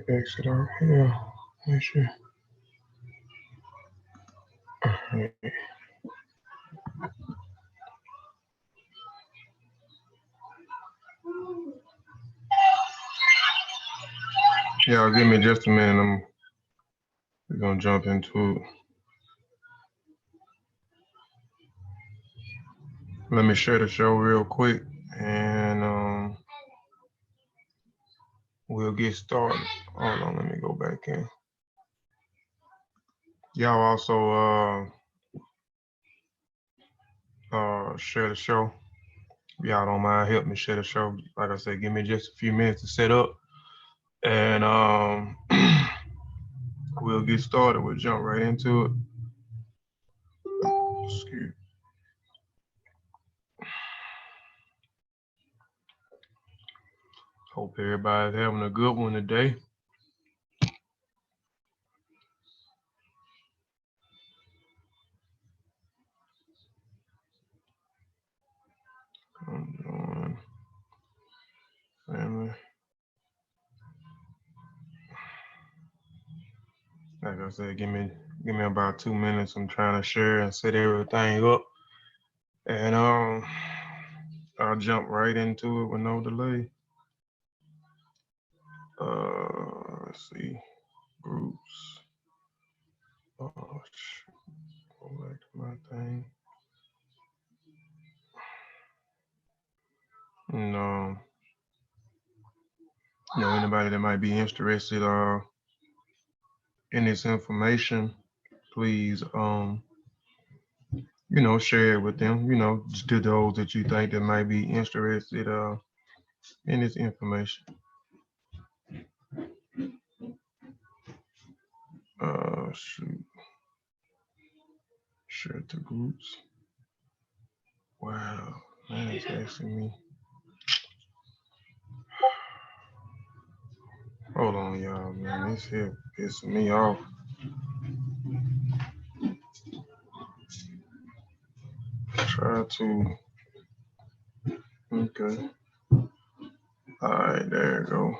Exit out here. Make sure. Y'all give me just a minute. We're gonna jump into it. Let me share the show real quick and we'll get started. Hold on, let me go back in. Y'all also share the show. Y'all don't mind, help me share the show. Like I said, give me just a few minutes to set up and we'll get started. We'll jump right into it. Excuse me. Hope everybody's having a good one today. Come on, family. Like I said, give me about 2 minutes. I'm trying to share and set everything up, and I'll jump right into it with no delay. Let's see, groups. Oh, shoot. Go back to my thing. No, anybody that might be interested in this information, please share it with them, just to those that you think that might be interested in this information. Shoot. Share it to groups. Wow, man, it's asking me. Hold on, y'all, man. This here pissing me off. Try to. Okay. All right, there you go.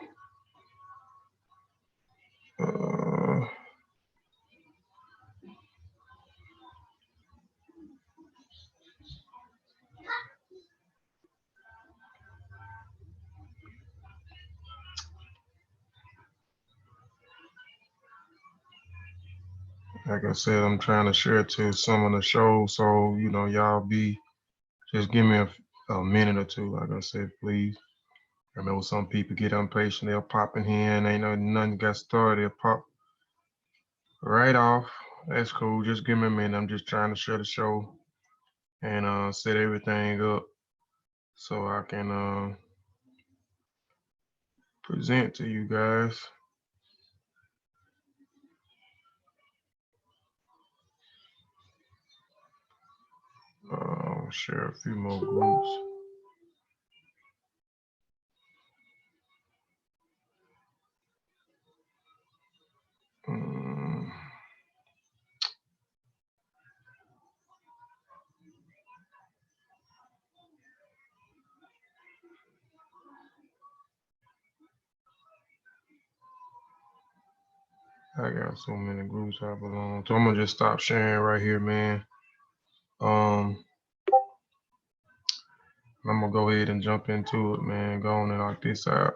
Like I said, I'm trying to share it to some of the shows, so y'all just give me a minute or two. Like I said, please. I know some people get impatient, they'll pop in here and ain't nothing got started, they'll pop right off. That's cool. Just give me a minute. I'm just trying to share the show and set everything up so I can present to you guys. Share a few more groups. I got so many groups I belong to. I'm gonna just stop sharing right here, man. I'm gonna go ahead and jump into it, man. Go on and knock this out.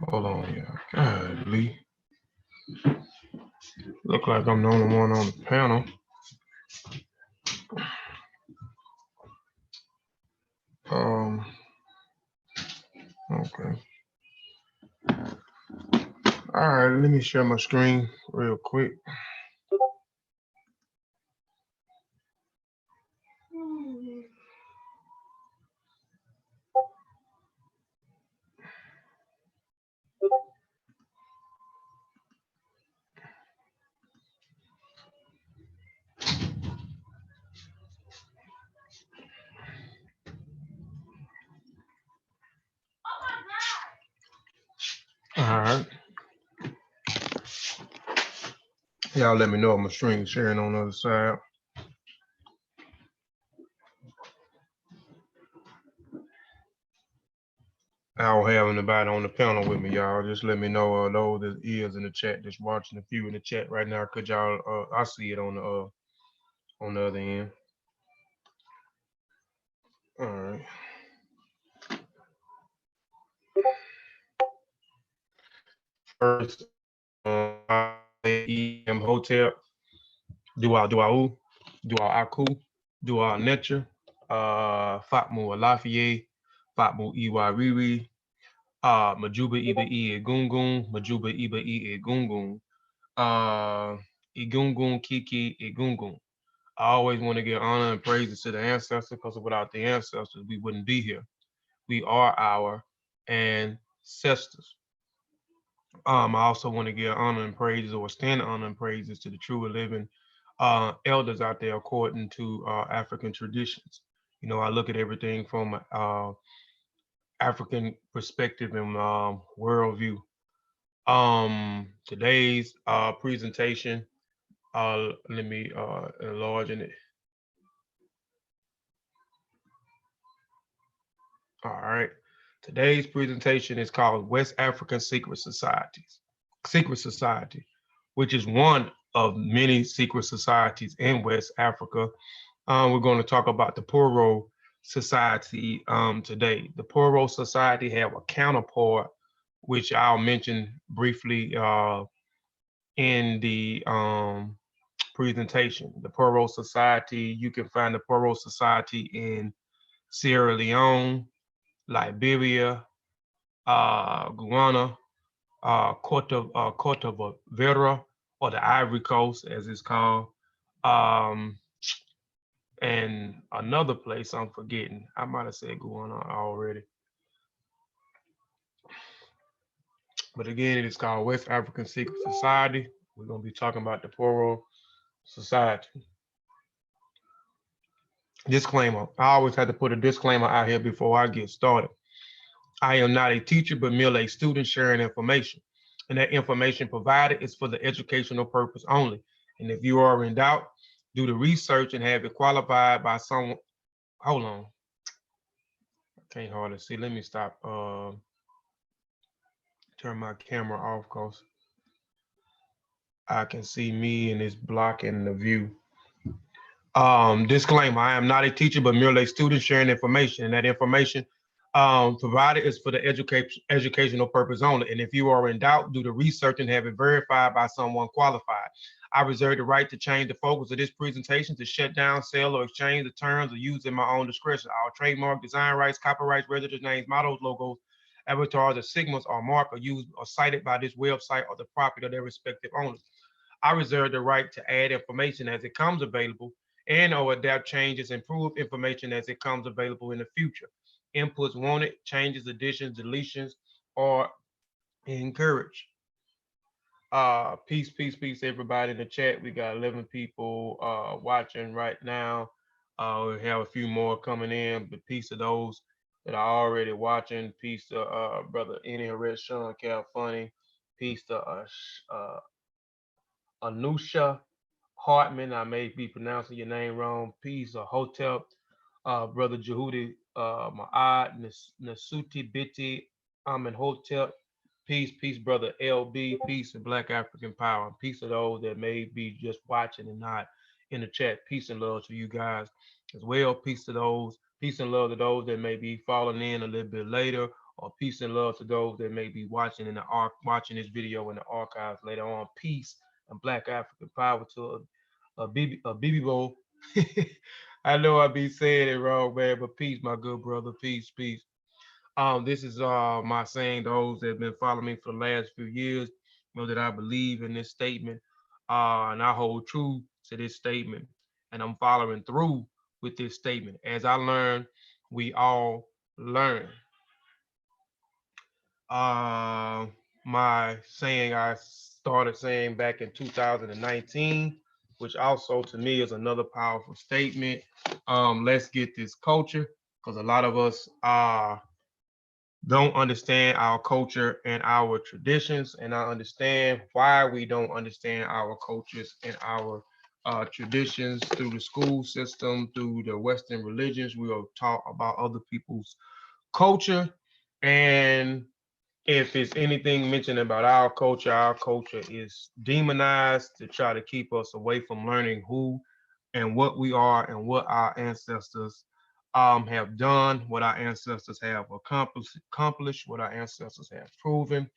Hold on, y'all. Golly. Look like I'm the only one on the panel. Okay. All right, let me share my screen real quick. Y'all let me know if my screen sharing on the other side. I don't have anybody on the panel with me, y'all. Just let me know those that is in the chat, just watching a few in the chat right now. Could y'all I see it on the other end. All right. First, EM Hotel, Dua Aku, Dua Nature, Fatmu Alafie, Fatmu Ivory, Majuba Iba E Gungun, Majuba Iba E Gungun, Egungun Kiki Egungun. I always want to give honor and praises to the ancestors because without the ancestors, we wouldn't be here. We are our ancestors. I also want to give honor and praises or stand honor and praises to the true and living elders out there according to African traditions. You know, I look at everything from African perspective and worldview. Today's presentation, let me enlarge in it. All right. Today's presentation is called West African Secret Society, which is one of many secret societies in West Africa. We're going to talk about the Poro Society today. The Poro Society have a counterpart, which I'll mention briefly in the presentation. The Poro Society, you can find the Poro Society in Sierra Leone, Liberia, Guyana, Vera, or the Ivory Coast, as it's called, and another place I'm forgetting. I might have said Guyana already. But again, it is called West African Secret Society. We're going to be talking about the Poro Society. Disclaimer. I always have to put a disclaimer out here before I get started. I am not a teacher, but merely a student sharing information. And that information provided is for the educational purpose only. And if you are in doubt, do the research and have it qualified by someone. Hold on. I can't hardly see. Let me stop. Turn my camera off because I can see me and it's blocking the view. Disclaimer, I am not a teacher, but merely a student sharing information. And that information provided is for the educational purpose only. And if you are in doubt, do the research and have it verified by someone qualified. I reserve the right to change the focus of this presentation to shut down, sell, or exchange the terms or use in my own discretion. Our trademark, design rights, copyrights, registered names, mottos, logos, avatars, or signals are marked or used or cited by this website or the property of their respective owners. I reserve the right to add information as it comes available and or adapt changes, improve information as it comes available in the future. Inputs wanted, changes, additions, deletions, or encouraged. Peace, everybody in the chat. We got 11 people watching right now. We have a few more coming in, but peace to those that are already watching. Peace to brother Herit, Shawn, Khalfani. Peace to Anusha Hartman. I may be pronouncing your name wrong. Peace to Hotep, brother Jehudi Ma'ad, Nasuti Biti, Amin Hotep. Peace, brother LB. Peace and Black African Power. Peace to those that may be just watching and not in the chat. Peace and love to you guys as well. Peace to those. Peace and love to those that may be falling in a little bit later, or peace and love to those that may be watching watching this video in the archives later on. Peace and Black African Power to a BB Bowl. I know I be saying it wrong, man, but peace, my good brother. Peace. This is my saying. Those that have been following me for the last few years know that I believe in this statement, and I hold true to this statement, and I'm following through with this statement. As I learn, we all learn. My saying I started saying back in 2019, which also to me is another powerful statement. Let's get this culture, because a lot of us are don't understand our culture and our traditions, and I understand why we don't understand our cultures and our traditions through the school system, through the Western religions. We are taught about other people's culture, and if it's anything mentioned about our culture is demonized to try to keep us away from learning who and what we are and what our ancestors have done, what our ancestors have accomplished, what our ancestors have proven,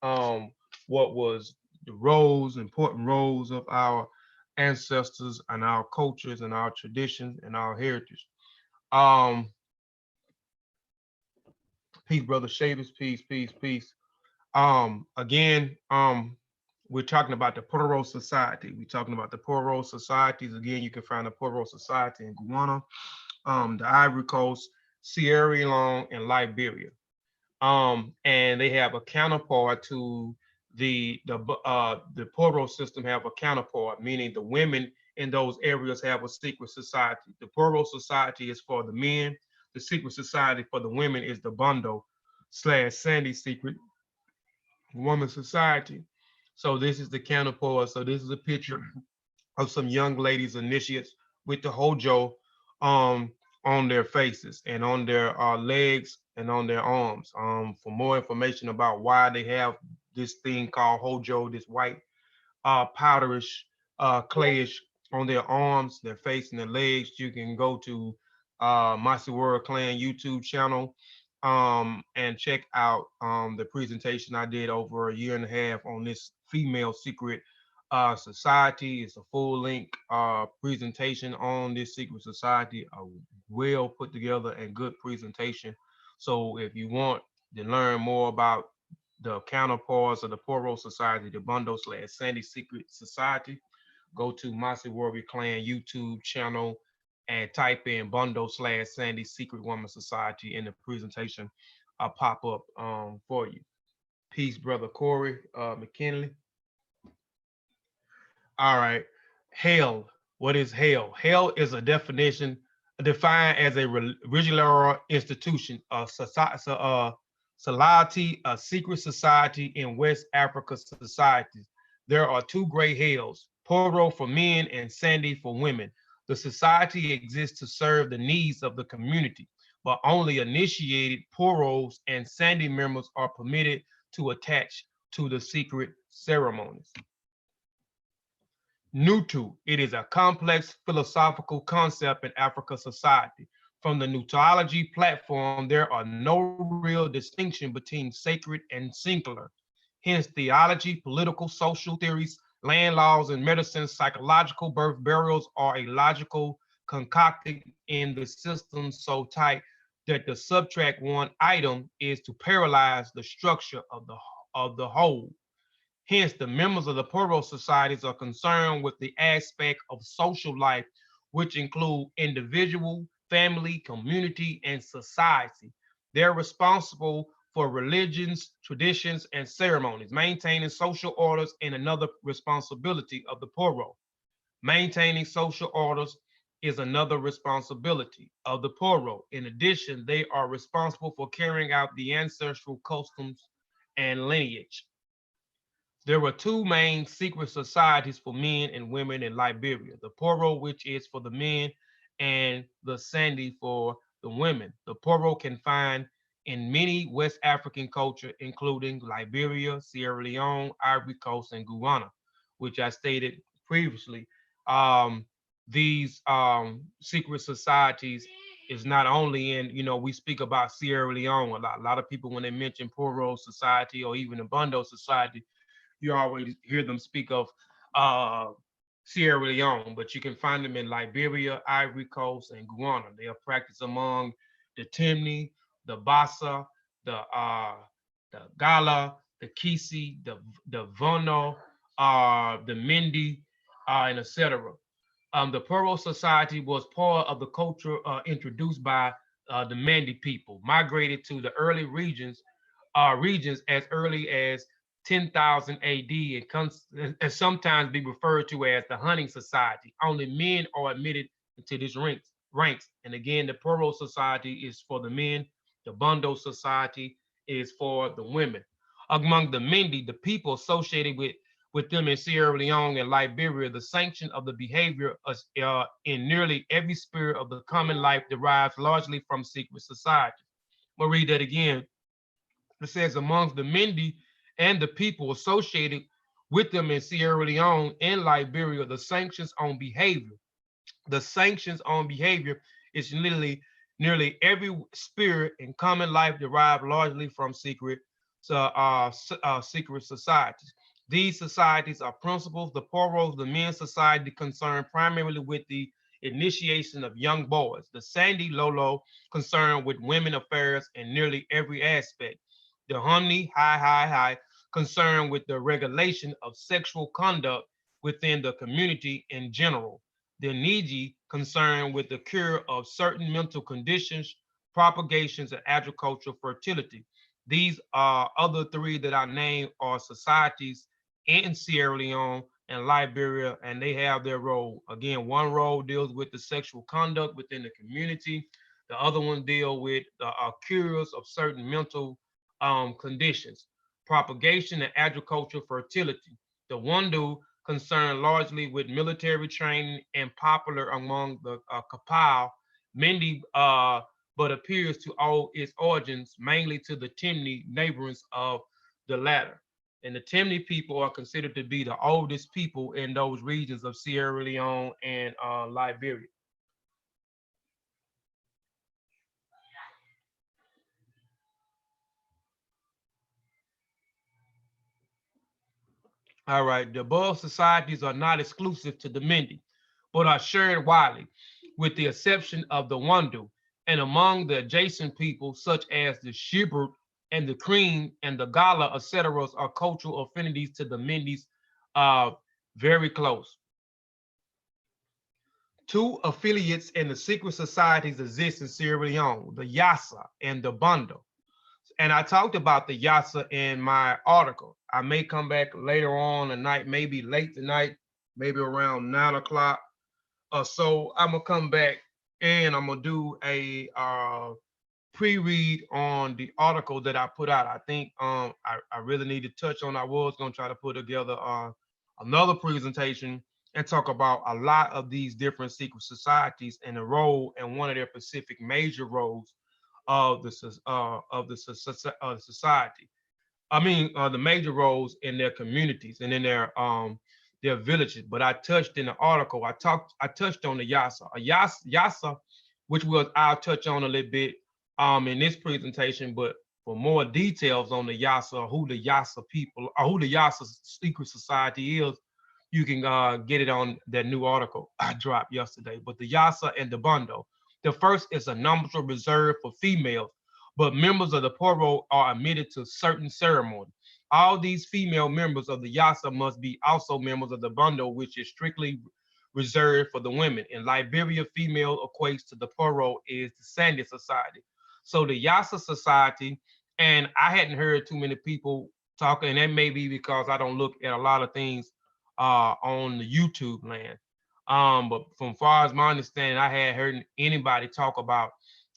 um, what was the roles, important roles of our ancestors and our cultures and our traditions and our heritage. Um, Peace, brother Shavers, peace, peace, peace. Again, we're talking about the Poro Society. We're talking about the Poro Societies. Again, you can find the Poro Society in Guyana, the Ivory Coast, Sierra Leone, and Liberia. And they have a counterpart to the Poro system have a counterpart, meaning the women in those areas have a secret society. The Poro Society is for the men. The secret society for the women is the Bundle / Sandy secret woman society. So this is the counterpart. So this is a picture of some young ladies initiates with the hojo um on their faces and on their legs and on their arms. For more information about why they have this thing called hojo, this white powderish, clayish on their arms, their face, and their legs, you can go to Masi World Clan YouTube channel and check out the presentation I did over a year and a half on this female secret society. It's a full length presentation on this secret society, a well put together and good presentation. So if you want to learn more about the counterparts of the Poro Society, the Bundle / Sandy Secret Society, go to Masi Warrior Clan YouTube channel and type in Bundle / Sandy Secret Woman Society, and the presentation pop up for you. Peace, brother Corey McKinley. All right. Hell. What is hell? Hell is a definition defined as a regular institution, a society, a secret society in West Africa societies. There are two great hells, Poro for men and Sandy for women. The society exists to serve the needs of the community, but only initiated Poros and Sandy members are permitted to attach to the secret ceremonies. Nutu, it is a complex philosophical concept in African society. From the Nutology platform, there are no real distinction between sacred and singular. Hence, theology, political, social theories, land laws, and medicine, psychological birth burials are a logical concocted in the system so tight that the subtract one item is to paralyze the structure of the whole. Hence, the members of the Poro societies are concerned with the aspect of social life, which include individual, family, community, and society. They're responsible for religions, traditions, and ceremonies, maintaining social orders, and another responsibility of the Poro. Maintaining social orders is another responsibility of the Poro. In addition, they are responsible for carrying out the ancestral customs and lineage. There were two main secret societies for men and women in Liberia, the Poro, which is for the men, and the Sandy for the women. The Poro can find in many West African culture, including Liberia, Sierra Leone, Ivory Coast, and Guyana, which I stated previously. Um, these secret societies is not only in, we speak about Sierra Leone a lot. A lot of people, when they mention Poro Society or even the Bundo Society, you always hear them speak of uh, Sierra Leone, but you can find them in Liberia, Ivory Coast, and Guyana. They are practiced among the Timni, the Bassa, the Gala, the Kisi, the Vono, the Mindi, and etc. The Poro Society was part of the culture introduced by the Mandi people, migrated to the early regions as early as 10,000 AD and sometimes be referred to as the hunting society. Only men are admitted into these ranks. And again, the Poro Society is for the men, The Bondo society is for the women. Among the Mindi, the people associated with them in Sierra Leone and Liberia, the sanction of the behavior in nearly every sphere of the common life derives largely from secret society. I'm gonna read that again. It says amongst the Mindi and the people associated with them in Sierra Leone and Liberia, the sanctions on behavior is literally nearly every spirit in common life derived largely from secret societies. These societies are principles. The Poros, the men's society, concerned primarily with the initiation of young boys. The Sande Lolo, concerned with women affairs in nearly every aspect. The Humni, high, concerned with the regulation of sexual conduct within the community in general. The Niji, concerned with the cure of certain mental conditions, propagations, and agricultural fertility. These other three that I named are societies in Sierra Leone and Liberia, and they have their role. Again, one role deals with the sexual conduct within the community. The other one deal with the cures of certain mental conditions, propagation and agricultural fertility. The Wundu concerned largely with military training and popular among the Kapal, Mindi, but appears to owe its origins mainly to the Timni neighborings of the latter. And the Timni people are considered to be the oldest people in those regions of Sierra Leone and Liberia. All right, the above societies are not exclusive to the Mindi, but are shared widely, with the exception of the Wandu, and among the adjacent people, such as the Shibut and the Cream and the Gala, etc., are cultural affinities to the Mindis very close. Two affiliates in the secret societies exist in Sierra Leone, the Yassa and the Bundle. And I talked about the Yassa in my article. I may come back later on tonight, maybe late tonight, maybe around 9 o'clock. So I'm gonna come back and I'm gonna do a pre-read on the article that I put out. I think I really need to touch on. I was gonna try to put together another presentation and talk about a lot of these different secret societies and the role and one of their specific major roles of the society. I mean, the major roles in their communities and in their villages. But I touched in the article. I touched on the Yassa. Yassa, which was I'll touch on a little bit in this presentation. But for more details on the Yassa, who the Yassa people, or who the Yassa secret society is, you can get it on that new article I dropped yesterday. But the Yassa and the Bundle. The first is a number reserved for females, but members of the Poro are admitted to certain ceremonies. All these female members of the Yassa must be also members of the Bundle, which is strictly reserved for the women. In Liberia, female equates to the Poro is the Sande society. So the Yassa society, and I hadn't heard too many people talking, and that may be because I don't look at a lot of things on the YouTube land. But from far as my understanding, I hadn't heard anybody talk about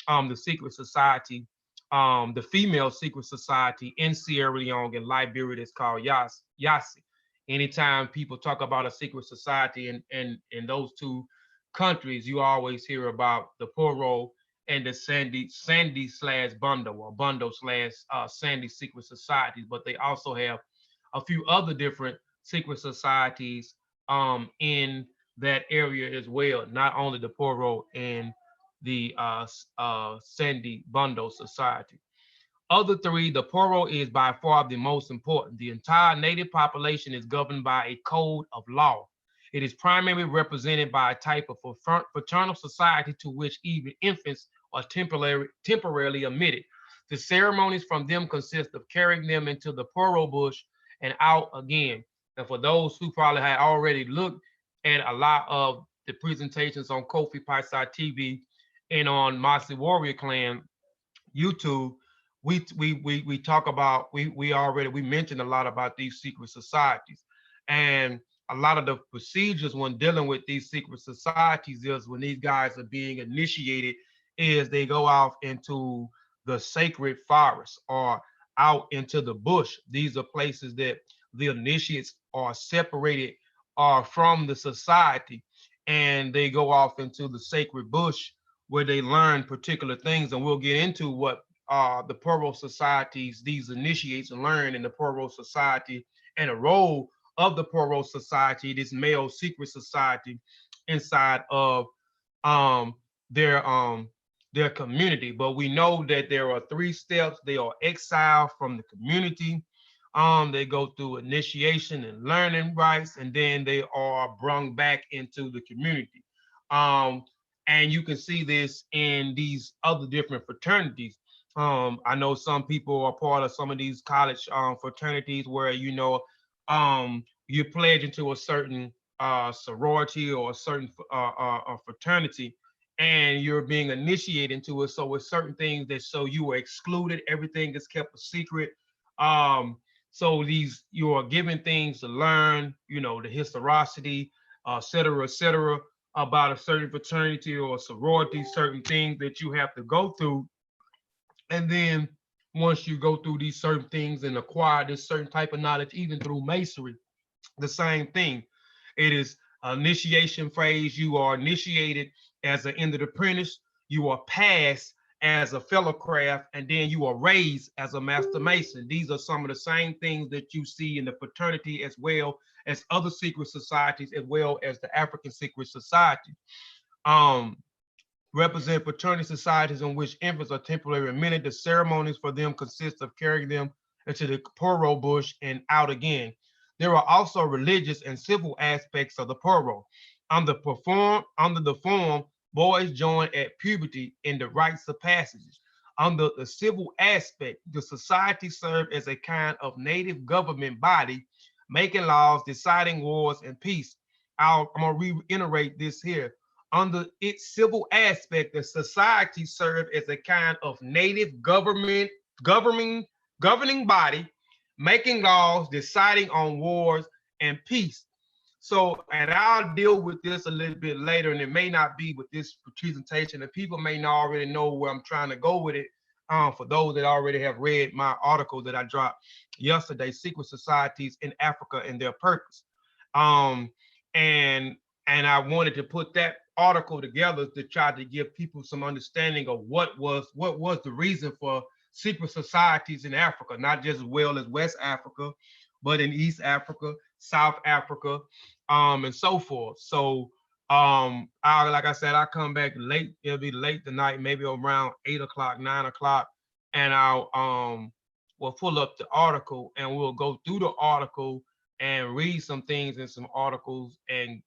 the secret society, the female secret society in Sierra Leone and Liberia that's called Yassi. Anytime people talk about a secret society in those two countries, you always hear about the Poro and the Sandy slash Bundle or Bundle slash Sandy secret societies, but they also have a few other different secret societies in that area as well, not only the Poro and the Sandy Bundle Society. Other three, the Poro is by far the most important. The entire native population is governed by a code of law. It is primarily represented by a type of fraternal society to which even infants are temporarily admitted. The ceremonies from them consist of carrying them into the Poro bush and out again. And for those who probably had already looked at a lot of the presentations on Kofi Piesie TV and on Mossy Warrior Clan YouTube, we talk about we mentioned a lot about these secret societies, and a lot of the procedures when dealing with these secret societies is when these guys are being initiated is they go off into the sacred forest or out into the bush. These are places that the initiates are separated from the society, and they go off into the sacred bush where they learn particular things. And we'll get into what the Poro societies, these initiates learn in the Poro society, and the role of the Poro society, this male secret society, inside of um, their um, their community. But we know that there are 3 steps. They are exiled from the community. They go through initiation and learning rites, and then they are brung back into the community. Um, and you can see this in these other different fraternities. I know some people are part of some of these college fraternities where you pledge into a certain sorority or a certain fraternity, and you're being initiated into it. So with certain things that show you are excluded, everything is kept a secret. So these you are given things to learn, the historicity, et cetera, about a certain fraternity or sorority, certain things that you have to go through. And then once you go through these certain things and acquire this certain type of knowledge, even through masonry, the same thing. It is an initiation phase. You are initiated as an entered apprentice. You are passed as a fellow craft, and then you are raised as a master mason. These are some of the same things that you see in the fraternity, as well as other secret societies, as well as the African secret society. Um, Represent fraternity societies in which infants are temporarily admitted. The ceremonies for them consist of carrying them into the Poro bush and out again. There are also religious and civil aspects of the Poro. Under the form, boys join at puberty in the rites of passages. Under the civil aspect, the society served as a kind of native government body, making laws, deciding wars, and peace. I'm going to reiterate this here. Under its civil aspect, the society served as a kind of native government, governing body, making laws, deciding on wars and peace. So, and I'll deal with this a little bit later, and it may not be with this presentation, and people may not already know where I'm trying to go with it. For those that already have read my article that I dropped yesterday, Secret Societies in Africa and Their Purpose. Um, and I wanted to put that article together to try to give people some understanding of what was the reason for secret societies in Africa, not just as well as West Africa, but in East Africa, South Africa, and so forth. So like I said, I come back late. It'll be late tonight, maybe around 8 o'clock, 9 o'clock, and we'll pull up the article and we'll go through the article and read some things in some articles and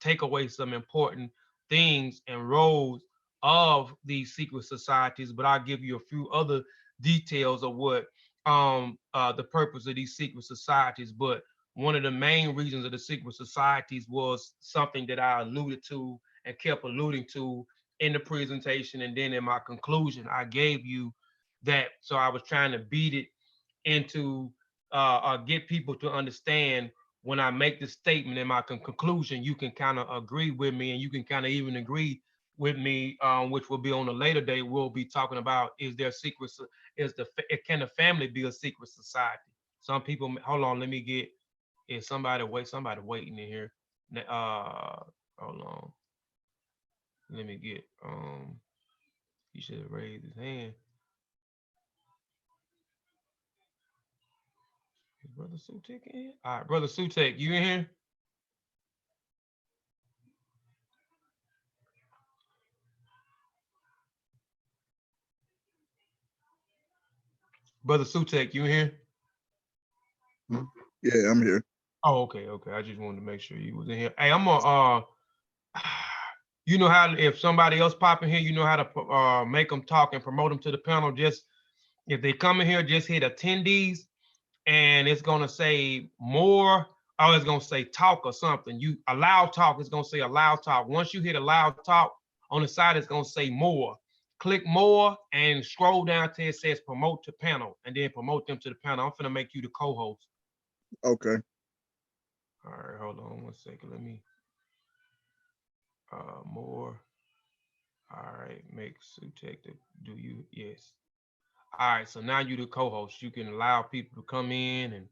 take away some important things and roles of these secret societies. But I'll give you a few other details of what the purpose of these secret societies. But one of the main reasons of the secret societies was something that I alluded to and kept alluding to in the presentation, and then in my conclusion I gave you that. So I was trying to beat it into get people to understand when I make this statement in my conclusion, you can kind of agree with me, and you can kind of even agree with me, which will be on a later day. We'll be talking about, is there secrets? Can the family be a secret society? Some people, hold on, let me get, is somebody waiting in here. Hold on. Let me get, he should have raised his hand. Is Brother Sutek in here? All right, Brother Sutek, you in here? Brother Sutek, you in here? Yeah, I'm here. Oh, okay. I just wanted to make sure you was in here. Hey, I'm gonna you know how, if somebody else pop in here, you know how to make them talk and promote them to the panel. Just if they come in here, just hit attendees, and it's gonna say more. Oh, it's gonna say talk or something. You allow talk. It's gonna say allow talk. Once you hit allow talk, on the side it's gonna say more. Click more and scroll down till it says promote to panel, and then promote them to the panel. I'm gonna make you the co-host. Okay. All right, hold on 1 second. Let me more. All right, make Sutek to do you. Yes. All right, so now you the co-host. You can allow people to come in, and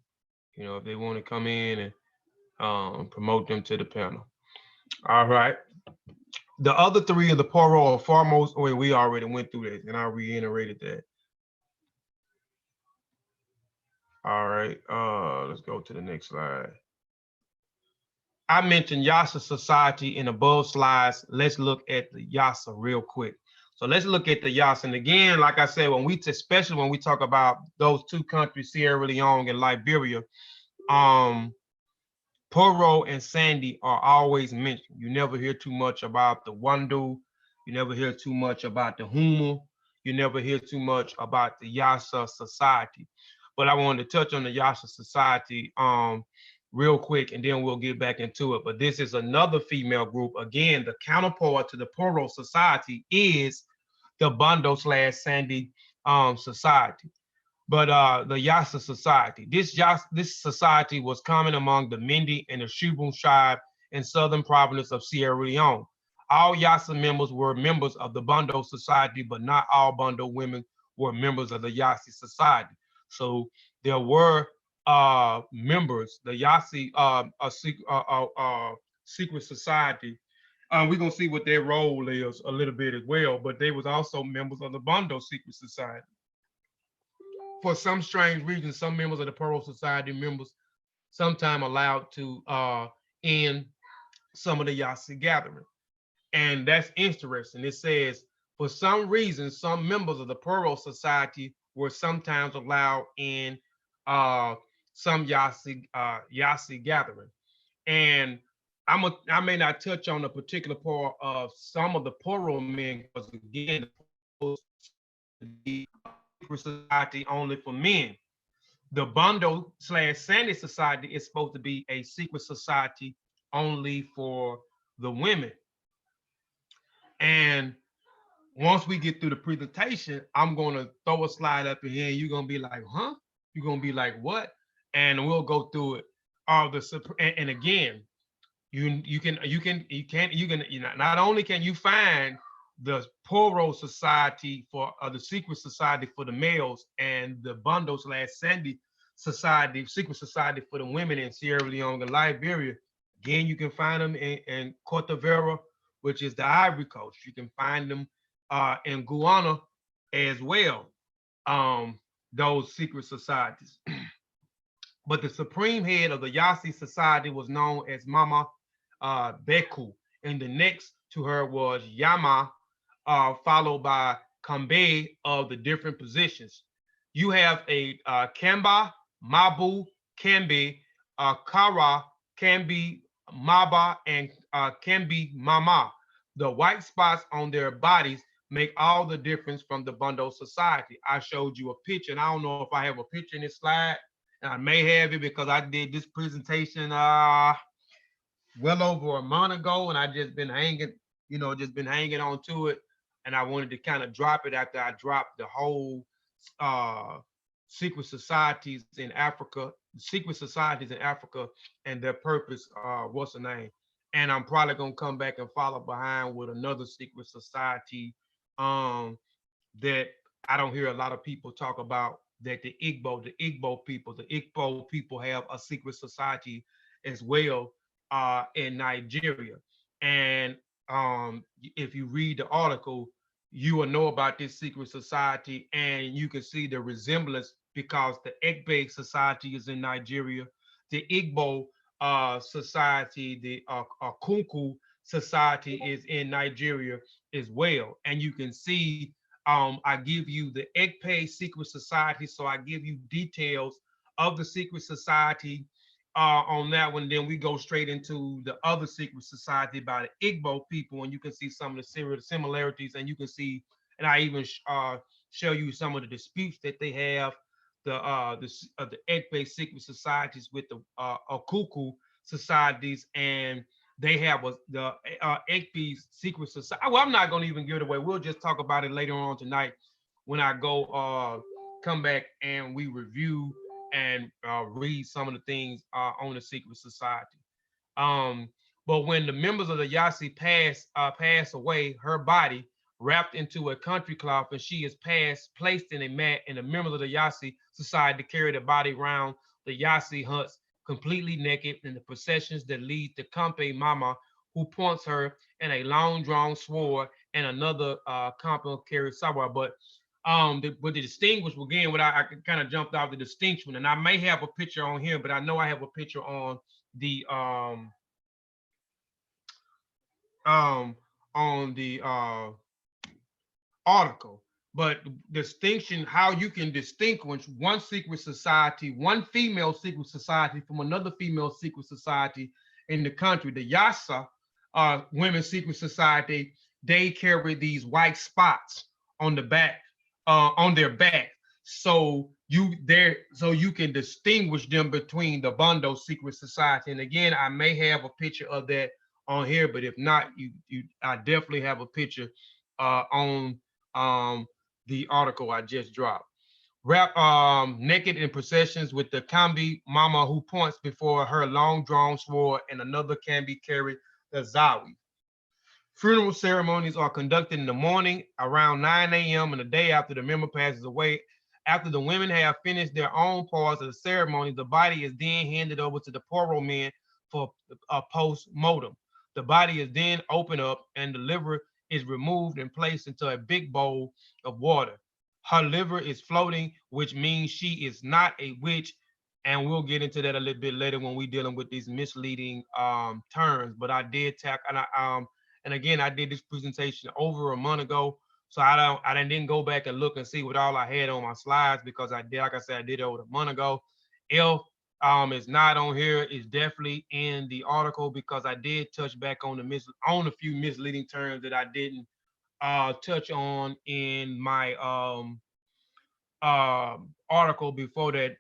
if they want to come in and promote them to the panel. All right. The other three of the Poro are foremost. Wait, we already went through that, and I reiterated that. All right. Let's go to the next slide. I mentioned Yassi society in above slides. Let's look at the Yassi real quick. So let's look at the Yassi. And again, like I said, especially when we talk about those two countries, Sierra Leone and Liberia, Poro and Sande are always mentioned. You never hear too much about the Wandu. You never hear too much about the Humu. You never hear too much about the Yassi society. But I wanted to touch on the Yassi society real quick, and then we'll get back into it. But this is another female group. Again, the counterpart to the Poro society is the Bando/Sande society. But the Yassi society, this society was common among the Mindi and the Shubun tribe in southern province of Sierra Leone. All Yassi members were members of the Bando society, but not all Bando women were members of the Yassi society. So there were members, the Yassi secret society. We're gonna see what their role is a little bit as well, but they was also members of the Bando secret society. For some strange reason, some members of the Poro society members sometimes allowed to end some of the Yassi gathering. And that's interesting. It says, for some reason, some members of the Poro society were sometimes allowed in some Yassi gathering. And I may not touch on a particular part of some of the Poro men, because again, the secret society only for men. The Bando/Sande society is supposed to be a secret society only for the women. And once we get through the presentation, I'm going to throw a slide up in here, and you're going to be like, huh? You're going to be like, what? And we'll go through it. And again, not only can you find the Poro society for the secret society for the males, and the Bando/Sande society, secret society for the women in Sierra Leone and Liberia. Again, you can find them in Cote d'Ivoire, which is the Ivory Coast. You can find them in Guyana as well, those secret societies. But the supreme head of the Yassi society was known as Mama Beku, and the next to her was Yama, followed by Kambe of the different positions. You have a Kamba, Mabu, Kambe, Kara, Kambi, Maba, and Kambi Mama. The white spots on their bodies make all the difference from the Bando society. I showed you a picture, and I don't know if I have a picture in this slide, and I may have it because I did this presentation well over a month ago, and I just been hanging, on to it. And I wanted to kind of drop it after I dropped the whole secret societies in Africa, and their purpose, what's the name? And I'm probably gonna come back and follow behind with another secret society that I don't hear a lot of people talk about, that the Igbo people have a secret society as well in Nigeria. And if you read the article, you will know about this secret society, and you can see the resemblance because the Egbe society is in Nigeria, the Igbo society, the Kunku society is in Nigeria as well. And you can see, I give you the Egbe secret society, so I give you details of the secret society on that one. Then we go straight into the other secret society by the Igbo people, and you can see some of the similarities, and you can see, and I even show you some of the disputes that they have, the Egbe secret societies with the Okuku societies, and they have the Egbe secret society. Well, I'm not going to even give it away. We'll just talk about it later on tonight when I go come back and we review and read some of the things on the secret society. But when the members of the Yassi pass away, her body wrapped into a country cloth, and she is placed in a mat, and the members of the Yassi society carry the body around the Yassi huts completely naked in the processions that lead to Kampe Mama, who points her and a long drawn sword, and another Kampe carries sabre. But what the distinguish again, what I kind of jumped out the distinction, and I may have a picture on here, but I know I have a picture the um on the article. But distinction, how you can distinguish one secret society, one female secret society from another female secret society in the country. The Yasa women's secret society, they carry these white spots on the back, on their back. So you can distinguish them between the Bondo secret society. And again, I may have a picture of that on here, but if not, I definitely have a picture on um, the article I just dropped. Rap naked in processions with the Kambi Mama who points before her long drawn sword, and another Kambi carried the Zawi. Funeral ceremonies are conducted in the morning around 9 a.m. and the day after the member passes away. After the women have finished their own parts of the ceremony, the body is then handed over to the Poro men for a post-mortem. The body is then opened up and the liver is removed and placed into a big bowl of water. Her liver is floating, which means she is not a witch. And we'll get into that a little bit later when we're dealing with these misleading terms. But I did tack, and again, I did this presentation over a month ago, so I didn't go back and look and see what all I had on my slides because I did, like I said, I did it over a month ago. If is not on here, it's definitely in the article because I did touch back on on a few misleading terms that I didn't touch on in my article before that,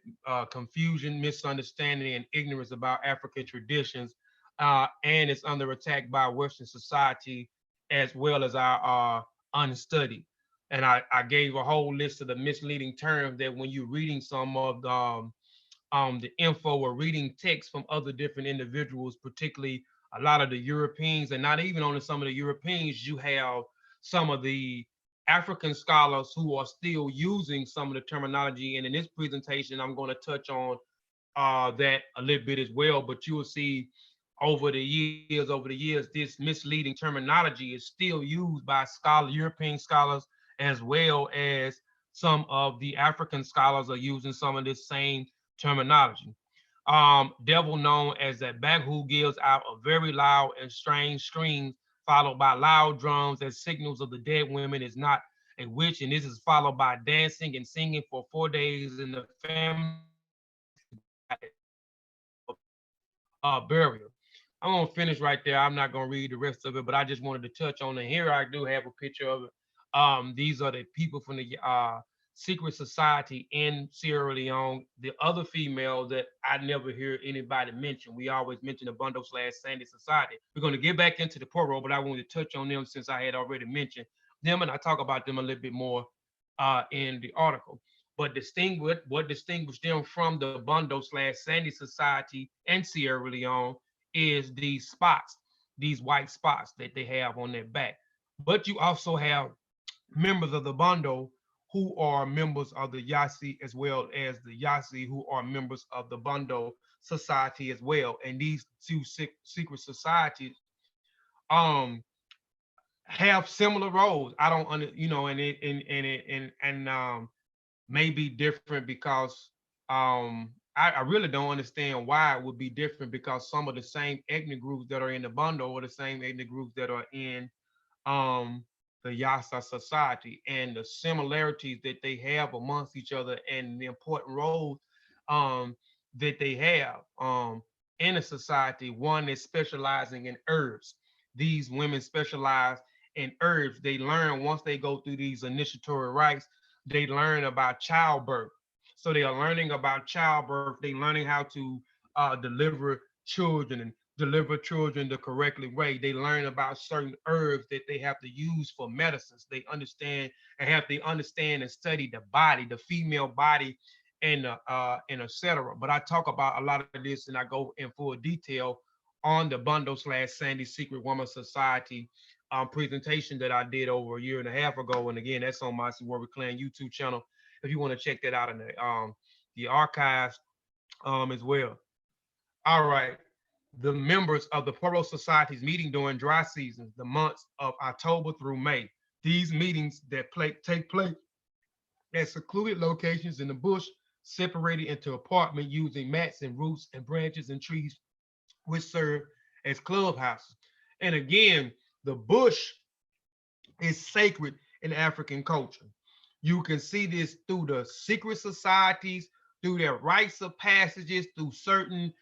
confusion, misunderstanding, and ignorance about African traditions, and it's under attack by Western society as well as our unstudied. And I gave a whole list of the misleading terms that when you're reading some of the info or reading text from other different individuals, particularly a lot of the Europeans, and not even only some of the Europeans, you have some of the African scholars who are still using some of the terminology. And in this presentation, I'm going to touch on that a little bit as well. But you will see over the years, this misleading terminology is still used by European scholars, as well as some of the African scholars are using some of this same terminology. Devil, known as that bag who gives out a very loud and strange scream, followed by loud drums as signals of the dead women, is not a witch, and this is followed by dancing and singing for 4 days in the family burial. I'm gonna finish right there. I'm not gonna read the rest of it, but I just wanted to touch on it. Here I do have a picture of it. These are the people from the secret society in Sierra Leone. The other female that I never hear anybody mention. We always mention the Bundle slash Sandy Society. We're gonna get back into the Poro, but I wanted to touch on them since I had already mentioned them, and I talk about them a little bit more in the article. But what distinguished them from the Bundle slash Sandy Society and Sierra Leone is these spots, these white spots that they have on their back. But you also have members of the Bundle who are members of the Yassi, as well as the Yassi who are members of the Bundle Society as well. And these two secret societies um have similar roles. I don't may be different because I really don't understand why it would be different, because some of the same ethnic groups that are in the Bundle are the same ethnic groups that are in um, the Yasa society, and the similarities that they have amongst each other and the important roles um, that they have in a society. One is specializing in herbs. These women specialize in herbs. They learn once they go through these initiatory rites, they learn about childbirth. So they are learning about childbirth. They learning how to deliver children and deliver children the correctly way. They learn about certain herbs that they have to use for medicines. They understand and study the body, the female body, and etc. But I talk about a lot of this and I go in full detail on the Bundle slash Sandy Secret Woman Society presentation that I did over a year and a half ago. And again, that's on my Warrior Clan YouTube channel if you want to check that out in the archives as well. All right. The members of the Poro Societies meeting during dry seasons, the months of October through May. These meetings that take place at secluded locations in the bush, separated into apartments using mats and roots and branches and trees, which serve as clubhouses. And again, the bush is sacred in African culture. You can see this through the secret societies, through their rites of passages, through certain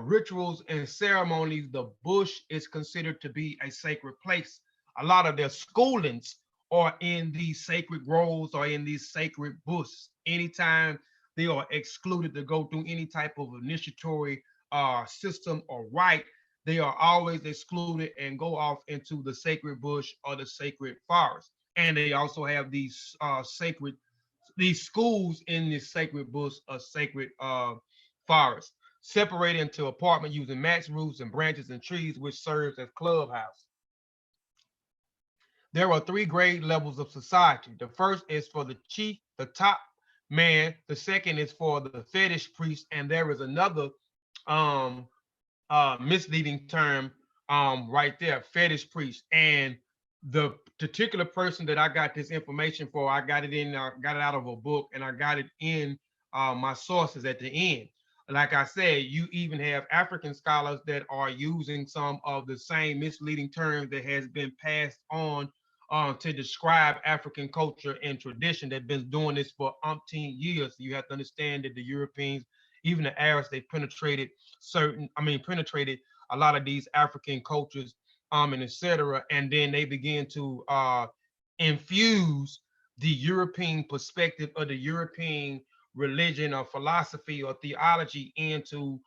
rituals and ceremonies. The bush is considered to be a sacred place. A lot of their schoolings are in these sacred groves or in these sacred bushes. Anytime they are excluded to go through any type of initiatory system or rite, they are always excluded and go off into the sacred bush or the sacred forest. And they also have these schools in this sacred bush or sacred forest, separated into apartment using mats, roots, and branches and trees, which serves as clubhouse. There are three grade levels of society. The first is for the chief, the top man. The second is for the fetish priest, and there is another um, misleading term right there, fetish priest. And the particular person that I got this information for, I got it out of a book, and I got it in my sources at the end. Like I said, you even have African scholars that are using some of the same misleading terms that has been passed on to describe African culture and tradition. They've been doing this for umpteen years. You have to understand that the Europeans, even the Arabs, they penetrated a lot of these African cultures, and etc. And then they begin to infuse the European perspective of the European religion or philosophy or theology into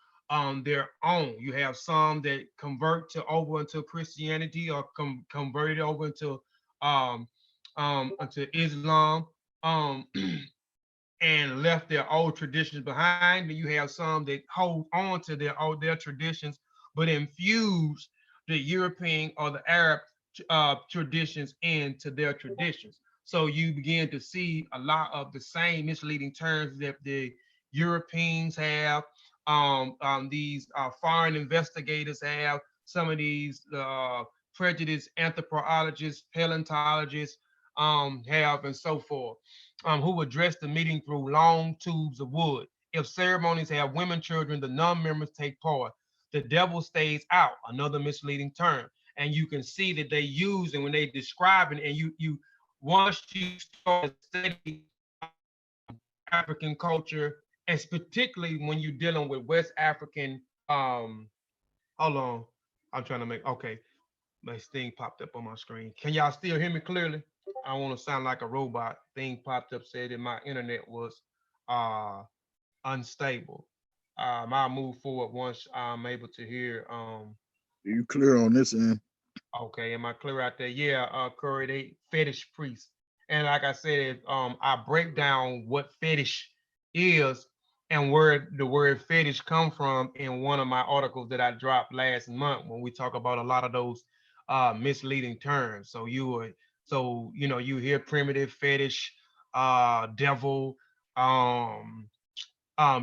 their own. You have some that convert to over into Christianity or converted over um, into Islam. And left their old traditions behind. And you have some that hold on to their traditions, but infuse the European or the Arab traditions into their traditions. So you begin to see a lot of the same misleading terms that the Europeans have, these foreign investigators have, some of these prejudiced anthropologists, paleontologists have, and so forth, who address the meeting through long tubes of wood. If ceremonies have women, children, the non-members take part. The devil stays out, another misleading term. And you can see that they use it when they describe it. And you once you start to study African culture, and particularly when you're dealing with West African, hold on, I'm trying to make, okay, my thing popped up on my screen. Can y'all still hear me clearly? I don't want to sound like a robot. Thing popped up, said that my internet was uh unstable. I'll move forward once I'm able to hear. You clear on this end? Okay, am I clear out there? Yeah, Curry, they fetish priests. And like I said, I break down what fetish is and where the word fetish come from in one of my articles that I dropped last month when we talk about a lot of those misleading terms. So you hear primitive fetish, devil, um,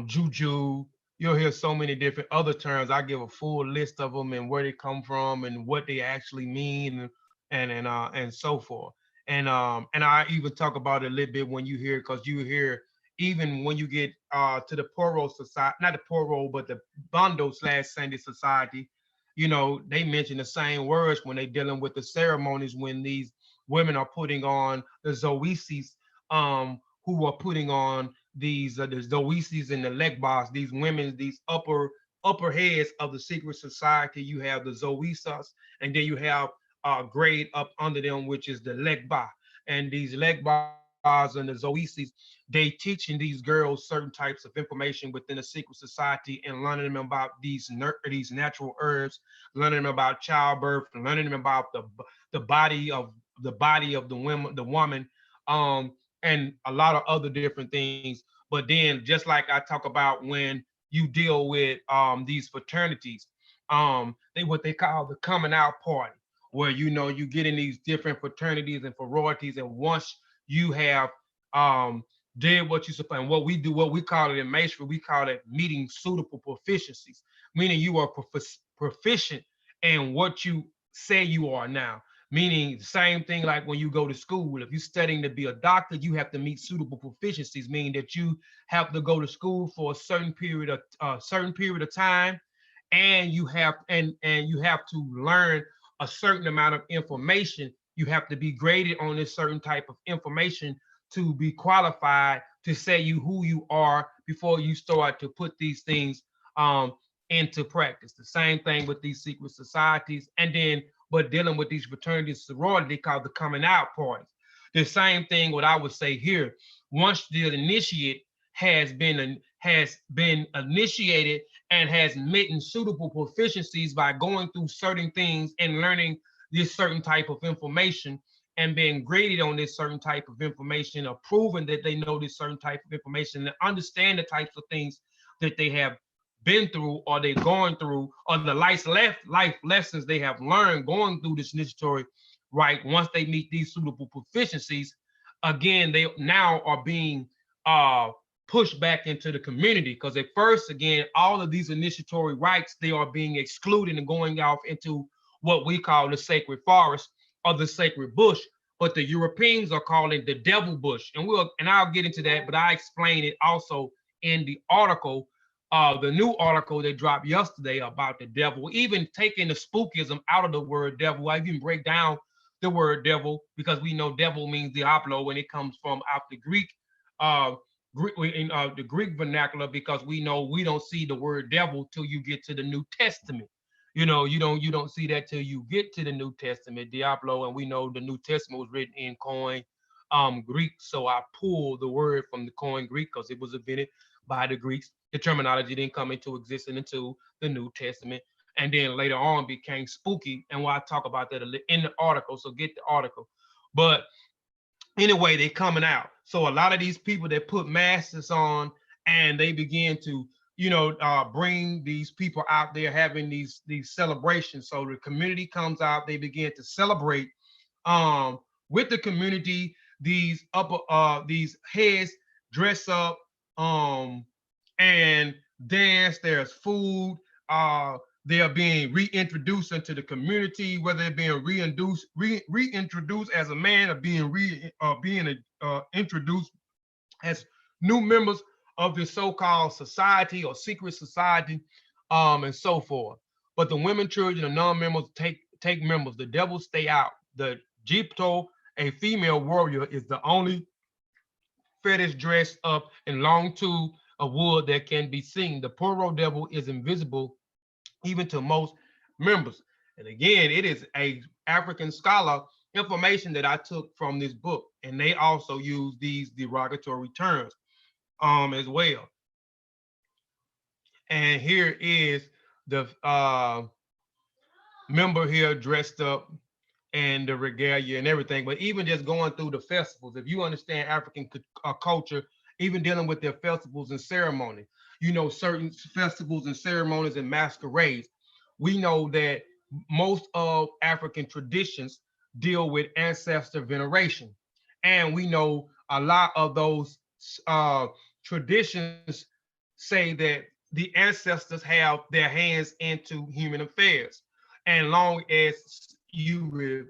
juju. You'll hear so many different other terms. I give a full list of them and where they come from and what they actually mean, and so forth. And I even talk about it a little bit when you hear, because you hear even when you get to the Poro Society, not the Poro, but the Bondo/Sande Society. They mention the same words when they dealing with the ceremonies when these women are putting on the zoesis, who are putting on these the Zoesis and the Legbas, these women, these upper heads of the secret society. You have the Zoesas, and then you have grade up under them, which is the Legba. And these Legbas and the Zoesis, they teaching these girls certain types of information within the secret society and learning them about these natural herbs, learning them about childbirth, and learning them about the body of the woman, and a lot of other different things. But then, just like I talk about when you deal with these fraternities, they what they call the coming out party, where you get in these different fraternities and sororities, and once you have did what you supposed, and what we do, what we call it in masonry, we call it meeting suitable proficiencies, meaning you are proficient in what you say you are now. Meaning the same thing like when you go to school. If you're studying to be a doctor, you have to meet suitable proficiencies, meaning that you have to go to school for a certain period of time, and you have to learn a certain amount of information. You have to be graded on this certain type of information to be qualified to say you who you are before you start to put these things into practice. The same thing with these secret societies, and then but dealing with these fraternities, sorority called the coming out parties. The same thing what I would say here. Once the initiate has been initiated and has met suitable proficiencies by going through certain things and learning this certain type of information and being graded on this certain type of information, or proving that they know this certain type of information and understand the types of things that they have been through or they're going through, or the life lessons they have learned going through this initiatory, right? Once they meet these suitable proficiencies, again, they now are being pushed back into the community, because at first, again, all of these initiatory rites, they are being excluded and going off into what we call the sacred forest or the sacred bush, but the Europeans are calling the devil bush. And I'll get into that, but I explain it also in the article, the new article that dropped yesterday about the devil, even taking the spookism out of the word devil. I even break down the word devil, because we know devil means diablo when it comes from out the Greek, the Greek vernacular, because we know we don't see the word devil till you get to the New Testament. You don't see that till you get to the New Testament, Diablo, and we know the New Testament was written in Koine Greek. So I pulled the word from the Koine Greek because it was invented by the Greeks. The terminology didn't come into existence until the New Testament, and then later on became spooky. And I talk about that in the article, so get the article. But anyway, they coming out. So a lot of these people that put masks on and they begin to bring these people out there having these celebrations. So the community comes out, they begin to celebrate with the community. These heads dress up and dance. There's food. They are being reintroduced into the community, whether they're being reintroduced as a man or being introduced as new members of this so-called society or secret society, and so forth. But the women, children, and non-members take members. The devils stay out. The Gypto, a female warrior, is the only fetish dressed up in long tube of wood that can be seen. The Poro devil is invisible even to most members. And again, it is a African scholar information that I took from this book, and they also use these derogatory terms as well. And here is the member here dressed up and the regalia and everything. But even just going through the festivals, if you understand African culture, even dealing with their festivals and ceremony, certain festivals and ceremonies and masquerades, we know that most of African traditions deal with ancestor veneration. And we know a lot of those traditions say that the ancestors have their hands into human affairs. And long as you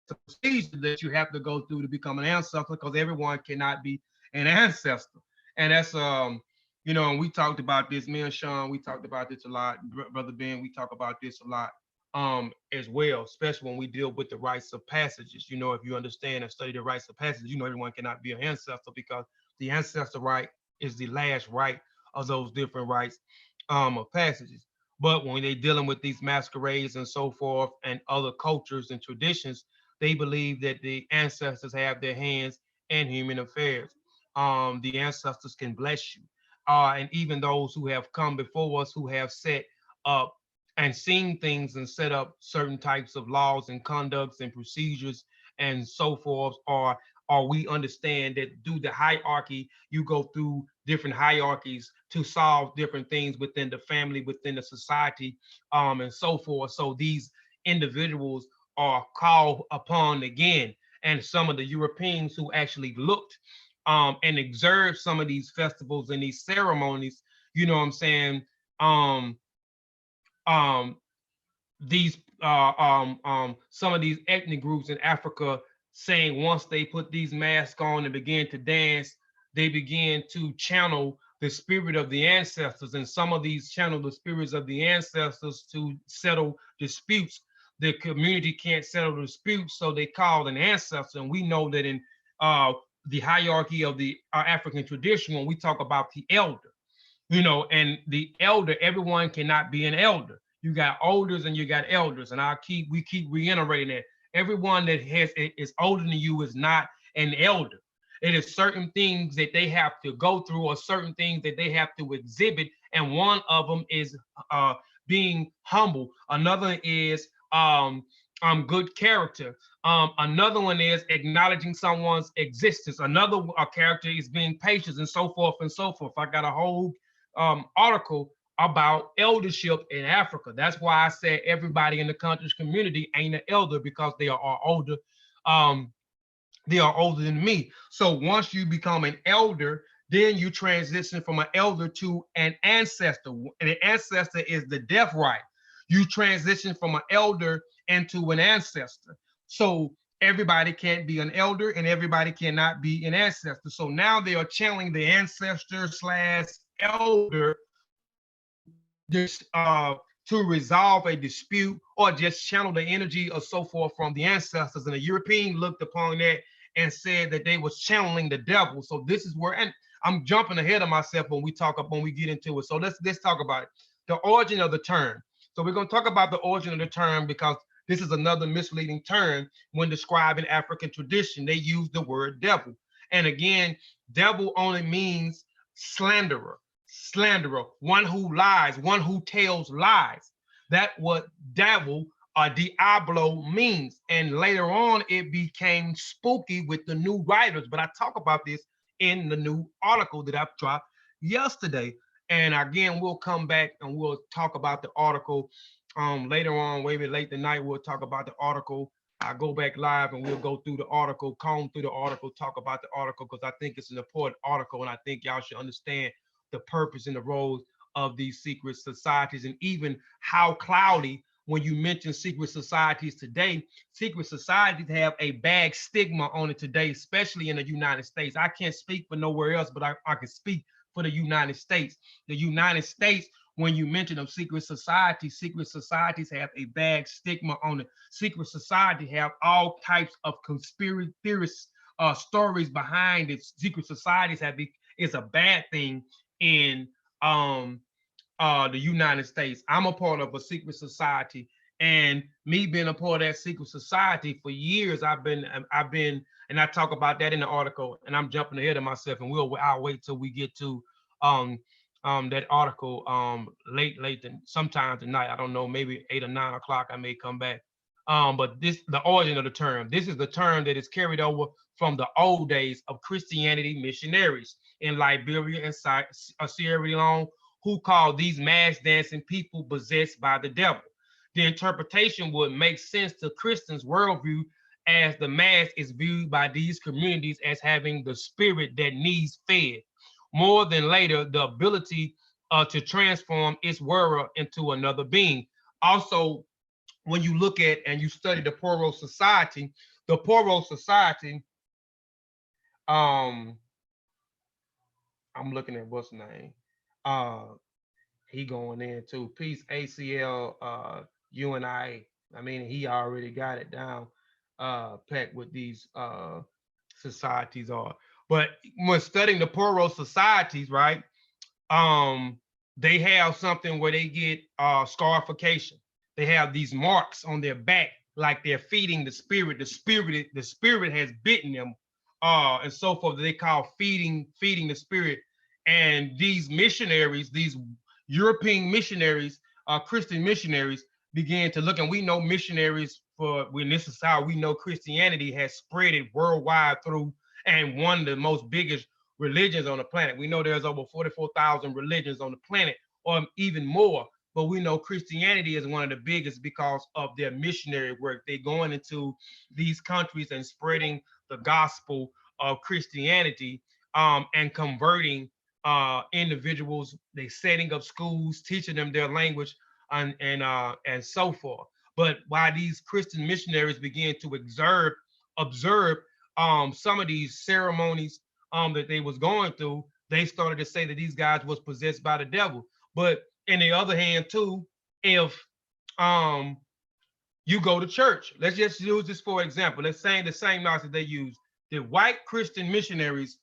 procedure that you have to go through to become an ancestor, because everyone cannot be an ancestor. And that's and we talked about this, me and Shawn, we talked about this a lot. Brother Ben, we talk about this a lot as well, especially when we deal with the rites of passages. If you understand and study the rites of passages, everyone cannot be an ancestor, because the ancestor rite is the last rite of those different rites of passages. But when they're dealing with these masquerades and so forth and other cultures and traditions, they believe that the ancestors have their hands in human affairs. The ancestors can bless you. And even those who have come before us, who have set up and seen things and set up certain types of laws and conducts and procedures and so forth, or we understand that through the hierarchy, you go through different hierarchies to solve different things within the family, within the society, and so forth. So these individuals are called upon again. And some of the Europeans who actually looked and observed some of these festivals and these ceremonies, you know what I'm saying? Um, um, these some of these ethnic groups in Africa saying once they put these masks on and begin to dance, they begin to channel the spirit of the ancestors, and some of these channel the spirits of the ancestors to settle disputes. The community can't settle disputes, so they call an ancestor. And we know that in the hierarchy of the African tradition, when we talk about the elder, you know, and the elder, everyone cannot be an elder. You got elders and you got elders, and we keep reiterating that everyone that is older than you is not an elder. It is certain things that they have to go through, or certain things that they have to exhibit, and one of them is being humble. Another is good character. Another one is acknowledging someone's existence. Another character is being patient, and so forth and so forth. I got a whole article about eldership in Africa. That's why I said everybody in the country's community ain't an elder, because they are older. They are older than me. So once you become an elder, then you transition from an elder to an ancestor. And an ancestor is the death right. You transition from an elder into an ancestor. So everybody can't be an elder and everybody cannot be an ancestor. So now they are channeling the ancestor slash elder just to resolve a dispute, or just channel the energy or so forth from the ancestors. And the European looked upon that and said that they was channeling the devil. So this is where, and I'm jumping ahead of myself when we get into it. So let's talk about it. The origin of the term. So we're going to talk about the origin of the term, because this is another misleading term when describing African tradition. They use the word devil. And again, devil only means slanderer, one who lies, one who tells lies. That's what devil or diablo means. And later on, it became spooky with the new writers. But I talk about this in the new article that I've dropped yesterday. And again, we'll come back and we'll talk about the article later on, maybe late tonight. We'll talk about the article. I go back live and we'll go through the article, comb through the article, talk about the article, because I think it's an important article, and I think y'all should understand the purpose and the roles of these secret societies, and even how cloudy, when you mention secret societies today, secret societies have a bad stigma on it today, especially in the United States. I can't speak for nowhere else, but I can speak for the United States. The United States, when you mention them secret societies have a bad stigma on it. Secret society have all types of conspiracy theorist stories behind it. Secret societies is a bad thing in the United States. I'm a part of a secret society, and me being a part of that secret society for years, I've been, and I talk about that in the article, and I'm jumping ahead of myself, and I'll wait till we get to that article late sometime tonight. I don't know, maybe 8 or 9 o'clock. I may come back. But the origin of the term. This is the term that is carried over from the old days of Christianity missionaries in Liberia and Sierra Leone, who called these mass dancing people possessed by the devil. The interpretation would make sense to Christians' worldview, as the mass is viewed by these communities as having the spirit that needs fed. More than later, the ability to transform its wearer into another being. Also, when you look at and you study the Poro Society, I'm looking at what's name. He going in too. Peace, ACL, UNI. I mean, he already got it down, packed with these societies are. But when studying the Poro societies, right, they have something where they get scarification. They have these marks on their back, like they're feeding the spirit. The spirit has bitten them, and so forth. They call feeding the spirit. And these missionaries, these European missionaries, Christian missionaries, began to look, and we know missionaries when this is how we know Christianity has spread it worldwide through. And one of the most biggest religions on the planet. We know there's over 44,000 religions on the planet, or even more. But we know Christianity is one of the biggest because of their missionary work. They're going into these countries and spreading the gospel of Christianity, and converting individuals. They setting up schools, teaching them their language, and so forth. But while these Christian missionaries began to observe some of these ceremonies that they was going through, they started to say that these guys was possessed by the devil. But in the other hand, too, if you go to church, let's just use this for example. Let's say the same knowledge that they use. The white Christian missionaries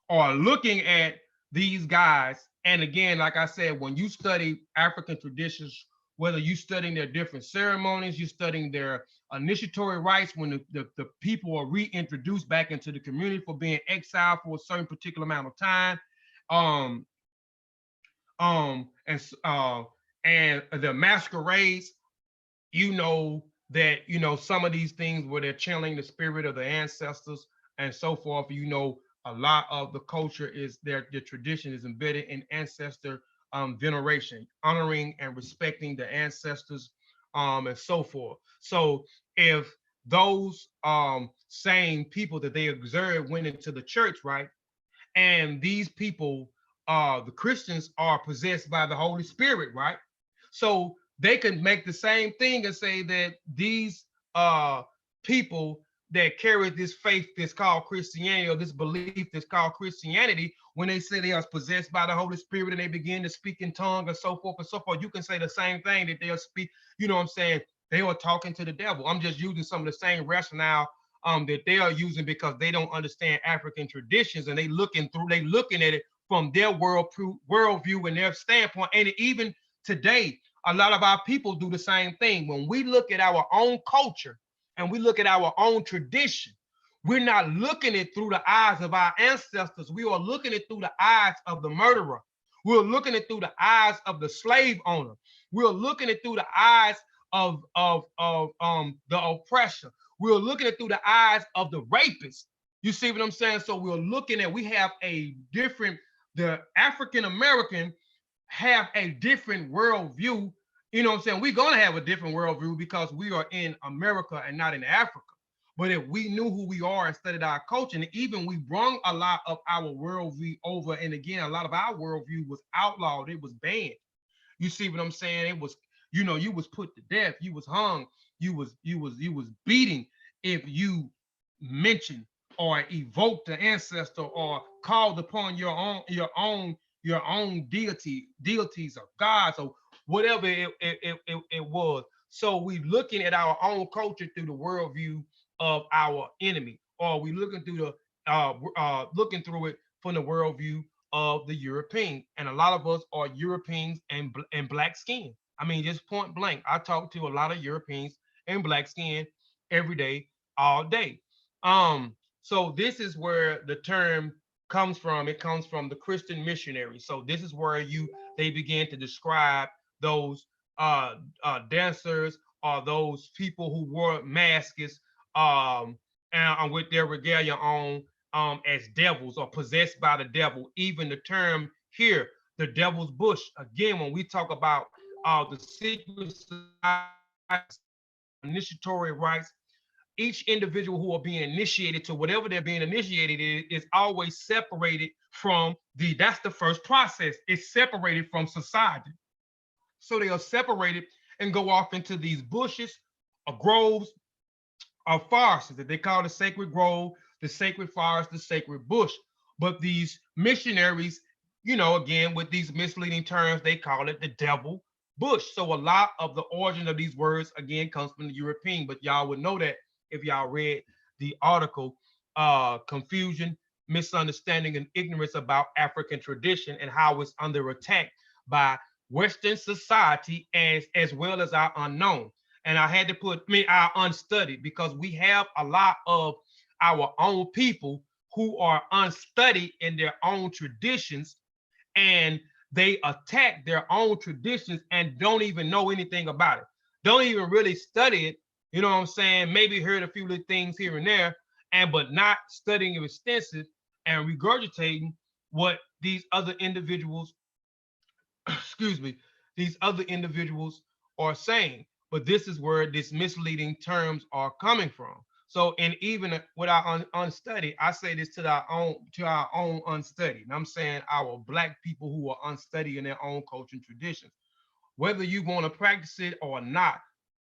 are looking at these guys, and again, like I said, when you study African traditions, whether you studying their different ceremonies, you studying their initiatory rites when the people are reintroduced back into the community for being exiled for a certain particular amount of time, um, and the masquerades, you know that some of these things where they're channeling the spirit of the ancestors and so forth. You know, a lot of the culture is their tradition is embedded in ancestor veneration, honoring and respecting the ancestors, and so forth. So if those same people that they observed went into the church, right, and these people, the Christians, are possessed by the Holy Spirit, right? So they can make the same thing and say that these people that carry this faith that's called Christianity, or this belief that's called Christianity, when they say they are possessed by the Holy Spirit and they begin to speak in tongues and so forth, you can say the same thing, that they'll speak, you know what I'm saying, they are talking to the devil. I'm just using some of the same rationale that they are using, because they don't understand African traditions, and they looking at it from their worldview and their standpoint. And even today, a lot of our people do the same thing. When we look at our own culture and we look at our own tradition, we're not looking at it through the eyes of our ancestors. We are looking at it through the eyes of the murderer. We're looking at it through the eyes of the slave owner. We're looking at it through the eyes of the oppressor. We're looking at it through the eyes of the rapist. You see what I'm saying? So we're looking at, we have a different, the African American have a different worldview. You know what I'm saying? We're going to have a different worldview because we are in America and not in Africa. But if we knew who we are and studied our culture, and even we brung a lot of our worldview over, and again, a lot of our worldview was outlawed, it was banned. You see what I'm saying? It was, you was put to death, you was hung, you was beating if you mentioned or evoked the ancestor or called upon your own deities or gods or whatever it was. So we looking at our own culture through the worldview of our enemy, or we looking through looking through it from the worldview of the European. And a lot of us are Europeans and black skin. I mean, just point blank. I talk to a lot of Europeans and black skin every day, all day. So this is where the term comes from. It comes from the Christian missionary. So this is where they begin to describe those dancers, or those people who wore masks, and with their regalia on, as devils or possessed by the devil. Even the term here, the devil's bush. Again, when we talk about the secret initiatory rites, each individual who are being initiated to whatever they're being initiated is always separated from that's the first process. It's separated from society. So they are separated and go off into these bushes or groves or forests that they call the sacred grove, the sacred forest, the sacred bush. But these missionaries, again, with these misleading terms, they call it the devil bush. So a lot of the origin of these words, again, comes from the European, but y'all would know that if y'all read the article, confusion, misunderstanding, and ignorance about African tradition and how it's under attack by Western society, as well as our unknown. And I had to put our unstudied, because we have a lot of our own people who are unstudied in their own traditions, and they attack their own traditions and don't even know anything about it. Don't even really study it. You know what I'm saying? Maybe heard a few little things here and there, but not studying it extensive. and regurgitating what these other individuals, excuse me, these other individuals are saying. But this is where these misleading terms are coming from. So, and even with our unstudied, I say this to our own unstudied. And I'm saying our Black people who are unstudied in their own culture and traditions. Whether you want to practice it or not,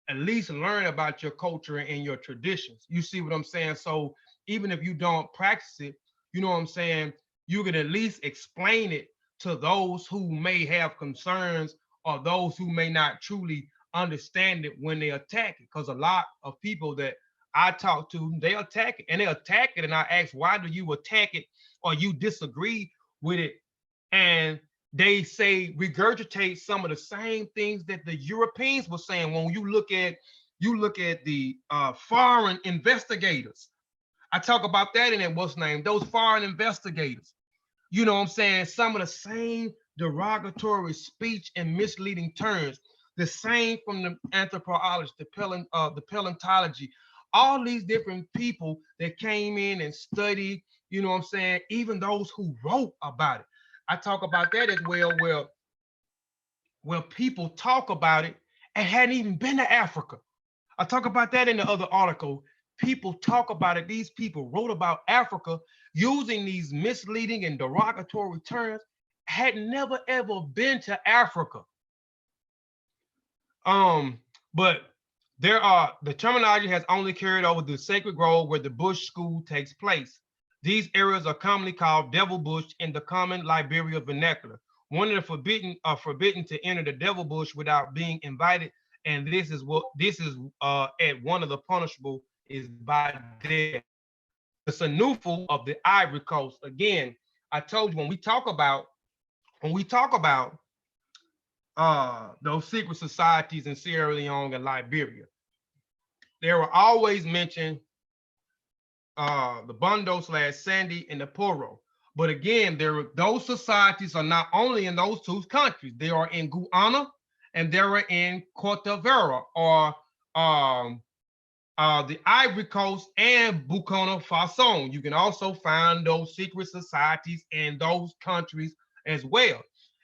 at least learn about your culture and your traditions. You see what I'm saying? So even if you don't practice it, you know what I'm saying, you can at least explain it to those who may have concerns or those who may not truly understand it when they attack it. Because a lot of people that I talk to, they attack it and they attack it. And I ask, why do you attack it or you disagree with it? And they say regurgitate some of the same things that the Europeans were saying. When you look at the foreign investigators, I talk about that in that what's name, those foreign investigators. You know what I'm saying? Some of the same derogatory speech and misleading terms, the same from the anthropologists, the paleontology, all these different people that came in and studied, you know what I'm saying? Even those who wrote about it. I talk about that as well, where people talk about it and hadn't even been to Africa. I talk about that in the other article. People talk about it. These people wrote about Africa using these misleading and derogatory terms, had never ever been to Africa. But the terminology has only carried over the sacred grove where the bush school takes place. These areas are commonly called devil bush in the common Liberia vernacular. One of the forbidden to enter the devil bush without being invited, and this is at one of the punishable is by death. The Sanufu of the Ivory Coast. Again, I told you when we talk about those secret societies in Sierra Leone and Liberia, there were always mentioned the Bondo/Sande and the Poro. But again, those societies are not only in those two countries. They are in Guyana and they are in Cote d'Ivoire, or the Ivory Coast and Burkina Faso. You can also find those secret societies in those countries as well.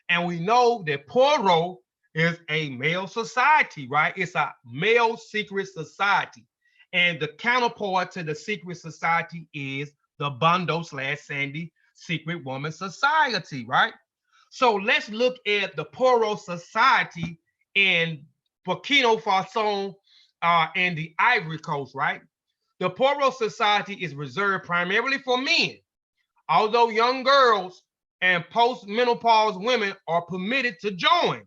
And we know that Poro is a male society, right? It's a male secret society. And the counterpart to the secret society is the Bondo/Sande Secret Woman Society, right? So let's look at the Poro Society in Burkina Faso and the Ivory Coast, right? The Poro Society is reserved primarily for men, although young girls and post-menopause women are permitted to join.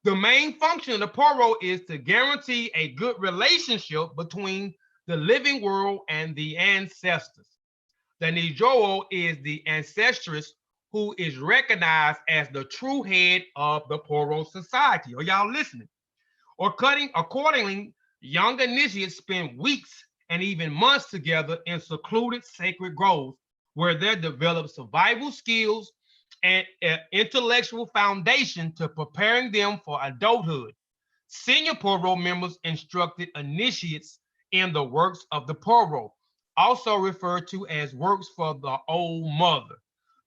The main function of the Poro is to guarantee a good relationship between the living world and the ancestors. The Nijowo is the ancestress who is recognized as the true head of the Poro Society. Are y'all listening? Accordingly, young initiates spend weeks and even months together in secluded sacred groves where they develop survival skills and an intellectual foundation to preparing them for adulthood. Senior Poro members instructed initiates in the works of the Poro, also referred to as works for the old mother,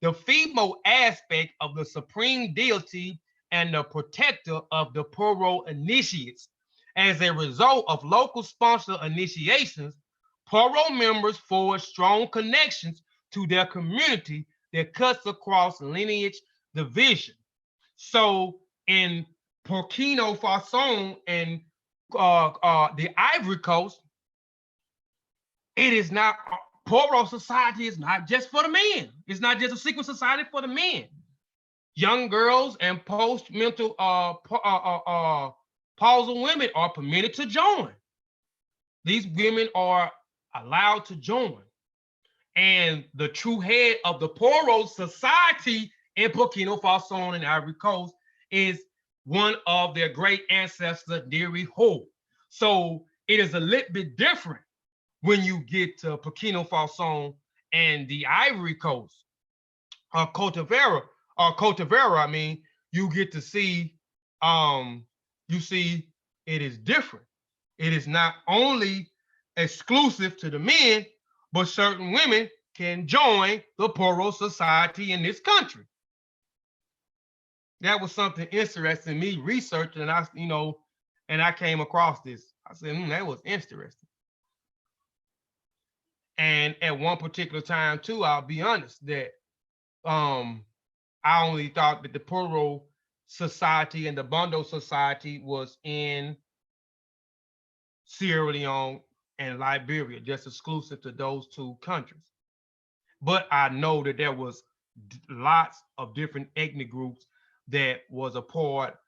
the female aspect of the supreme deity and the protector of the Poro initiates. As a result of local sponsored initiations, Poro members forge strong connections to their community that cuts across lineage division. So in Burkina Faso and the Ivory Coast, it is not, Poro society is not just for the men. It's not just a secret society for the men. Young girls and post-mental pausal women are permitted to join. These women are allowed to join. And the true head of the Poro society in Burkina Faso and Ivory Coast is one of their great ancestors, Diri Ho. So it is a little bit different when you get to Burkina Faso and the Ivory Coast, Cote d'Ivoire, I mean, you get to see, you see, it is different. It is not only exclusive to the men, but certain women can join the Poro society in this country. That was something interesting, me researching, and I came across this. I said, that was interesting. And at one particular time too, I'll be honest that I only thought that the Poro society and the Bondo society was in Sierra Leone and Liberia, just exclusive to those two countries. But I know that there was lots of different ethnic groups that was a part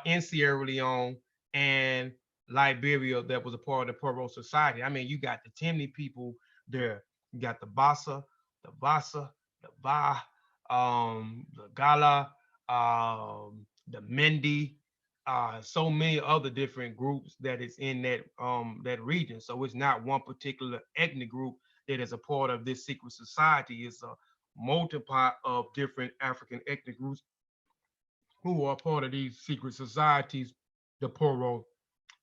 in Sierra Leone and Liberia that was a part of the Poro society. I mean, you got the Timni people there, you got the Bassa, the Ba, the Gala, the Mendi, so many other different groups that is in that region. So it's not one particular ethnic group that is a part of this secret society. It's a multiply of different African ethnic groups who are part of these secret societies, the Poro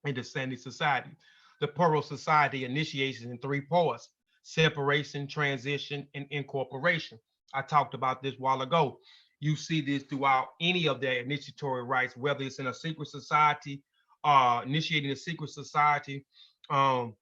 and the Sande society. The Poro society initiates in 3 parts: separation, transition, and incorporation. I talked about this a while ago. You see this throughout any of their initiatory rites, whether it's in a secret society, initiating a secret society, or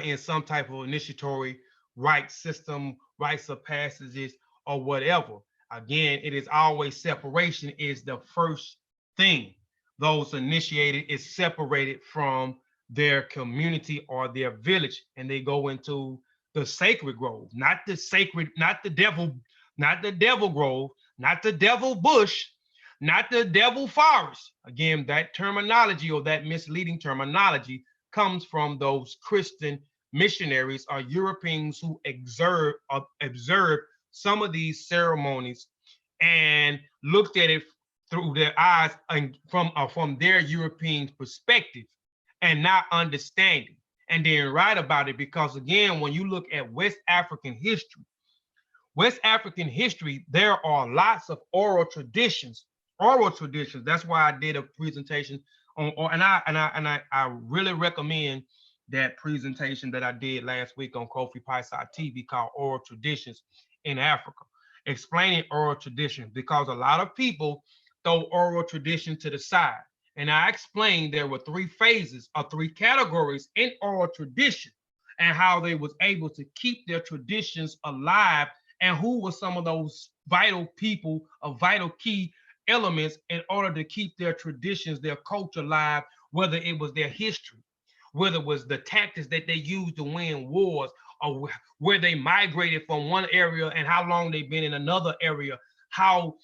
in some type of initiatory rite system, rites of passages, or whatever. Again, it is always separation is the first thing. Those initiated is separated from their community or their village, and they go into the sacred grove, not the sacred, not the devil grove, not the devil bush, not the devil forest. Again, that terminology or that misleading terminology comes from those Christian missionaries or Europeans who observed some of these ceremonies and looked at it through their eyes and from their European perspective and not understanding, and then write about it. Because again, when you look at West African history, there are lots of oral traditions. That's why I did a presentation on, and I really recommend that presentation that I did last week on Kofi Piesie TV called Oral Traditions in Africa, explaining oral traditions, because a lot of people throw oral tradition to the side. And I explained there were 3 phases or 3 categories in oral tradition and how they was able to keep their traditions alive, and who were some of those vital people or vital key elements in order to keep their traditions, their culture alive, whether it was their history, whether it was the tactics that they used to win wars, or where they migrated from one area and how long they've been in another area, how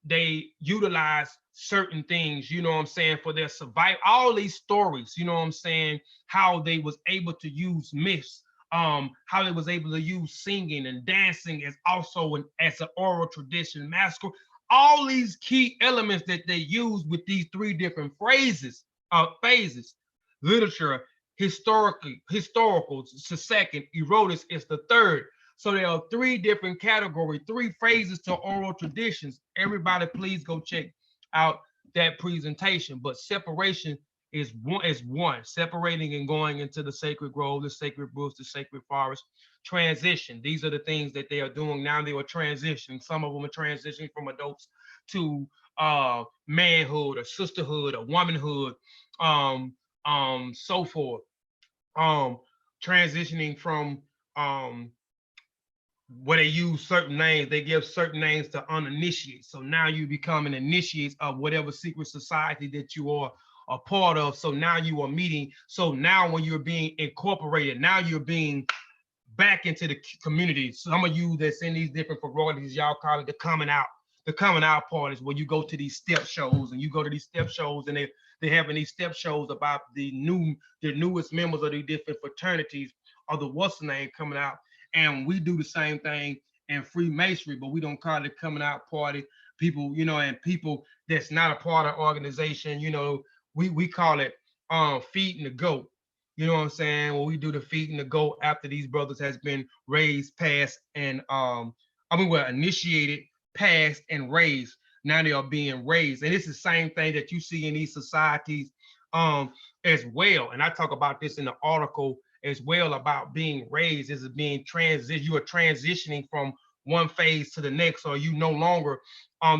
they utilize certain things, what I'm saying, for their survival. All these stories, what I'm saying, how they was able to use myths, how they was able to use singing and dancing as also as an oral tradition, masquerade. All these key elements that they use with these 3 different phases, literature, historical is the second, erotics is the third. So there are 3 different categories, 3 phases to oral traditions. Everybody, please go check out that presentation. But separation is one, separating and going into the sacred grove, the sacred bush, the sacred forest. Transition, these are the things that they are doing now. They were transitioning. Some of them are transitioning from adults to manhood or sisterhood or womanhood, so forth. Transitioning from where they use certain names, they give certain names to uninitiated. So now you become an initiate of whatever secret society that you are a part of. So now you are meeting. So now when you're being incorporated, now you're being back into the community. Some of you that's in these different sororities, y'all call it the coming out. The coming out parties, where you go to these step shows, and they having these step shows about the newest members of the different fraternities, or the what's the name coming out. And we do the same thing in Freemasonry, but we don't call it coming out party. People, and people that's not a part of organization, we call it feeding the goat. You know what I'm saying? Well, we do the feeding the goat after these brothers has been raised, passed, and initiated, passed, and raised. Now they are being raised. And it's the same thing that you see in these societies as well. And I talk about this in the article as well about being raised. This is being you are transitioning from one phase to the next, or you no longer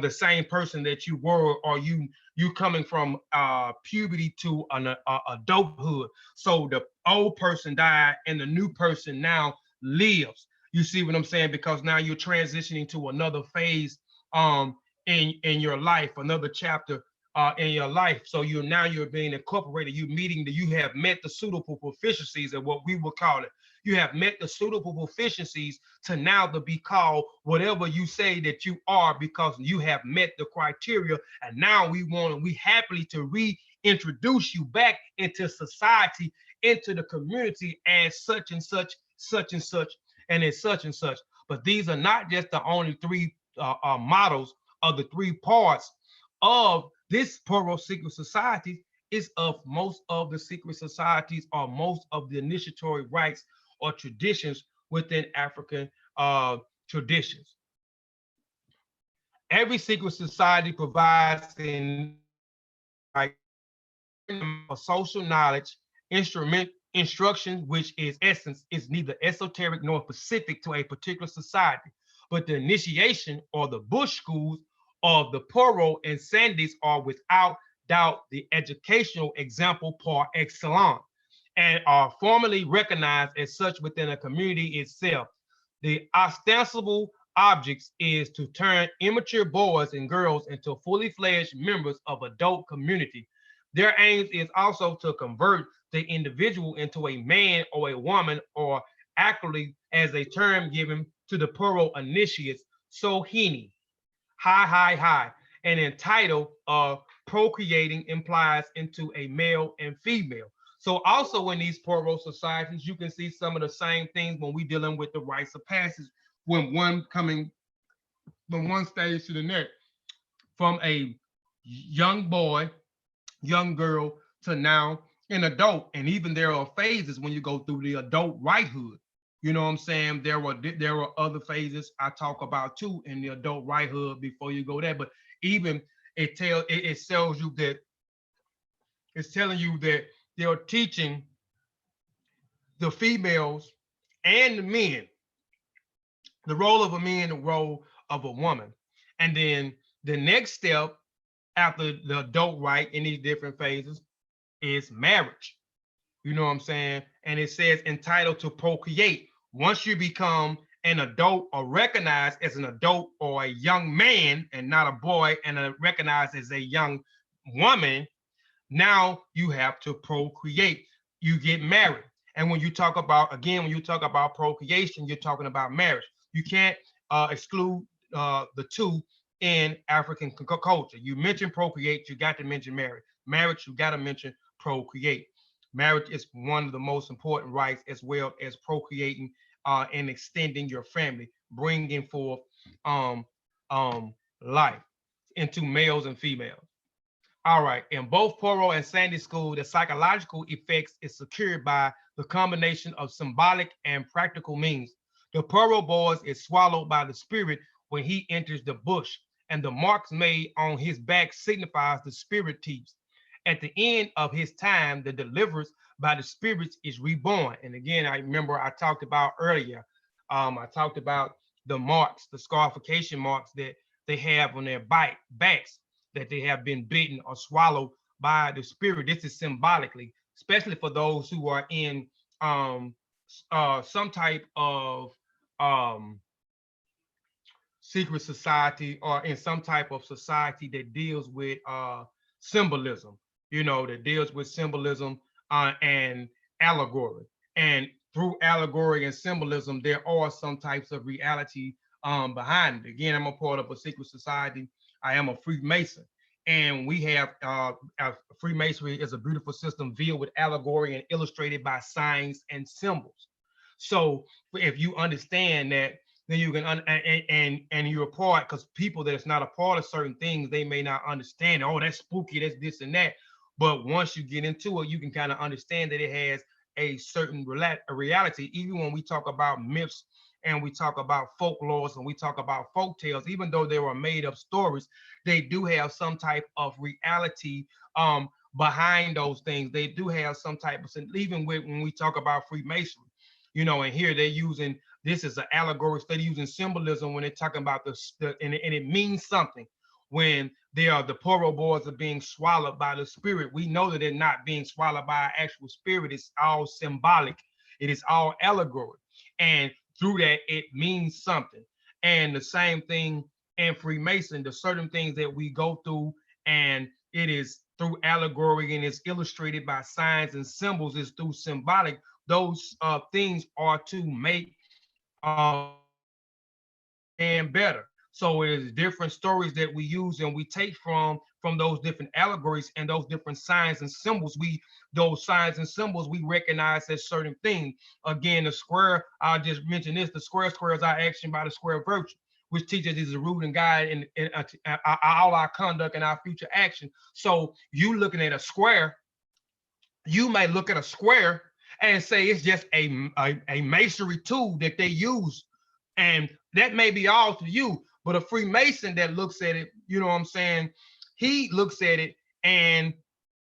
the same person that you were, or you coming from puberty to an adulthood. So the old person died and the new person now lives. You see what I'm saying? Because now you're transitioning to another phase in your life, another chapter in your life. So you're being incorporated. You have met the suitable proficiencies of what we would call it. You have met the suitable proficiencies to now to be called whatever you say that you are, because you have met the criteria. And now we happily to reintroduce you back into society, into the community as such and such, such and such, and as such and such. But these are not just the only three models of the three parts of this Poro secret society. Is of most of the secret societies or most of the initiatory rites or traditions within African traditions. Every secret society provides a social knowledge, instruction, which is essence, is neither esoteric nor specific to a particular society. But the initiation or the bush schools of the Poro and Sandes are without doubt the educational example par excellence, and are formally recognized as such within a community itself. The ostensible objects is to turn immature boys and girls into fully fledged members of adult community. Their aim is also to convert the individual into a man or a woman, or accurately as a term given to the Poro initiates, Sohini, high, and entitled procreating implies into a male and female. So also in these Poro societies, you can see some of the same things when we dealing with the rites of passage, when one coming from one stage to the next, from a young boy, young girl, to now an adult. And even there are phases when you go through the adult righthood. You know what I'm saying? There were other phases I talk about too in the adult righthood before you go there. But even it tells you that it's telling you that they're teaching the females and the men the role of a man, the role of a woman. And then the next step after the adult right in these different phases is marriage. You know what I'm saying? And it says entitled to procreate. Once you become an adult or recognized as an adult or a young man and not a boy, and recognized as a young woman, now you have to procreate. You get married. And when you talk about, again, when you talk about procreation, you're talking about marriage. You can't exclude the two in African culture. You mention procreate, you got to mention marriage. Marriage, you got to mention procreate. Marriage is one of the most important rights, as well as procreating and extending your family, bringing forth life into males and females. All right, in both Poro and Sande school, the psychological effects is secured by the combination of symbolic and practical means. The Poro boy is swallowed by the spirit when he enters the bush, and the marks made on his back signifies the spirit teeps. At the end of his time, the deliverance by the spirits is reborn. And again, I remember I talked about earlier, I talked about the marks, the scarification marks that they have on their backs, that they have been bitten or swallowed by the spirit. This is symbolically, especially for those who are in some type of secret society, or in some type of society that deals with symbolism, that deals with symbolism and allegory. And through allegory and symbolism, there are some types of reality behind it. Again, I'm a part of a secret society. I am a Freemason. And we have Freemasonry is a beautiful system veiled with allegory and illustrated by signs and symbols. So if you understand that, then you can and you're a part, because people that's not a part of certain things, they may not understand. Oh, that's spooky, that's this and that. But once you get into it, you can kind of understand that it has a certain reality. Even when we talk about myths and we talk about folklores and we talk about folk tales, even though they were made up stories, they do have some type of reality behind those things. They do have some type of, even with when we talk about Freemasonry, you know, and here they're using this as an allegory. They're using symbolism when they're talking about and it means something. When the Poro boys are being swallowed by the spirit, we know that they're not being swallowed by an actual spirit. It's all symbolic. It is all allegory. And through that, it means something. And the same thing in Freemason, the certain things that we go through, and it is through allegory and it's illustrated by signs and symbols, is through symbolic. Those things are to make and better. So it is different stories that we use and we take from those different allegories and those different signs and symbols. Those signs and symbols we recognize as certain things. Again, the square, I'll just mention this: the squares are action by the square virtue, which teaches is a root and guide in all our conduct and our future action. So you looking at a square, you may look at a square and say it's just a masonry tool that they use, and that may be all to you. But a Freemason that looks at it, you know what I'm saying, he looks at it and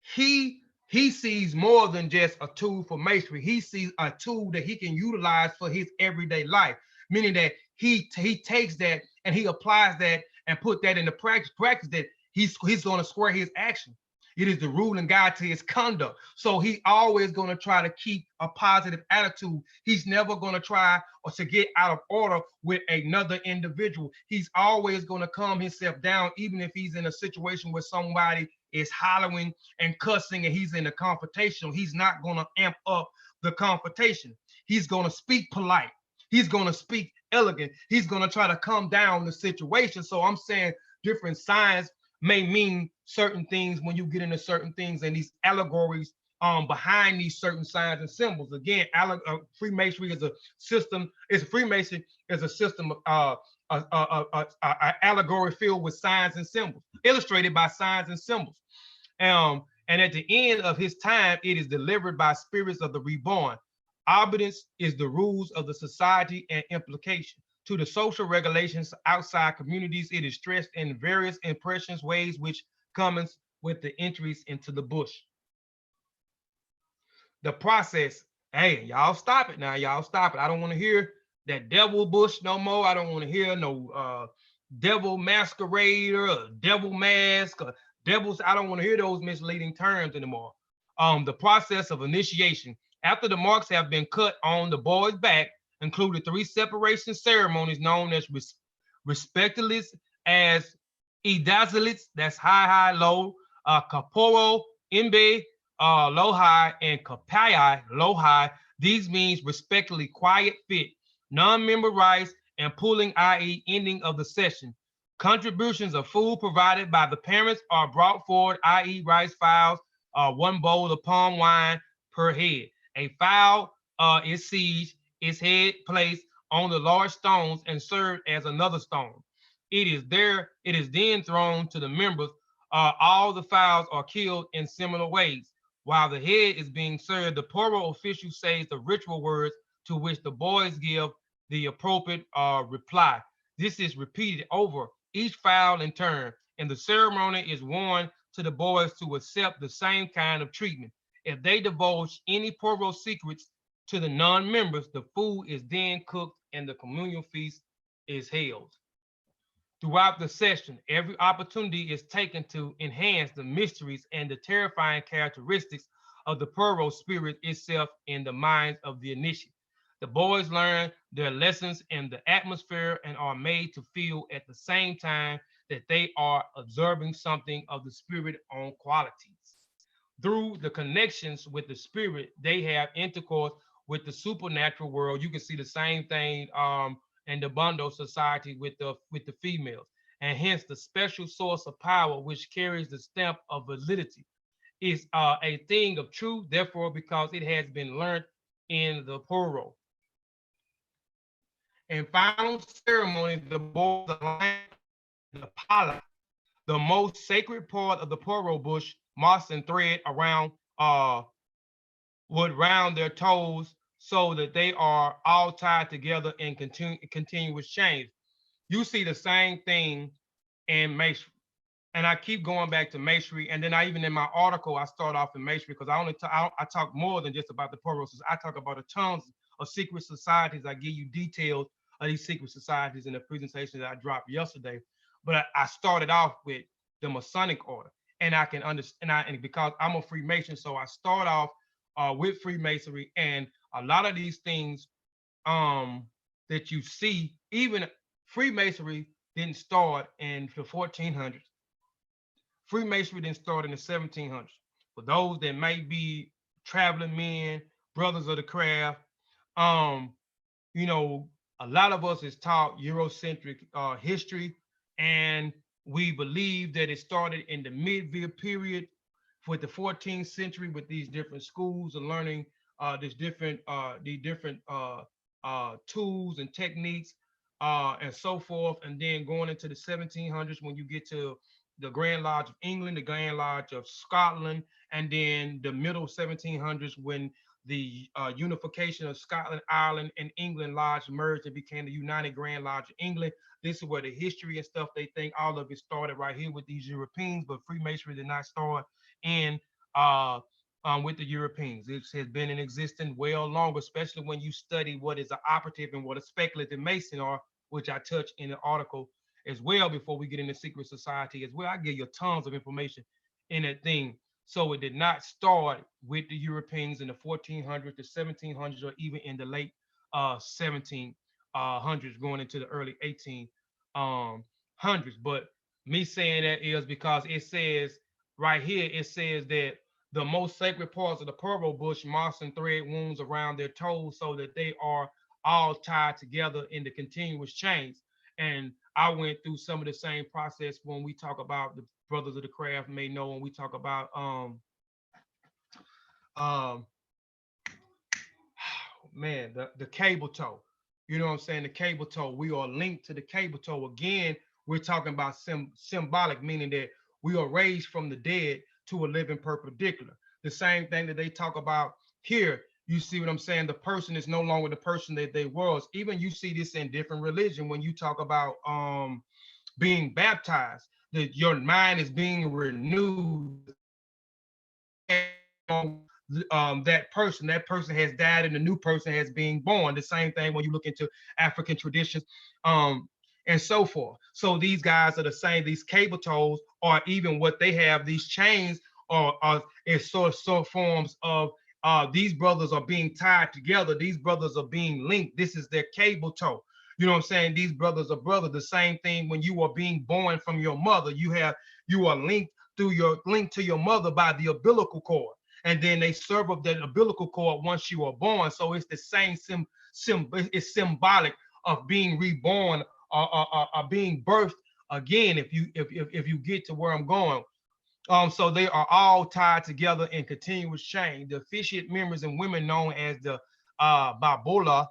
he sees more than just a tool for masonry. He sees a tool that he can utilize for his everyday life, meaning that he takes that and he applies that and put that into practice that he's going to square his action. It is the rule and guide to his conduct. So he always going to try to keep a positive attitude. He's never going to try or to get out of order with another individual. He's always going to calm himself down, even if he's in a situation where somebody is hollering and cussing and he's in a confrontation. He's not going to amp up the confrontation. He's going to speak polite. He's going to speak elegant. He's going to try to calm down the situation. So I'm saying different signs may mean certain things when you get into certain things, and these allegories behind these certain signs and symbols. Again, Freemasonry is a system. Freemason is a system of allegory filled with signs and symbols, illustrated by signs and symbols. And at the end of his time, it is delivered by spirits of the reborn. Obedience is the rules of the society and implication. To the social regulations outside communities, it is stressed in various impressions, ways which comes with the entries into the bush. The process, hey, y'all stop it now. Y'all stop it. I don't want to hear that devil bush no more. I don't want to hear no devil masquerade or devil mask or devils. I don't want to hear those misleading terms anymore. The process of initiation. After the marks have been cut on the boy's back, included 3 separation ceremonies known as respectively as Idazilits, that's high, high, low, Kaporo, Imbe, low, high, and Kapai, low, high. These means respectively quiet, fit, non-member rights, and pooling, i.e. ending of the session. Contributions of food provided by the parents are brought forward, i.e. rice files, 1 bowl of palm wine per head. A fowl is seized, its head placed on the large stones and served as another stone. It is then thrown to the members. All the fowls are killed in similar ways. While the head is being served, the Poro official says the ritual words to which the boys give the appropriate reply. This is repeated over each fowl in turn, and the ceremony is warned to the boys to accept the same kind of treatment. If they divulge any Poro secrets to the non-members, the food is then cooked and the communal feast is held. Throughout the session, every opportunity is taken to enhance the mysteries and the terrifying characteristics of the Poro spirit itself in the minds of the initiate. The boys learn their lessons in the atmosphere and are made to feel at the same time that they are observing something of the spirit own qualities. Through the connections with the spirit, they have intercourse with the supernatural world. You can see the same thing in the Bondo society with the females, and hence the special source of power which carries the stamp of validity is a thing of truth. Therefore, because it has been learned in the Poro. And final ceremony, the bowl, the pala, the most sacred part of the Poro bush, moss and thread around would round their toes so that they are all tied together in continuous chains. You see the same thing in masonry. and I keep going back to masonry. And then I even in my article, I start off in masonry because I talk more than just about the Poro. I talk about a tons of secret societies. I give you details of these secret societies in the presentation that I dropped yesterday. But I started off with the Masonic order, and I can understand, and because I'm a Freemason, so I start off with Freemasonry, and a lot of these things that you see, even Freemasonry didn't start in the 1400s. Freemasonry didn't start in the 1700s. For those that may be traveling men, brothers of the craft, um, you know, a lot of us is taught Eurocentric history, and we believe that it started in the medieval period with the 14th century with these different schools and learning these different tools and techniques and so forth, and then going into the 1700s when you get to the Grand Lodge of England, the Grand Lodge of Scotland, and then the middle 1700s when the unification of Scotland, Ireland, and England Lodge merged and became the United Grand Lodge of England. This is where the history and stuff, they think all of it started right here with these Europeans, but Freemasonry did not start in with the Europeans. It has been in existence well longer, especially when you study what is an operative and what a speculative Mason are, which I touch in the article as well before we get into secret society as well. I give you tons of information in that thing. So it did not start with the Europeans in the 1400s, the 1700s, or even in the late 1700s, going into the early 1800s. But me saying that is because it says right here, it says that the most sacred parts of the purple bush, moss and thread wounds around their toes, so that they are all tied together in the continuous chains. And I went through some of the same process when we talk about the brothers of the craft may know when we talk about man, the cable toe. You know what I'm saying? The cable toe. We are linked to the cable toe. Again, we're talking about symbolic, meaning that we are raised from the dead to a living perpendicular. The same thing that they talk about here. You see what I'm saying? The person is no longer the person that they was. Even you see this in different religion when you talk about being baptized, that your mind is being renewed. That person has died and the new person has been born. The same thing when you look into African traditions and so forth. So these guys are the same. These cable toes, or even what they have, these chains are is sort of forms of these brothers are being tied together. These brothers are being linked. This is their cable toe. You know what I'm saying? These brothers are brothers. The same thing when you are being born from your mother. You are linked to your mother by the umbilical cord, and then they serve up that umbilical cord once you are born. So it's the same it's symbolic of being reborn or being birthed again. If you get to where I'm going. So they are all tied together in continuous chain. The officiate members and women known as the Babola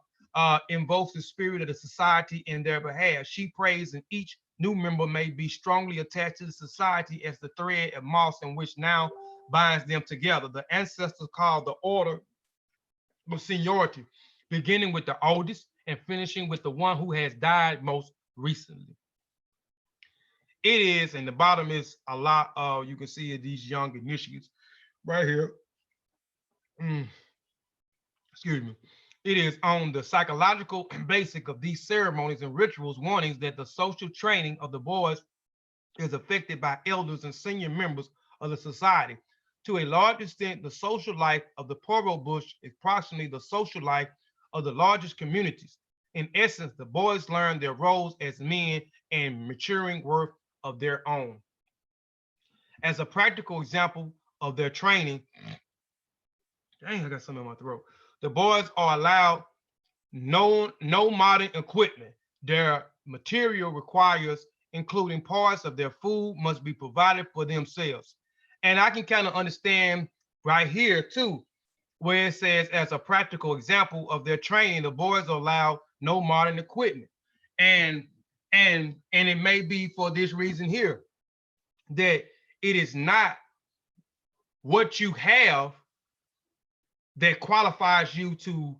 invokes the spirit of the society in their behalf. She prays, and each new member may be strongly attached to the society as the thread of moss in which now binds them together. The ancestors called the order of seniority, beginning with the oldest and finishing with the one who has died most recently. It is, and the bottom is a lot of, you can see these young initiates right here. Excuse me. It is on the psychological basic of these ceremonies and rituals, warnings that the social training of the boys is affected by elders and senior members of the society. To a large extent, the social life of the Poro bush is approximately the social life of the largest communities. In essence, the boys learn their roles as men and maturing worth of their own. As a practical example of their training, dang, I got something in my throat. The boys are allowed no modern equipment. Their material requires, including parts of their food, must be provided for themselves. And I can kind of understand right here too, where it says, as a practical example of their training, the boys are allowed no modern equipment. And it may be for this reason here, that it is not what you have that qualifies you to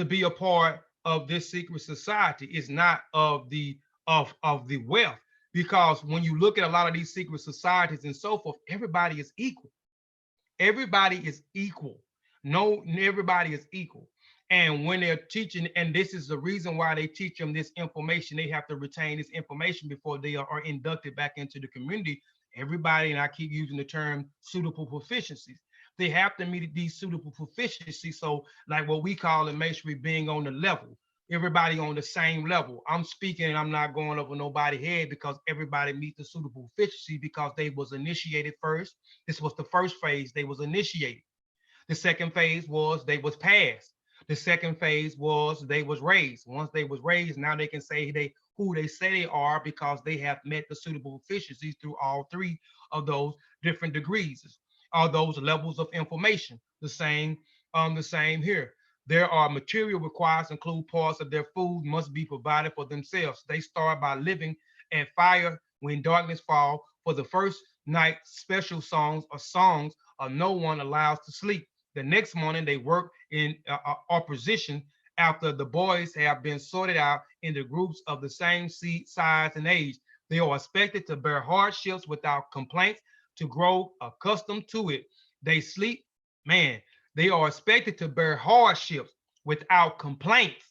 be a part of this secret society. It's not of the wealth. because when you look at a lot of these secret societies and so forth, everybody is equal. Everybody is equal. No, everybody is equal. And when they're teaching, and this is the reason why they teach them this information, they have to retain this information before they are inducted back into the community. Everybody, and I keep using the term suitable proficiencies, they have to meet these suitable proficiencies. So, like what we call in masonry, being on the level, everybody on the same level. I'm speaking and I'm not going over nobody's head because everybody meet the suitable proficiency because they was initiated first. This was the first phase, they was initiated. The second phase was they was passed. The second phase was they was raised. Once they was raised, now they can say they who they say they are because they have met the suitable efficiencies through all three of those different degrees, all those levels of information. The same here. There are material requirements include parts of their food must be provided for themselves. They start by living at fire when darkness fall. For the first night, special songs or no one allows to sleep. The next morning, they work in opposition after the boys have been sorted out into groups of the same size and age. They are expected to bear hardships without complaints, to grow accustomed to it. They sleep, man, they are expected to bear hardships without complaints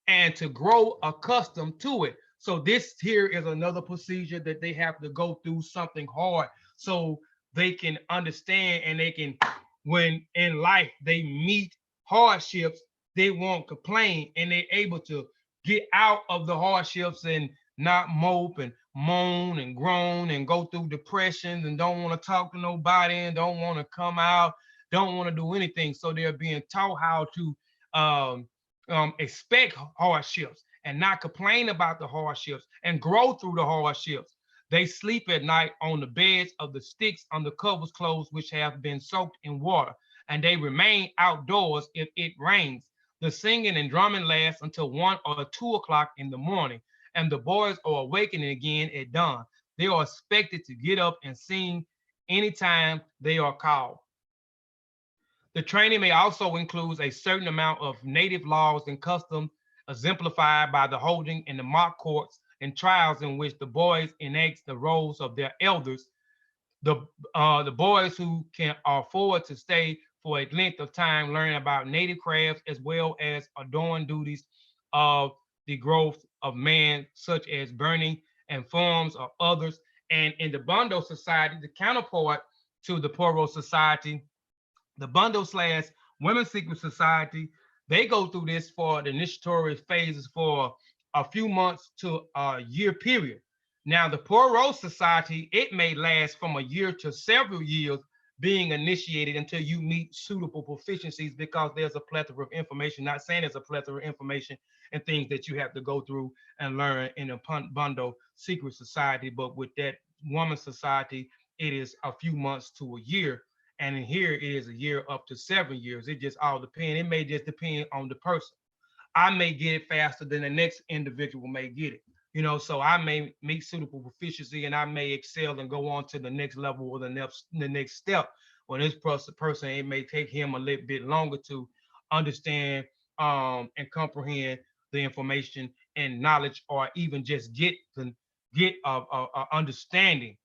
and to grow accustomed to it. So this here is another procedure that they have to go through something hard so they can understand and they can, when in life they meet hardships, they won't complain and they're able to get out of the hardships and not mope and moan and groan and go through depressions and don't want to talk to nobody and don't want to come out, don't want to do anything. So they're being taught how to expect hardships and not complain about the hardships and grow through the hardships. They sleep at night on the beds of the sticks under covers clothes which have been soaked in water, and they remain outdoors if it rains. The singing and drumming lasts until 1 or 2 o'clock in the morning, and the boys are awakening again at dawn. They are expected to get up and sing anytime they are called. The training may also include a certain amount of native laws and customs exemplified by the holding in the mock courts and trials in which the boys enact the roles of their elders. The boys who can afford to stay for a length of time learn about native crafts as well as adorn duties of the growth of man, such as burning and forms of others. And in the Bundle Society, the counterpart to the Poro Society, the Bundle/Women's Secret Society, they go through this for the initiatory phases for a few months to a year period. Now, the Poro Society, it may last from a year to several years being initiated until you meet suitable proficiencies because there's a plethora of information, not saying there's a plethora of information and things that you have to go through and learn in a Bundle Secret Society, but with that Woman Society, it is a few months to a year. And in here it is a year up to 7 years. It just all depends. It may just depend on the person. I may get it faster than the next individual may get it. You know, so I may meet suitable proficiency and I may excel and go on to the next level or the next step. When this person, it may take him a little bit longer to understand and comprehend the information and knowledge, or even just get understanding.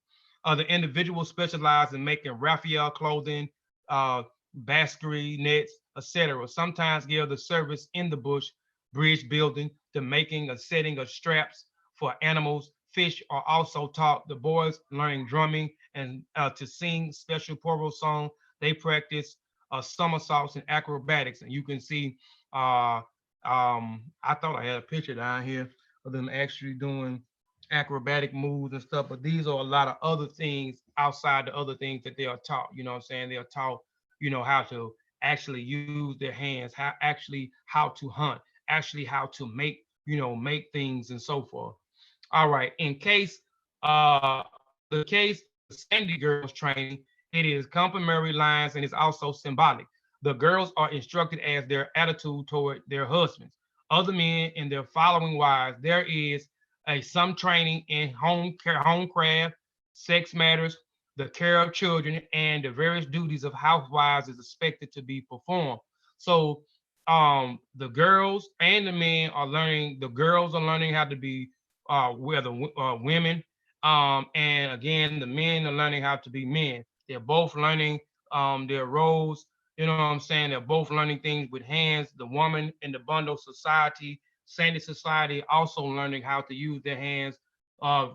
The individuals specialize in making raffia clothing, baskery nets, etc. Sometimes give the service in the bush, bridge building, the making or setting of straps for animals. Fish are also taught. The boys learning drumming and to sing special Poro song. They practice somersaults and acrobatics. And you can see, I thought I had a picture down here of them actually doing acrobatic moves and stuff, but these are a lot of other things outside the other things that they are taught. You know what I'm saying? They are taught, you know, how to actually use their hands, how to hunt, actually how to make things and so forth. All right. In case the case of the Sandy girls training, it is complementary lines and it's also symbolic. The girls are instructed as their attitude toward their husbands, other men, and their following wives. There is some training in home craft, sex matters, the care of children, and the various duties of housewives is expected to be performed. So the girls and the men are learning. The girls are learning how to be women. And again, the men are learning how to be men. They're both learning their roles. You know what I'm saying? They're both learning things with hands. The woman in the bundle society, Sandy society, also learning how to use their hands,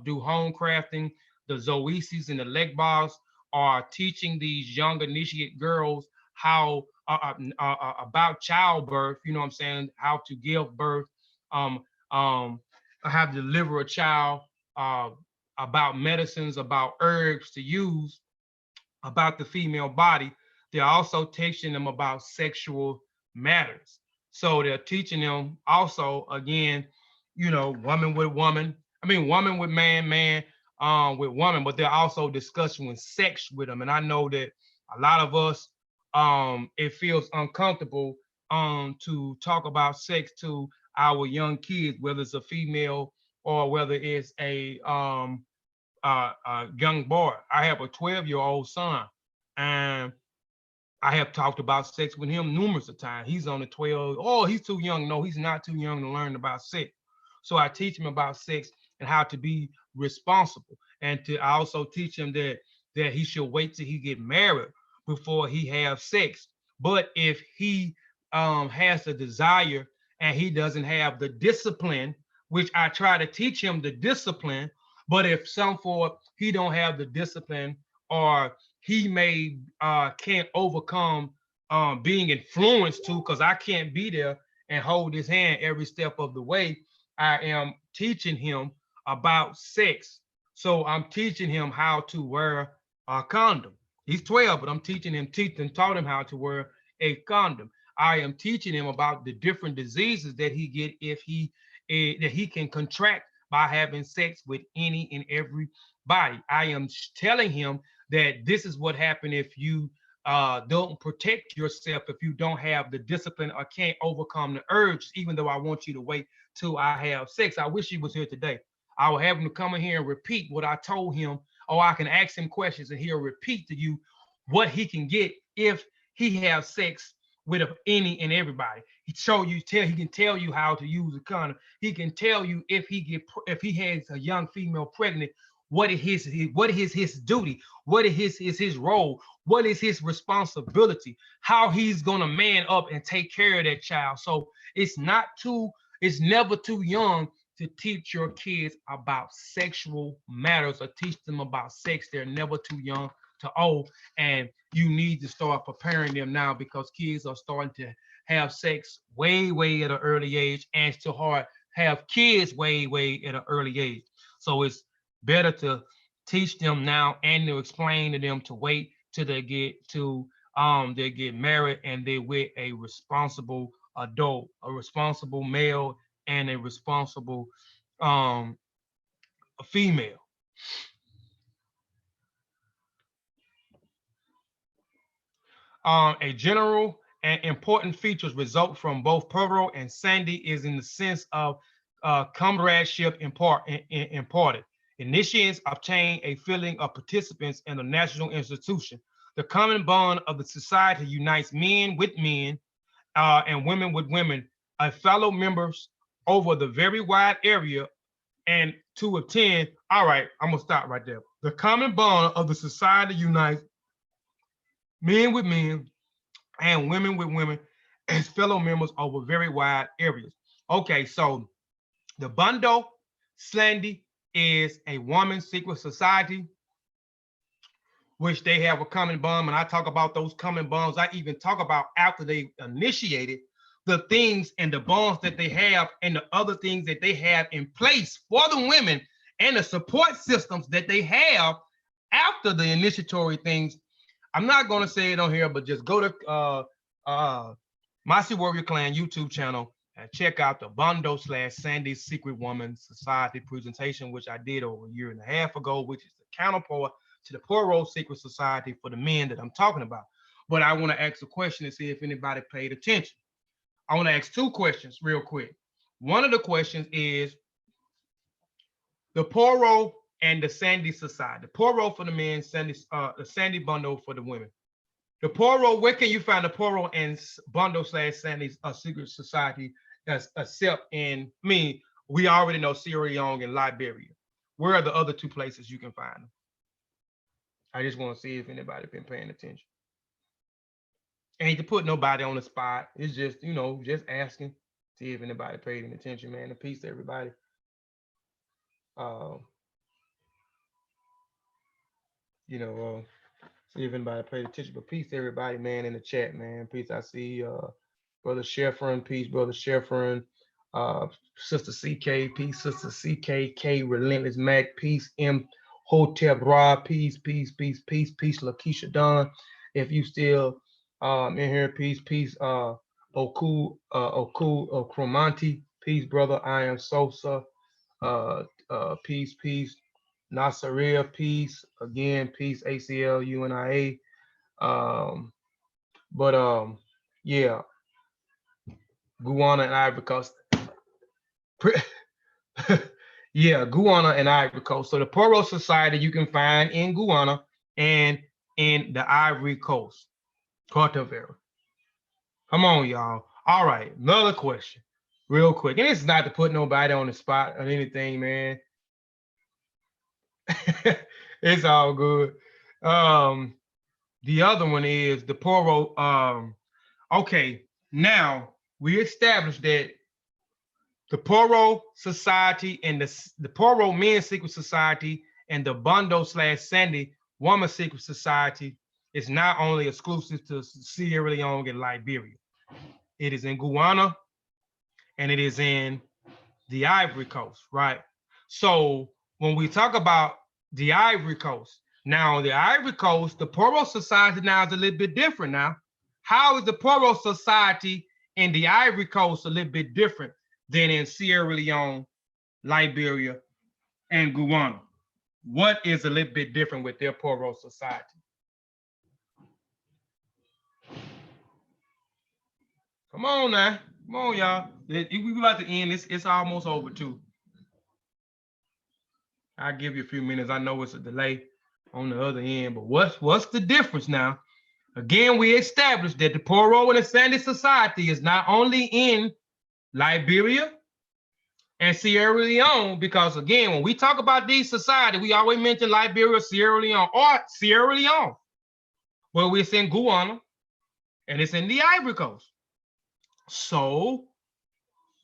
do home crafting. The Zoesis and the Legbos are teaching these young initiate girls how about childbirth. You know what I'm saying? How to give birth, um, um, how to deliver a child, uh, about medicines, about herbs to use, about the female body. They're also teaching them about sexual matters. So they're teaching them also, again, you know, woman with woman. I mean, woman with man, man with woman, but they're also discussing with sex with them. And I know that a lot of us, it feels uncomfortable to talk about sex to our young kids, whether it's a female or whether it's a young boy. I have a 12-year-old son, and I have talked about sex with him numerous of times. He's on the 12. Oh, he's too young. No, he's not too young to learn about sex. So I teach him about sex and how to be responsible, and I also teach him that he should wait till he get married before he have sex. But if he has the desire and he doesn't have the discipline, which I try to teach him the discipline, but if some for he don't have the discipline, or he may can't overcome being influenced to, because I can't be there and hold his hand every step of the way. I am teaching him about sex. So I'm teaching him how to wear a condom. He's 12, but I'm teaching him, taught him how to wear a condom. I am teaching him about the different diseases that he get if that he can contract by having sex with any and every body. I am telling him that this is what happened if you don't protect yourself, if you don't have the discipline or can't overcome the urge, even though I want you to wait till I have sex. I wish he was here today. I will have him to come in here and repeat what I told him, or I can ask him questions and he'll repeat to you what he can get if he has sex with any and everybody. He can tell you how to use a condom. He can tell you if he has a young female pregnant, what is his duty, what is his role, what is his responsibility, how he's gonna man up and take care of that child. So it's never too young to teach your kids about sexual matters or teach them about sex. They're never too young to old, and you need to start preparing them now, because kids are starting to have sex way at an early age, and it's too hard have kids way at an early age. So it's better to teach them now and to explain to them to wait till they get married and they're with a responsible adult, a responsible male, and a responsible female. A general and important features result from both Poro and Sande is in the sense of comradeship imparted. Initiates obtain a feeling of participants in a national institution. The common bond of the society unites men with men and women with women, fellow members over the very wide area, and to attend. All right, I'm gonna stop right there. The common bond of the society unites men with men and women with women as fellow members over very wide areas. Okay, so the bundle Sande is a woman's secret society, which they have a common bond. When I talk about those common bonds, I even talk about after they initiated the things and the bonds that they have and the other things that they have in place for the women and the support systems that they have after the initiatory things. I'm not going to say it on here, but just go to Massey Warrior Clan YouTube channel and check out the Bondo/Sande Secret Woman Society presentation, which I did over a year and a half ago, which is the counterpart to the Poro Secret Society for the men that I'm talking about. But I want to ask a question to see if anybody paid attention. I want to ask two questions real quick. One of the questions is the Poro and the Sande Society. The Poro for the men, the Sande bundle for the women. The Poro, where can you find the Poro and bundle/Sande Secret Society except in We already know Sierra Leone and Liberia. Where are the other two places you can find them? I just want to see if anybody been paying attention. Ain't to put nobody on the spot. It's just, you know, just asking. See if anybody paid any attention, man. And peace to everybody. See if anybody paid attention. But peace to everybody, man, in the chat, man. Peace. I see Brother Sheffron, peace, Brother Sheffron. Sister CK, peace, Sister CKK, Relentless Mac, peace, M Hotep Ra, peace, peace, peace, peace, peace, Lakeisha Dunn. If you still in here, peace, peace, Oku Cromanti, peace, brother. I am Sosa, peace, peace. Nasseria, peace. Again, peace, ACL, UNIA. Yeah, Guyana and Ivory Coast. Yeah, Guyana and Ivory Coast. So the Poro Society you can find in Guyana and in the Ivory Coast. Cultivar. Come on, y'all. All right, another question, real quick. And it's not to put nobody on the spot or anything, man. It's all good. The other one is the Poro. Okay, now we established that the Poro Society and the Poro Men's Secret Society and the Bondo/Sande Women's Secret Society is not only exclusive to Sierra Leone and Liberia. It is in Guyana and it is in the Ivory Coast, right? So when we talk about the Ivory Coast, now the Ivory Coast, the Poro Society now is a little bit different now. How is the Poro Society in the Ivory Coast a little bit different than in Sierra Leone, Liberia, and Guyana? What is a little bit different with their Poro Society? Come on now. Come on, y'all. We about to end. It's almost over too. I'll give you a few minutes. I know it's a delay on the other end, but what's the difference now? Again, we established that the Poro and Sande Society is not only in Liberia and Sierra Leone, because again, when we talk about these societies, we always mention Liberia, Sierra Leone, or Sierra Leone. Well, it's in Guyana and it's in the Ivory Coast. So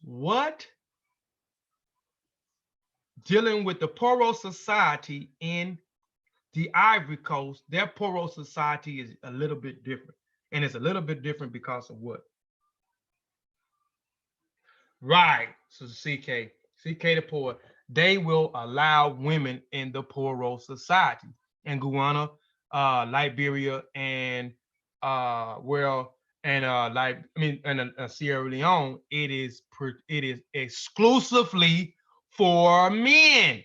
what dealing with the Poro Society in the Ivory Coast, their Poro Society is a little bit different. And it's a little bit different because of what? Right. So CK the Poro, they will allow women in the Poro Society in Guyana, Liberia, and Sierra Leone. It is exclusively for men.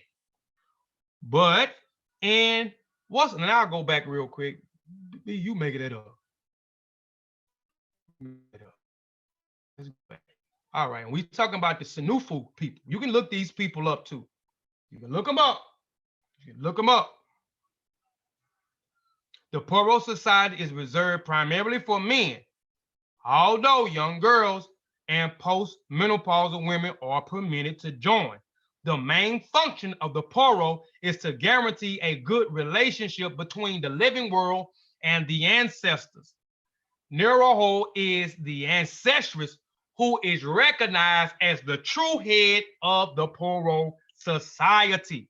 But and I'll go back real quick. You make it up. All right, and we talking about the Senufu people. You can look these people up too. You can look them up. The Poro Society is reserved primarily for men, although young girls and post-menopausal women are permitted to join. The main function of the Poro is to guarantee a good relationship between the living world and the ancestors. Neroho is the ancestress who is recognized as the true head of the Poro Society.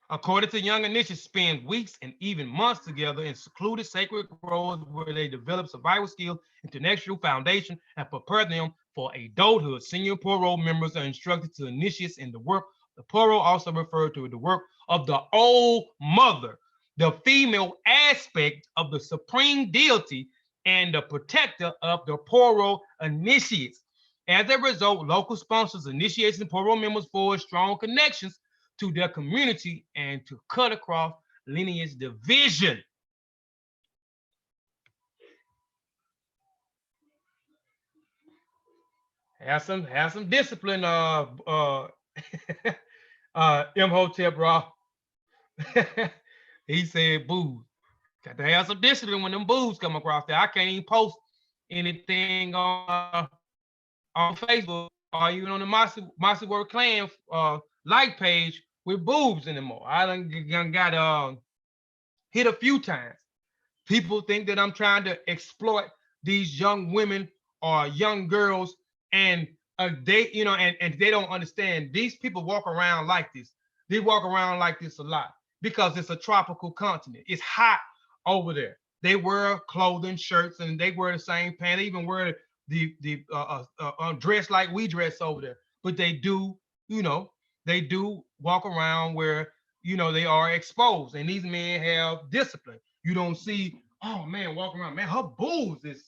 According to young initiates, spend weeks and even months together in secluded sacred groves where they develop survival skills, intellectual foundation, and prepare them for adulthood. Senior Poro members are instructed to initiates in the work. The Poro also referred to the work of the Old Mother, the female aspect of the supreme deity and the protector of the Poro initiates. As a result, local sponsors, initiates, and Poro members forge strong connections to their community and to cut across lineage division. Have some discipline, Imhotep Ra. He said booze. Got to have some discipline when them booze come across there. I can't even post anything on on Facebook or even on the Mossy Word Clan like page with boobs anymore. I done got hit a few times. People think that I'm trying to exploit these young women or young girls, and they, and they don't understand. These people walk around like this. They walk around like this a lot because it's a tropical continent. It's hot over there. They wear clothing, shirts, and they wear the same pants. They even wear the dress like we dress over there. But they do, they do walk around where they are exposed, and these men have discipline. You don't see, oh man, walking around, man, her boobs is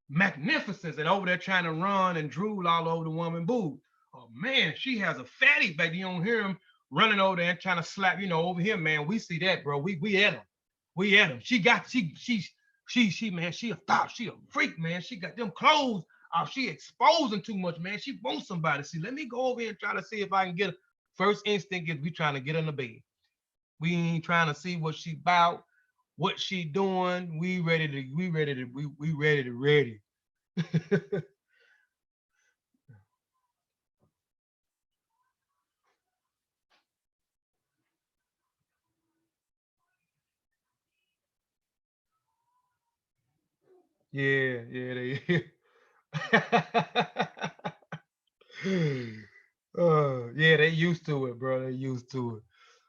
magnificent, and over there trying to run and drool all over the woman boobs. Oh man, she has a fatty back. You don't hear him running over there and trying to slap, over here, man. We see that, bro. We at him. We at him. She man, she a thought, she a freak, man. She got them clothes. She exposing too much, man. She wants somebody. See, let me go over here and try to see if I can get her. First instinct is we trying to get her in the bed. We ain't trying to see what she about, what she doing. We ready. Yeah, they yeah, they used to it, bro. They used to it.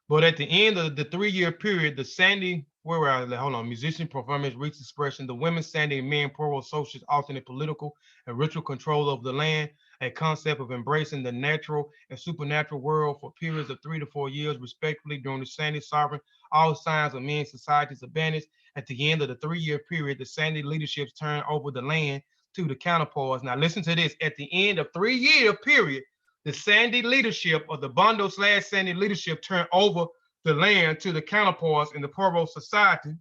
But at the end of the 3-year period, the Sande, where were I? Hold on, musician, performance, reach expression, the women, Sande, and men, Poro associates, alternate political and ritual control of the land, a concept of embracing the natural and supernatural world for periods of 3 to 4 years, respectively, during the Sande sovereign, all signs of men's societies abandoned. At the end of the 3-year period, the Sande leaderships turn over the land to the counterparts. Now, listen to this. At the end of 3-year period, the Sande leadership or the Bondo/Sande leadership turned over the land to the counterparts in the Poro society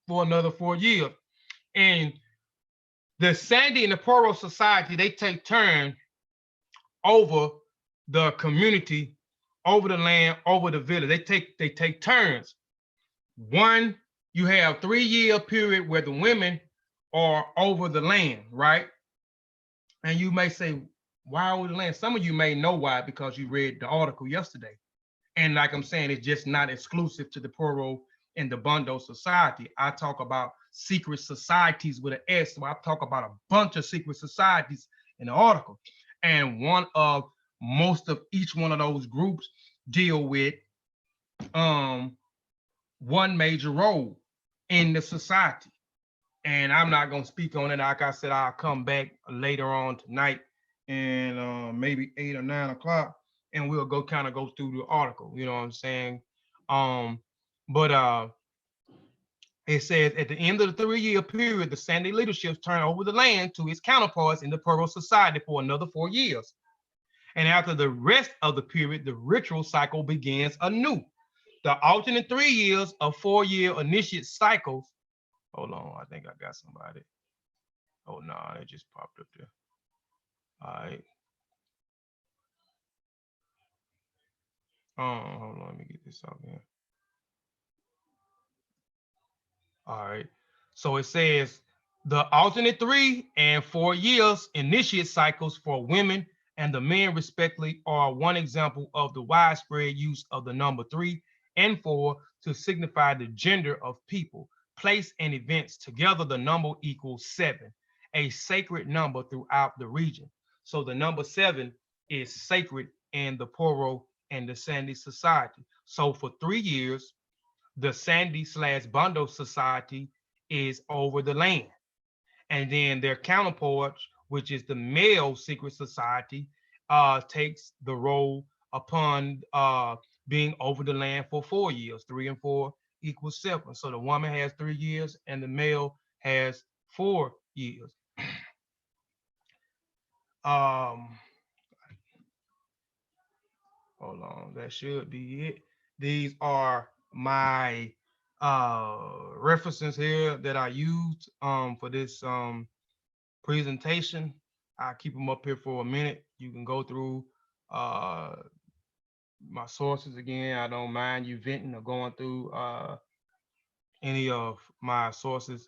for another 4 years. And the Sande and the Poro society, they take turn over the community, over the land, over the village. They take turns. One, you have 3-year period where the women are over the land, right? And you may say, why over the land? Some of you may know why, because you read the article yesterday. And like I'm saying, it's just not exclusive to the Poro and the Bondo society. I talk about secret societies with an S. So I talk about a bunch of secret societies in the article. And most of each one of those groups deal with one major role in the society. And I'm not going to speak on it. Like I said, I'll come back later on tonight and maybe 8 or 9 o'clock, and we'll go through the article. You know what I'm saying? But it says at the end of the 3-year period, the Sande leadership turn over the land to its counterparts in the Poro society for another 4 years. And after the rest of the period, the ritual cycle begins anew. The alternate 3 years of 4-year initiate cycles. Hold on, I think I got somebody. Oh no, it just popped up there. All right. Hold on, let me get this out here. All right. So it says the alternate 3 and 4 years initiate cycles for women and the men respectively are one example of the widespread use of the number 3 and 4 to signify the gender of people, place, and events. Together, the number equals 7, a sacred number throughout the region. So the number 7 is sacred in the Poro and the Sande society. So for 3 years, the Sande/Bondo society is over the land. And then their counterparts, which is the male secret society, takes the role upon being over the land for 4 years. 3 and 4 equals 7. So the woman has 3 years and the male has 4 years. Hold on, that should be it. These are my references here that I used for this presentation. I keep them up here for a minute. You can go through my sources again. I don't mind you venting or going through any of my sources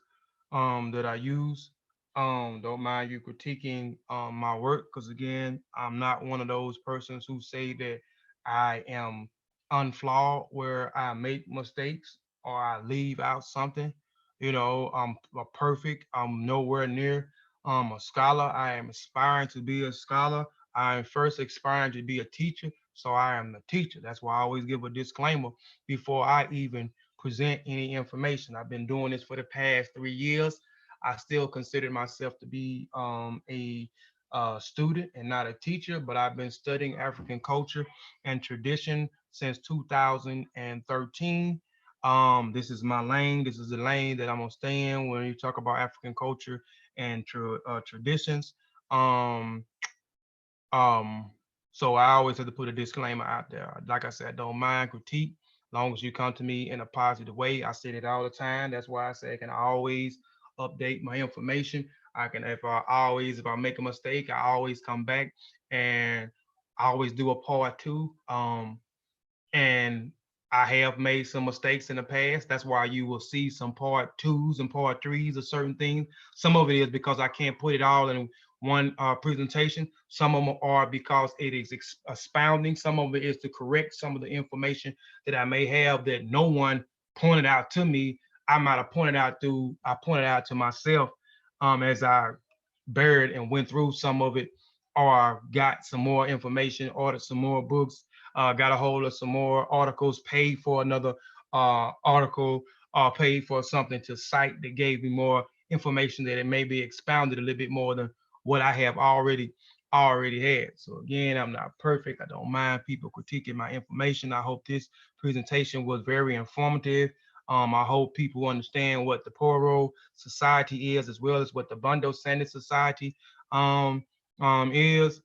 that I use. Don't mind you critiquing my work, because again, I'm not one of those persons who say that I am unflawed where I make mistakes or I leave out something. I'm perfect. I'm nowhere near a scholar. I am aspiring to be a scholar. I am first aspiring to be a teacher. So I am a teacher. That's why I always give a disclaimer before I even present any information. I've been doing this for the past 3 years. I still consider myself to be a student and not a teacher, but I've been studying African culture and tradition since 2013. This is my lane. This is the lane that I'm gonna stay in when you talk about African culture and traditions. Um, um, so I always have to put a disclaimer out there. Like I said, I don't mind critique, long as you come to me in a positive way. I say it all the time. That's why I say I can always update my information. I can, if I make a mistake, I always come back and I always do a part two. And I have made some mistakes in the past. That's why you will see some part twos and part threes of certain things. Some of it is because I can't put it all in one presentation. Some of them are because it is expounding. Some of it is to correct some of the information that I may have that no one pointed out to me. I might have I pointed out to myself as I buried and went through some of it, or got some more information, ordered some more books, got a hold of some more articles, paid for another article, paid for something to cite that gave me more information that it may be expounded a little bit more than what I have already had. So again, I'm not perfect. I don't mind people critiquing my information. I hope this presentation was very informative. I hope people understand what the Poro Society is, as well as what the Poro and Sande Society is.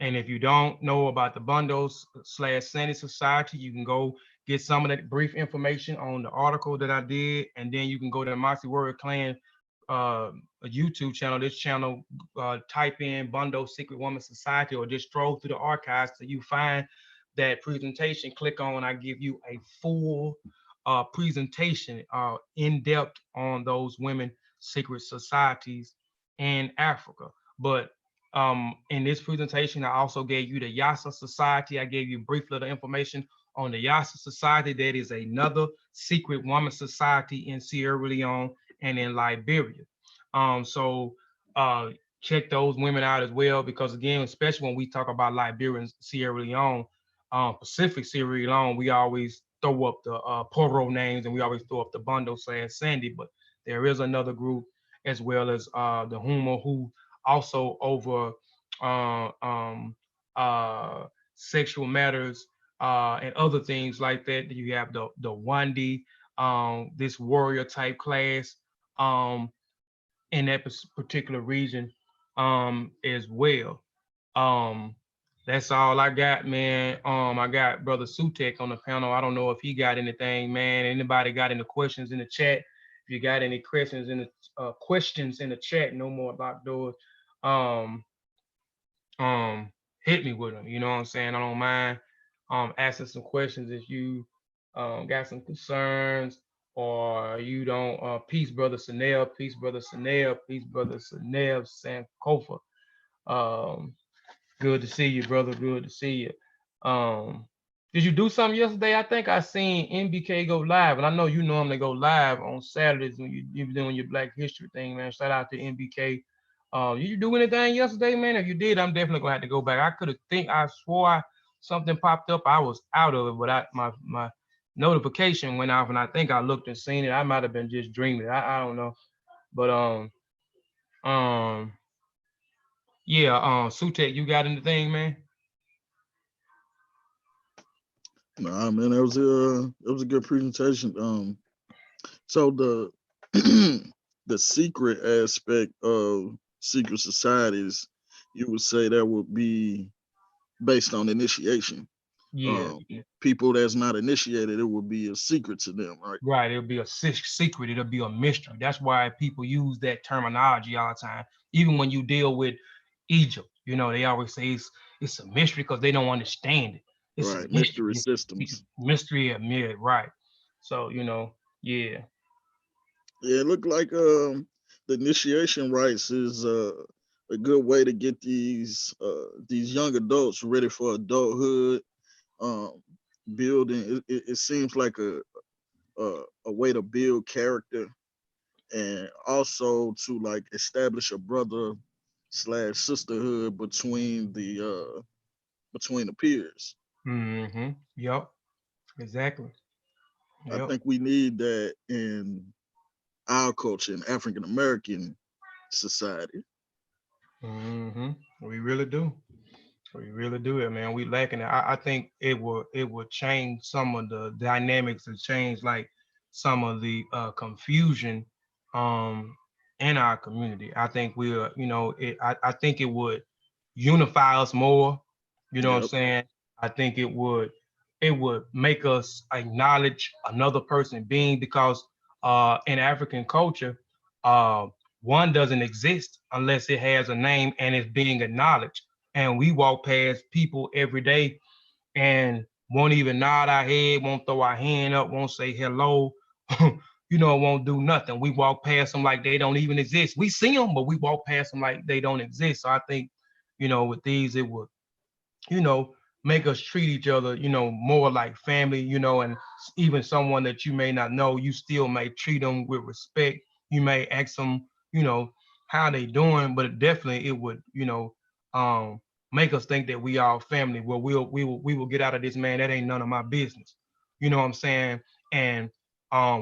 And if you don't know about the Bundles/Sande Society, you can go get some of that brief information on the article that I did, and then you can go to the Moxie Warrior Clan a YouTube channel. This channel, type in Bundle Secret Woman Society, or just stroll through the archives so you find that presentation. Click on, I give you a full presentation, in depth on those women secret societies in Africa. But in this presentation, I also gave you the Yassi Society. I gave you brief little information on the Yassi Society. That is another secret woman society in Sierra Leone and in Liberia. So check those women out as well, because again, especially when we talk about Liberia and Sierra Leone, Pacific Sierra Leone, we always throw up the Poro names, and we always throw up the Bundle/Sande, but there is another group as well as the Huma, who also over uh, um, uh, sexual matters and other things like that. You have the Wandi, this warrior type class in that particular region as well. Um, that's all I got, man. I got Brother Sutek on the panel. I don't know if he got anything, man. Anybody got any questions in the chat? If you got any questions in the chat, no more locked doors. Um, Hit me with them. You know what I'm saying? I don't mind asking some questions if you got some concerns, or you don't. Peace, brother Sanel. Peace, brother Sanel. Peace, brother Sanel Sankofa. Um, Good to see you, brother. Good to see you. Did you do something yesterday? I think I seen MBK go live, and I know you normally go live on Saturdays when you're doing your Black History thing, man. Shout out to MBK. Did you do anything yesterday, man? If you did, I'm definitely gonna have to go back. I swore something popped up. I was out of it, but my notification went off, and I think I looked and seen it. I might have been just dreaming. I don't know, but um, yeah. Sutek, you got anything, man? Nah, man, that was a good presentation. So the the secret aspect of secret societies, you would say that would be based on initiation. Yeah. People that's not initiated, it would be a secret to them, right? Right, it'll be a secret. It'll be a mystery. That's why people use that terminology all the time. Even when you deal with Egypt, they always say it's a mystery because they don't understand it. It's a Right, mystery mystery. systems. Mystery of right. So yeah. Yeah, it looked like the initiation rites is a good way to get these young adults ready for adulthood. Um, Building it seems like a way to build character and also to like establish a brother slash sisterhood between the peers. Mm-hmm. Yep. Exactly. I Yep. think we need that in our culture in African American society. Mm-hmm. We really do. We really do it, man. We lacking it. I think it would change some of the dynamics and change like some of the confusion um in our community. I think we're, I think it would unify us more. You know what I'm Yep. saying? I think it would make us acknowledge another person being because in African culture, uh one doesn't exist unless it has a name and is being acknowledged. And we walk past people every day and won't even nod our head, won't throw our hand up, won't say hello, won't do nothing. We walk past them like they don't even exist. We see them, but we walk past them like they don't exist. So I think, with these, it would, you know, make us treat each other, more like family, and even someone that you may not know, you still may treat them with respect. You may ask them, you know, how they doing, but definitely it would, um, make us think that we all family. Well, we will get out of this, man. That ain't none of my business. You know what I'm saying? And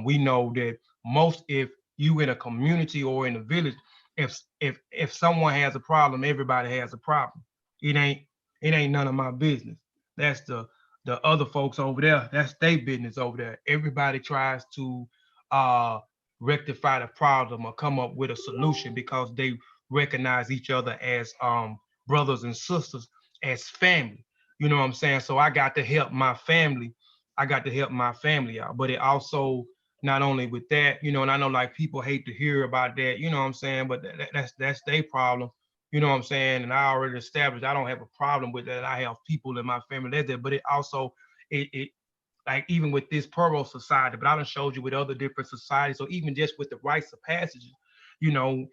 we know that most, if you in a community or in a village, if someone has a problem, everybody has a problem. It ain't it ain't none of my business. That's the other folks over there. That's their business over there. Everybody tries to uh rectify the problem or come up with a solution because they recognize each other as brothers and sisters, as family. You know what I'm saying? So I got to help my family. I got to help my family out. But it also, not only with that, and I know like people hate to hear about that, you know what I'm saying? But that's their problem. You know what I'm saying? And I already established I don't have a problem with that. I have people in my family that there, but it also, it like even with this Poro society, but I done showed you with other different societies, or even just with the rites of passages, you know,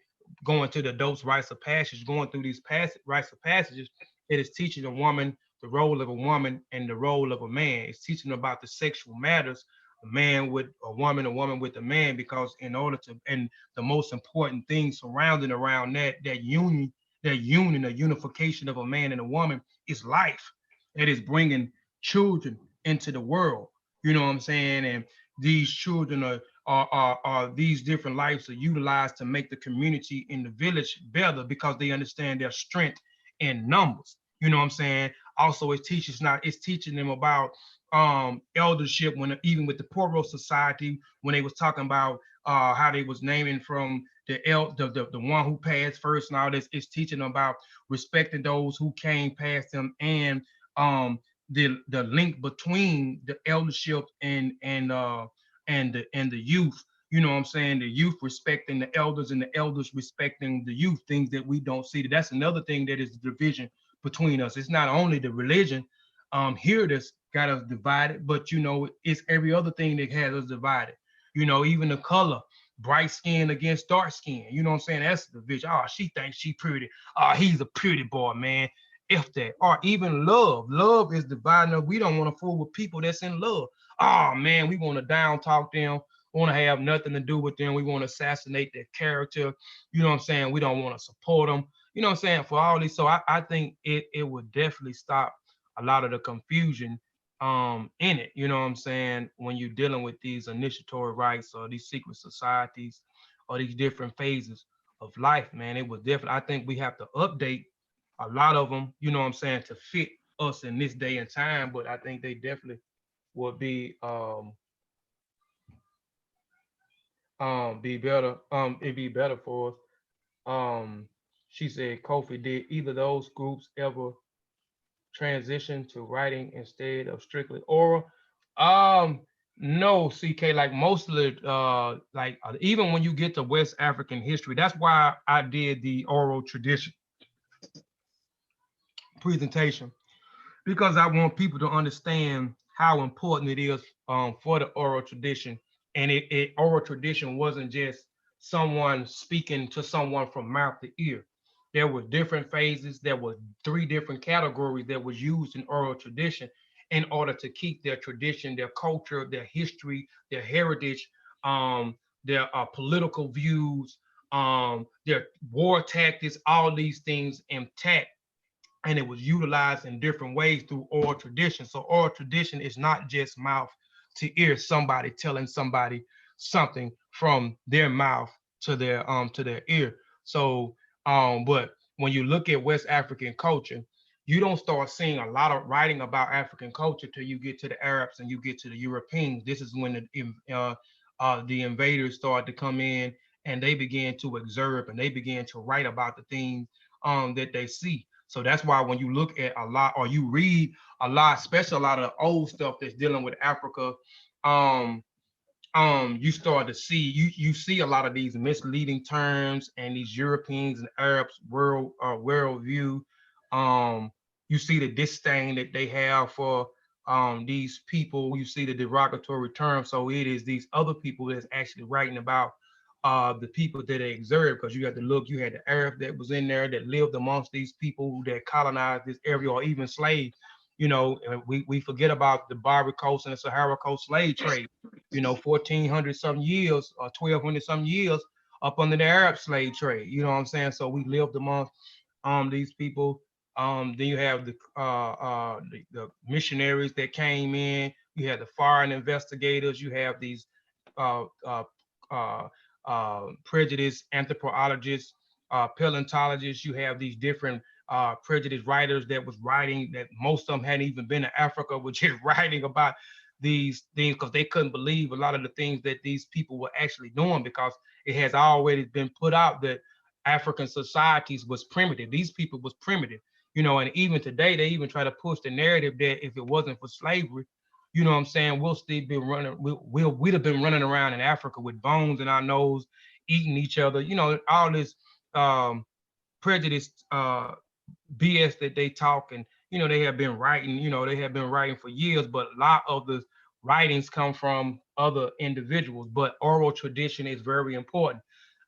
going to the adults' rites of passage, going through these rites of passages, it is teaching a woman the role of a woman and the role of a man. It's teaching about the sexual matters, a man with a woman with a man, because in order to, and the most important thing surrounding around that union, the unification of a man and a woman is life. It is bringing children into the world. You know what I'm saying? And these children are these different lives are utilized to make the community in the village better because they understand their strength in numbers. You know what I'm saying? Also, it's teaching them about eldership, when even with the Poro Society, when they was talking about how they was naming from the one who passed first and all this. It's teaching them about respecting those who came past them, and the link between the eldership and the youth. You know what I'm saying? The youth respecting the elders and the elders respecting the youth, things that we don't see. That's another thing that is the division between us. It's not only the religion here that's got us divided, but it's every other thing that has us divided. Even the color, bright skin against dark skin. You know what I'm saying? That's the division. Oh, she thinks she pretty. Oh, he's a pretty boy, man. If that, or even love. Love is dividing us. We don't want to fool with people that's in love. Oh man, we want to down talk them, want to have nothing to do with them. We want to assassinate their character. You know what I'm saying? We don't want to support them. You know what I'm saying? For all these, so I think it would definitely stop a lot of the confusion in it. You know what I'm saying? When you're dealing with these initiatory rites or these secret societies or these different phases of life, man, it was definitely. I think we have to update a lot of them, you know what I'm saying, to fit us in this day and time. But I think they definitely would be better. It'd be better for us. She said, Kofi, did either of those groups ever transition to writing instead of strictly oral? Um, no, CK. Like most of the even when you get to West African history, that's why I did the oral tradition presentation, because I want people to understand how important it is for the oral tradition. And oral tradition wasn't just someone speaking to someone from mouth to ear. There were different phases. There were three different categories that was used in oral tradition in order to keep their tradition, their culture, their history, their heritage, their political views, their war tactics, all these things intact. And it was utilized in different ways through oral tradition. So oral tradition is not just mouth to ear, somebody telling somebody something from their mouth to their ear. So but when you look at West African culture, you don't start seeing a lot of writing about African culture till you get to the Arabs and you get to the Europeans. This is when the invaders started to come in and they began to observe and they began to write about the things that they see. So that's why when you look at a lot or you read a lot, especially a lot of the old stuff that's dealing with Africa, um, you start to see you see a lot of these misleading terms and these Europeans and Arabs worldview. You see the disdain that they have for these people. You see the derogatory terms. So it is these other people that's actually writing about the people that they observed, because you had to look, you had the Arab that was in there that lived amongst these people that colonized this area, or even slaves. You know, we forget about the Barbary Coast and the Sahara Coast slave trade. You know, 1400 some years or 1200 some years up under the Arab slave trade. You know what I'm saying? So we lived amongst these people. Then you have the missionaries that came in. You had the foreign investigators. You have these uh, uh, uh, prejudice anthropologists, paleontologists. You have these different prejudice writers that was writing that most of them hadn't even been to Africa, were just writing about these things because they couldn't believe a lot of the things that these people were actually doing, because it has already been put out that African societies was primitive. These people was primitive, you know, and even today they even try to push the narrative that if it wasn't for slavery, you know what I'm saying, we'll still be running, we'd have been running around in Africa with bones in our nose, eating each other, you know, all this um, prejudice BS that they talk, and you know they have been writing, you know they have been writing for years, but a lot of the writings come from other individuals. But oral tradition is very important.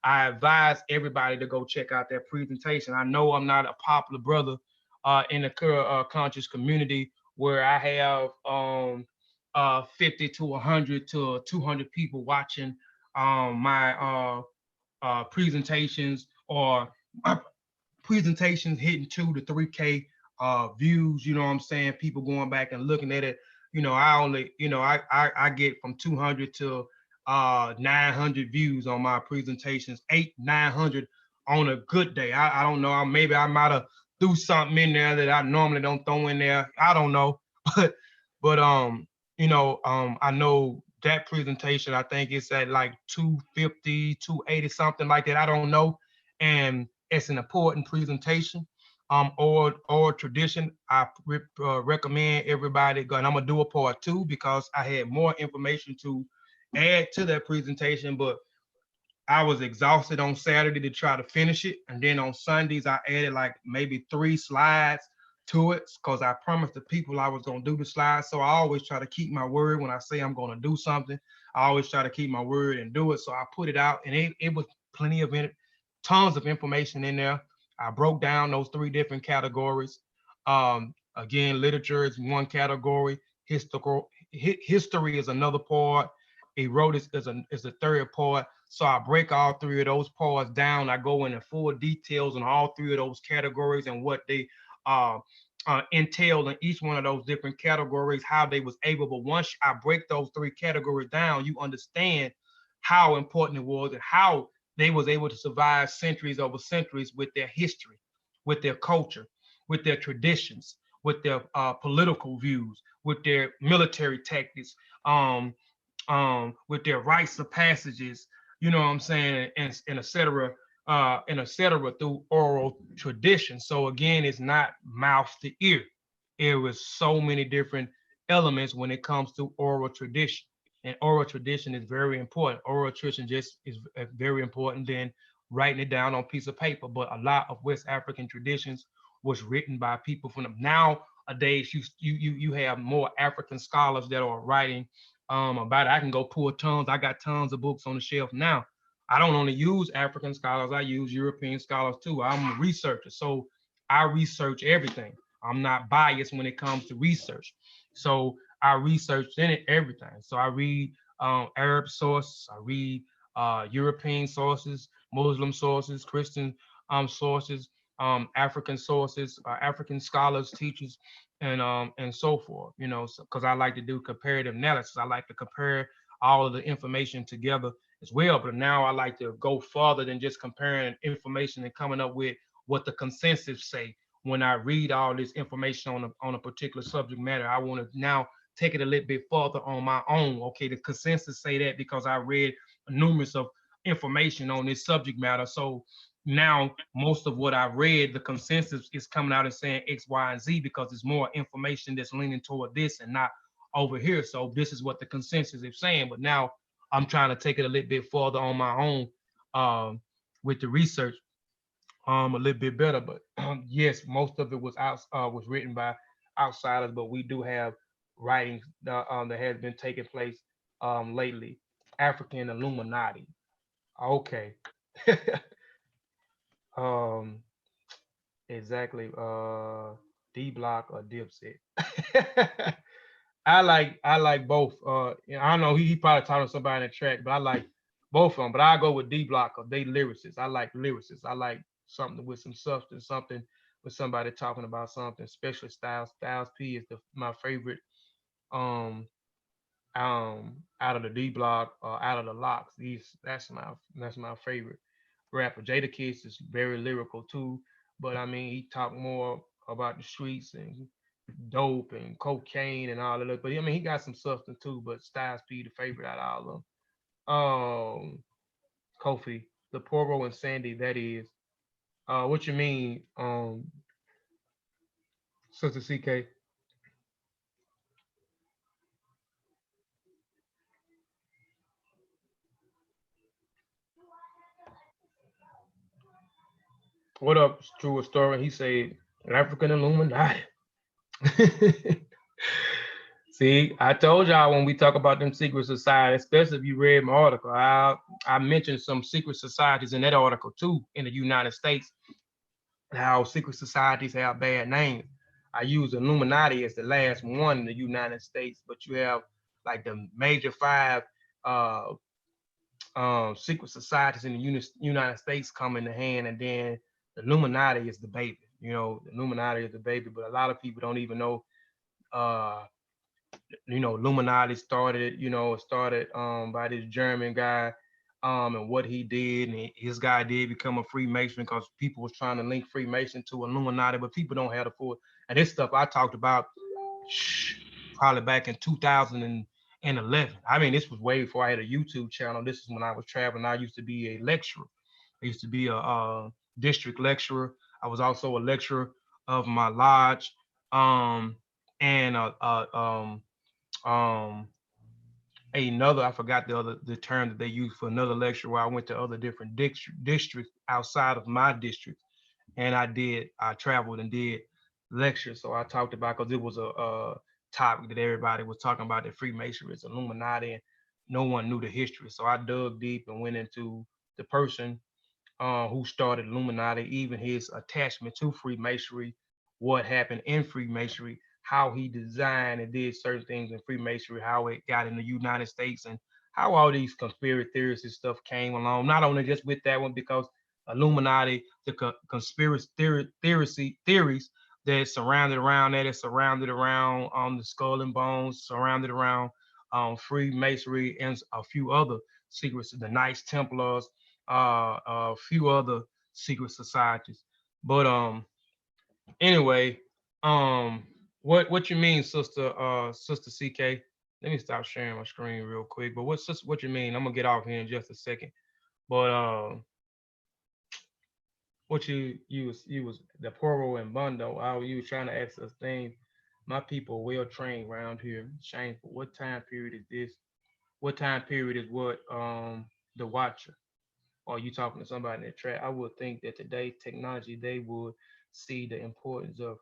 I advise everybody to go check out that presentation. I know I'm not a popular brother in the conscious community where I have 50 to 100 to 200 people watching my presentations, or my presentations hitting 2 to 3K views. You know what I'm saying? People going back and looking at it. You know, I only, you know, I get from 200 to 900 views on my presentations, 800 900 on a good day. I don't know. Maybe I might have threw something in there that I normally don't throw in there. I don't know, but you know, I know that presentation, I think it's at like 250, 280, something like that. I don't know. And it's an important presentation. Or tradition. I recommend everybody go, and I'm gonna do a part two because I had more information to add to that presentation, but I was exhausted on Saturday to try to finish it. And then on Sundays, I added like maybe 3 slides to it because I promised the people I was going to do the slides. So I always try to keep my word when I say I'm going to do something. I always try to keep my word and do it. So I put it out, and it was plenty of it, tons of information in there. I broke down those 3 different categories. Again, literature is one category. History is another part. Erotic is a third part. So I break all 3 of those parts down. I go into full details on all 3 of those categories and what they uh, entail in each one of those different categories, how they was able. But once I break those 3 categories down, you understand how important it was and how they was able to survive centuries over centuries with their history, with their culture, with their traditions, with their political views, with their military tactics, with their rites of passages, you know what I'm saying, and et cetera, through oral tradition. So again, it's not mouth to ear. It was so many different elements when it comes to oral tradition. And oral tradition is very important. Oral tradition just is very important than writing it down on a piece of paper. But a lot of West African traditions was written by people from them. Nowadays, you have more African scholars that are writing about it. I can go pull tons. I got tons of books on the shelf now I don't only use African scholars, I use European scholars too. I'm a researcher, so I research everything. I'm not biased when it comes to research. So I research in it everything. So I read Arab sources, I read European sources, Muslim sources, Christian sources, African sources, African scholars, teachers, and so forth. You know, because I like to do comparative analysis. I like to compare all of the information together as well. But now I like to go farther than just comparing information and coming up with what the consensus say. When I read all this information on a particular subject matter, I want to now take it a little bit further on my own. Okay, the consensus say that because I read numerous of information on this subject matter. So now most of what I read, the consensus is coming out and saying X, Y, and Z because there's more information that's leaning toward this and not over here. So this is what the consensus is saying. But now I'm trying to take it a little bit further on my own with the research a little bit better. But yes, most of it was written by outsiders, but we do have writings that has been taking place lately. African Illuminati. Okay. um, exactly. D Block or Dipset. I like both. I know he probably talking to somebody in the track, but I like both of them. But I go with D Block or they lyricists. I like lyricists. I like something with some substance, something with somebody talking about something, especially Styles. Styles P is my favorite out of the D Block out of the Locks. That's my favorite rapper. Jada Kiss is very lyrical too, but I mean he talked more about the streets and dope and cocaine and all of that. But I mean he got some substance too. But Styles P the favorite out of all of them. Kofi, the Poro and Sande. That is. What you mean, Sister CK? What up, True Story? He said African Illuminati. See, I told y'all when we talk about them secret societies, especially if you read my article, I mentioned some secret societies in that article too in the United States, how secret societies have bad names. I use Illuminati as the last one in the United States, but you have like the major five uh, secret societies in the United States come into hand, and then the Illuminati is the baby. You know, the Illuminati is the baby, but a lot of people don't even know uh, Illuminati started, started by this German guy, and what he did, and his guy did become a Freemason because people was trying to link Freemason to Illuminati, but people don't have the full. And this stuff I talked about probably back in 2011. I mean, this was way before I had a YouTube channel. This is when I was traveling. I used to be a lecturer. I used to be a district lecturer. I was also a lecturer of my lodge, and um another, I forgot the term that they use for another lecture, where I went to other different districts outside of my district, and I traveled and did lectures. So I talked about, because it was a topic that everybody was talking about, that Freemasonry is Illuminati, and no one knew the history. So I dug deep and went into the person who started Illuminati, even his attachment to Freemasonry, what happened in Freemasonry, how he designed and did certain things in Freemasonry, how it got in the United States, and how all these conspiracy theories and stuff came along. Not only just with that one, because Illuminati, the conspiracy theories that surrounded around that, is surrounded around the Skull and Bones, surrounded around Freemasonry, and a few other secrets, the Knights Templars, a few other secret societies. But anyway, um, what you mean, sister CK? Let me stop sharing my screen real quick. But what you mean? I'm gonna get off here in just a second. But what you was the Poro and Bundo? You was trying to ask us things. My people well trained around here. Shameful. What time period is this? What time period is what? The Watcher. Or you talking to somebody in the chat? I would think that today's technology, they would see the importance of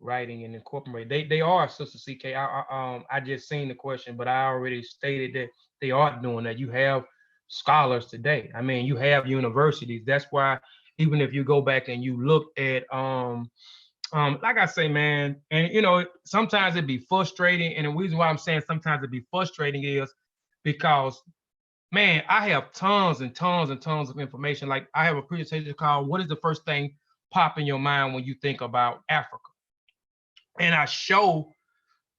writing and incorporate. They are, Sister CK. I just seen the question, but I already stated that they are doing that. You have scholars today. I mean, you have universities. That's why even if you go back and you look at like I say, man, and sometimes it'd be frustrating. And the reason why I'm saying sometimes it'd be frustrating is because, man, I have tons and tons and tons of information. Like I have a presentation called "What is the first thing pop in your mind when you think about Africa?" And I show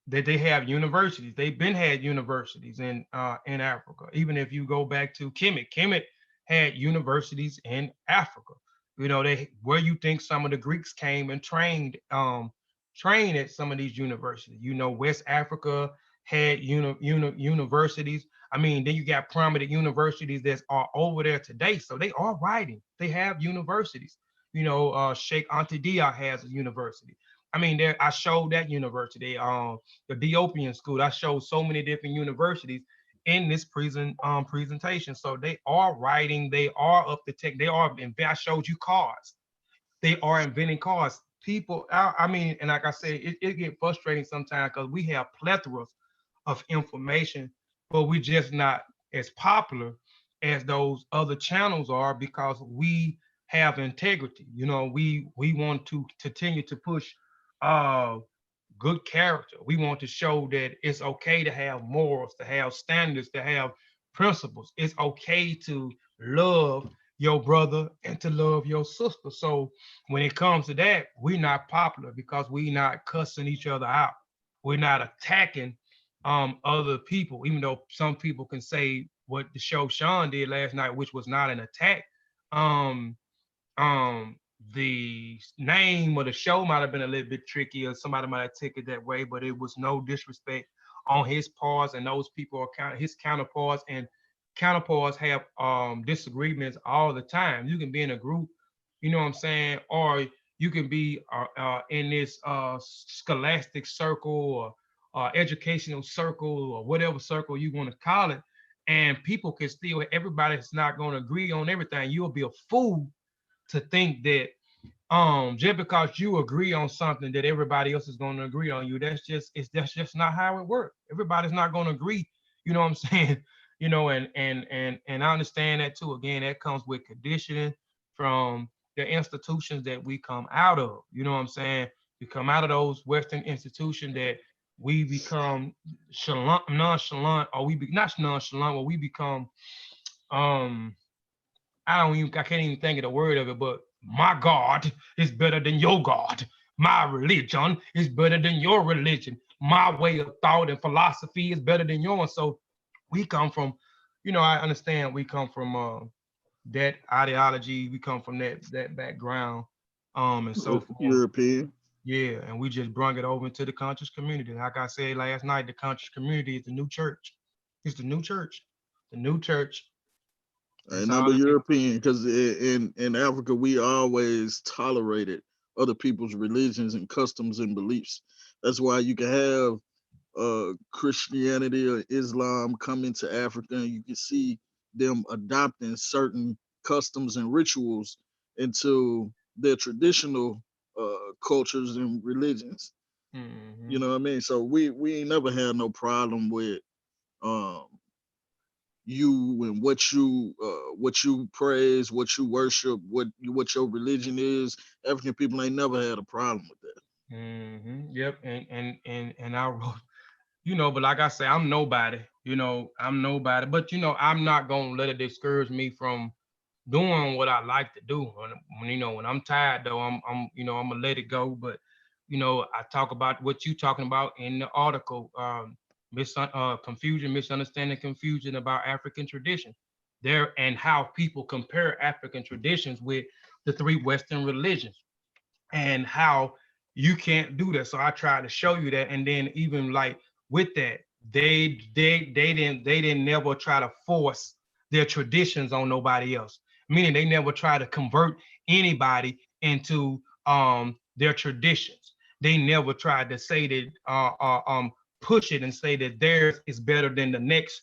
that they have universities. They've been had universities in Africa. Even if you go back to Kemet had universities in Africa. They where you think some of the Greeks came and trained at some of these universities. West Africa had universities. I mean, then you got prominent universities that are over there today. So they are writing. They have universities. Sheikh Anta Dia has a university. I mean, there I showed that university, the Ethiopian school. I showed so many different universities in this presentation. So they are writing, they are up to tech, they are. I showed you cars. They are inventing cars. People, I mean, and like I said, it get frustrating sometimes because we have plethoras of information, but we just not as popular as those other channels are because we have integrity. We want to continue to push uh good character. We want to show that it's okay to have morals, to have standards, to have principles. It's okay to love your brother and to love your sister. So when it comes to that, we're not popular because we're not cussing each other out. We're not attacking other people, even though some people can say what the show Shawn did last night, which was not an attack. Um, um, the name of the show might have been a little bit tricky, or somebody might have taken it that way, but it was no disrespect on his parts, and those people are his counterparts, and counterparts have disagreements all the time. You can be in a group, you know what I'm saying, or you can be in this scholastic circle or educational circle or whatever circle you want to call it, and people can still, everybody's not going to agree on everything. You'll be a fool to think that just because you agree on something that everybody else is going to agree on you. That's just not how it works. Everybody's not going to agree. You know what I'm saying? And I understand that too. Again, that comes with conditioning from the institutions that we come out of. You know what I'm saying? We come out of those Western institutions that we become nonchalant, or we be not nonchalant, or we become um I can't even think of the word of it, but my God is better than your God. My religion is better than your religion. My way of thought and philosophy is better than yours. So we come from, I understand we come from that ideology. We come from that background, and so forth. European. Yeah, and we just brought it over into the conscious community. Like I said last night, the conscious community is the new church. It's the new church. The new church. Ain't nothing but European, because in Africa we always tolerated other people's religions and customs and beliefs. That's why you can have Christianity or Islam come into Africa, and you can see them adopting certain customs and rituals into their traditional cultures and religions. Mm-hmm. You know what I mean? So we ain't never had no problem with um you and what you praise, what you worship, what your religion is. African people ain't never had a problem with that. Mm-hmm. Yep. And I wrote, but like I say, I'm nobody. I'm nobody. But I'm not gonna let it discourage me from doing what I like to do. When I'm tired though, I'm gonna let it go. But I talk about what you talking about in the article. Confusion, misunderstanding, confusion about African tradition there, and how people compare African traditions with the three Western religions, and how you can't do that. So I tried to show you that, and then even like with that, they didn't never try to force their traditions on nobody else. Meaning they never try to convert anybody into their traditions. They never tried to say that push it and say that theirs is better than the next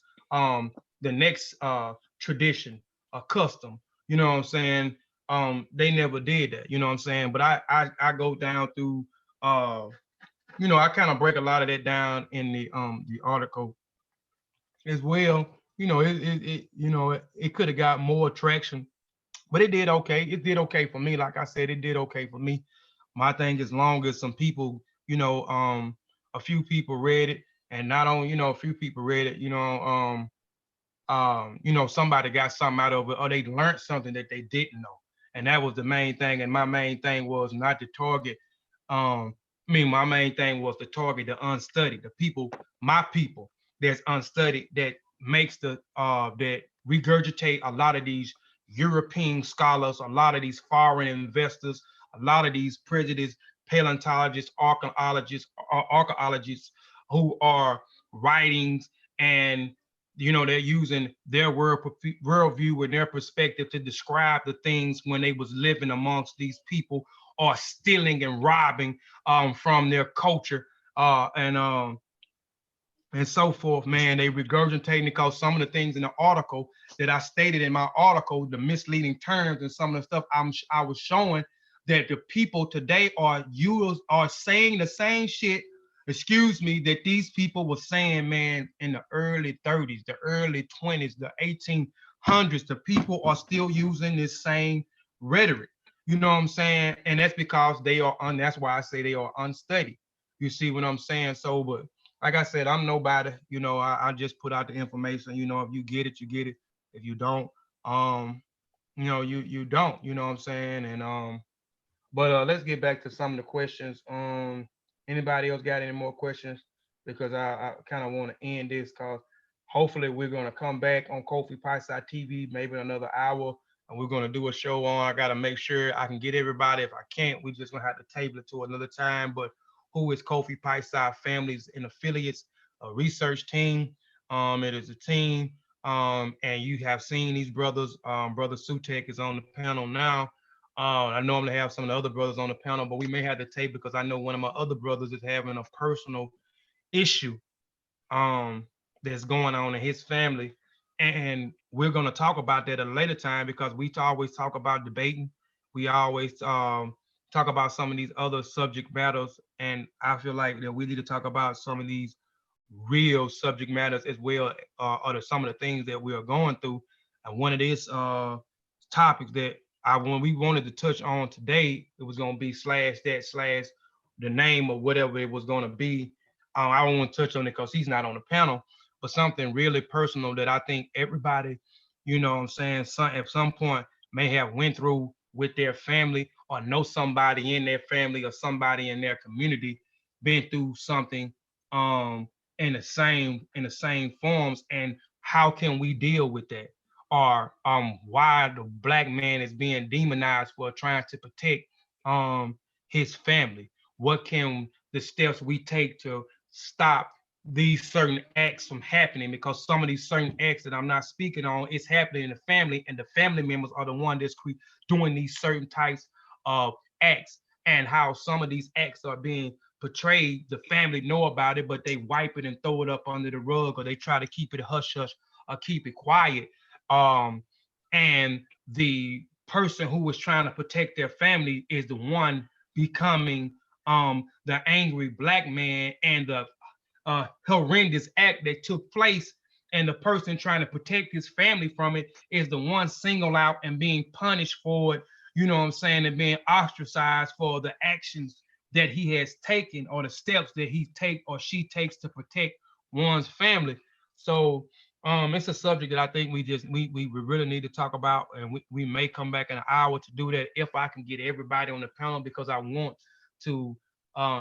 tradition or custom. You know what I'm saying? They never did that. You know what I'm saying? But I go down through I kind of break a lot of that down in the article as well. it could have got more traction, but it did okay. It did okay for me. Like I said, it did okay for me. My thing, as long as some people, a few people read it, and not only, a few people read it, somebody got something out of it, or they learned something that they didn't know. And that was the main thing. And my main thing was not to target, my main thing was to target the unstudied, the people, my people that's unstudied, that makes that regurgitate a lot of these European scholars, a lot of these foreign investors, a lot of these prejudiced paleontologists, archaeologists who are writings, and they're using their worldview and their perspective to describe the things when they was living amongst these people, or stealing and robbing from their culture, and so forth. Man, they regurgitating, because some of the things in the article that I stated in my article, the misleading terms and some of the stuff I was showing, that the people today are saying the same shit, that these people were saying, man, in the early 30s, the early 20s, the 1800s. The people are still using this same rhetoric. You know what I'm saying? And that's because that's why I say they are unstudied. You see what I'm saying? So, but like I said, I'm nobody. I just put out the information. If you get it, you get it. If you don't, you don't. You know what I'm saying? And but let's get back to some of the questions. Anybody else got any more questions? Because I kind of want to end this, because hopefully we're gonna come back on Kofi Piesie TV maybe in another hour, and we're gonna do a show on. I gotta make sure I can get everybody. If I can't, we just gonna have to table it to another time. But who is Kofi Piesie Families and Affiliates, a research team? It is a team, and you have seen these brothers. Brother Sutek is on the panel now. I normally have some of the other brothers on the panel, but we may have to tape, because I know one of my other brothers is having a personal issue that's going on in his family. And we're going to talk about that at a later time, because we always talk about debating. We always talk about some of these other subject matters. And I feel like that we need to talk about some of these real subject matters as well, or some of the things that we are going through. And one of these topics that when we wanted to touch on today, it was going to be /that/ the name of whatever it was going to be. I don't want to touch on it because he's not on the panel, but something really personal that I think everybody, what I'm saying, at some point may have went through with their family, or know somebody in their family or somebody in their community been through something in the same forms, and how can we deal with that? Or why the black man is being demonized for trying to protect his family. What can the steps we take to stop these certain acts from happening? Because some of these certain acts that I'm not speaking on is happening in the family, and the family members are the one that's doing these certain types of acts, and how some of these acts are being portrayed. The family know about it, but they wipe it and throw it up under the rug, or they try to keep it hush hush or keep it quiet. And the person who was trying to protect their family is the one becoming the angry black man, and the horrendous act that took place, and the person trying to protect his family from it is the one singled out and being punished for it, what I'm saying, and being ostracized for the actions that he has taken, or the steps that he take or she takes to protect one's family. So it's a subject that I think we really need to talk about, and we may come back in an hour to do that if I can get everybody on the panel, because I want to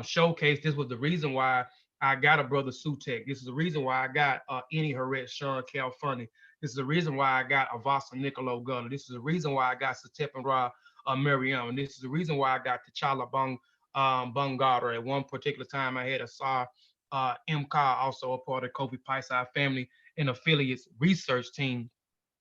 showcase. This was the reason why I got a brother Sutek. This is the reason why I got any Herit, Shawn, Khalfani. This is the reason why I got Avasa Nicolo Gunner. This is the reason why I got Satepanra Miriam. And this is the reason why I got T'Challa Bungara. At one particular time, I had a Sar MCA, also a part of Kofi Piesie Family and Affiliates research team.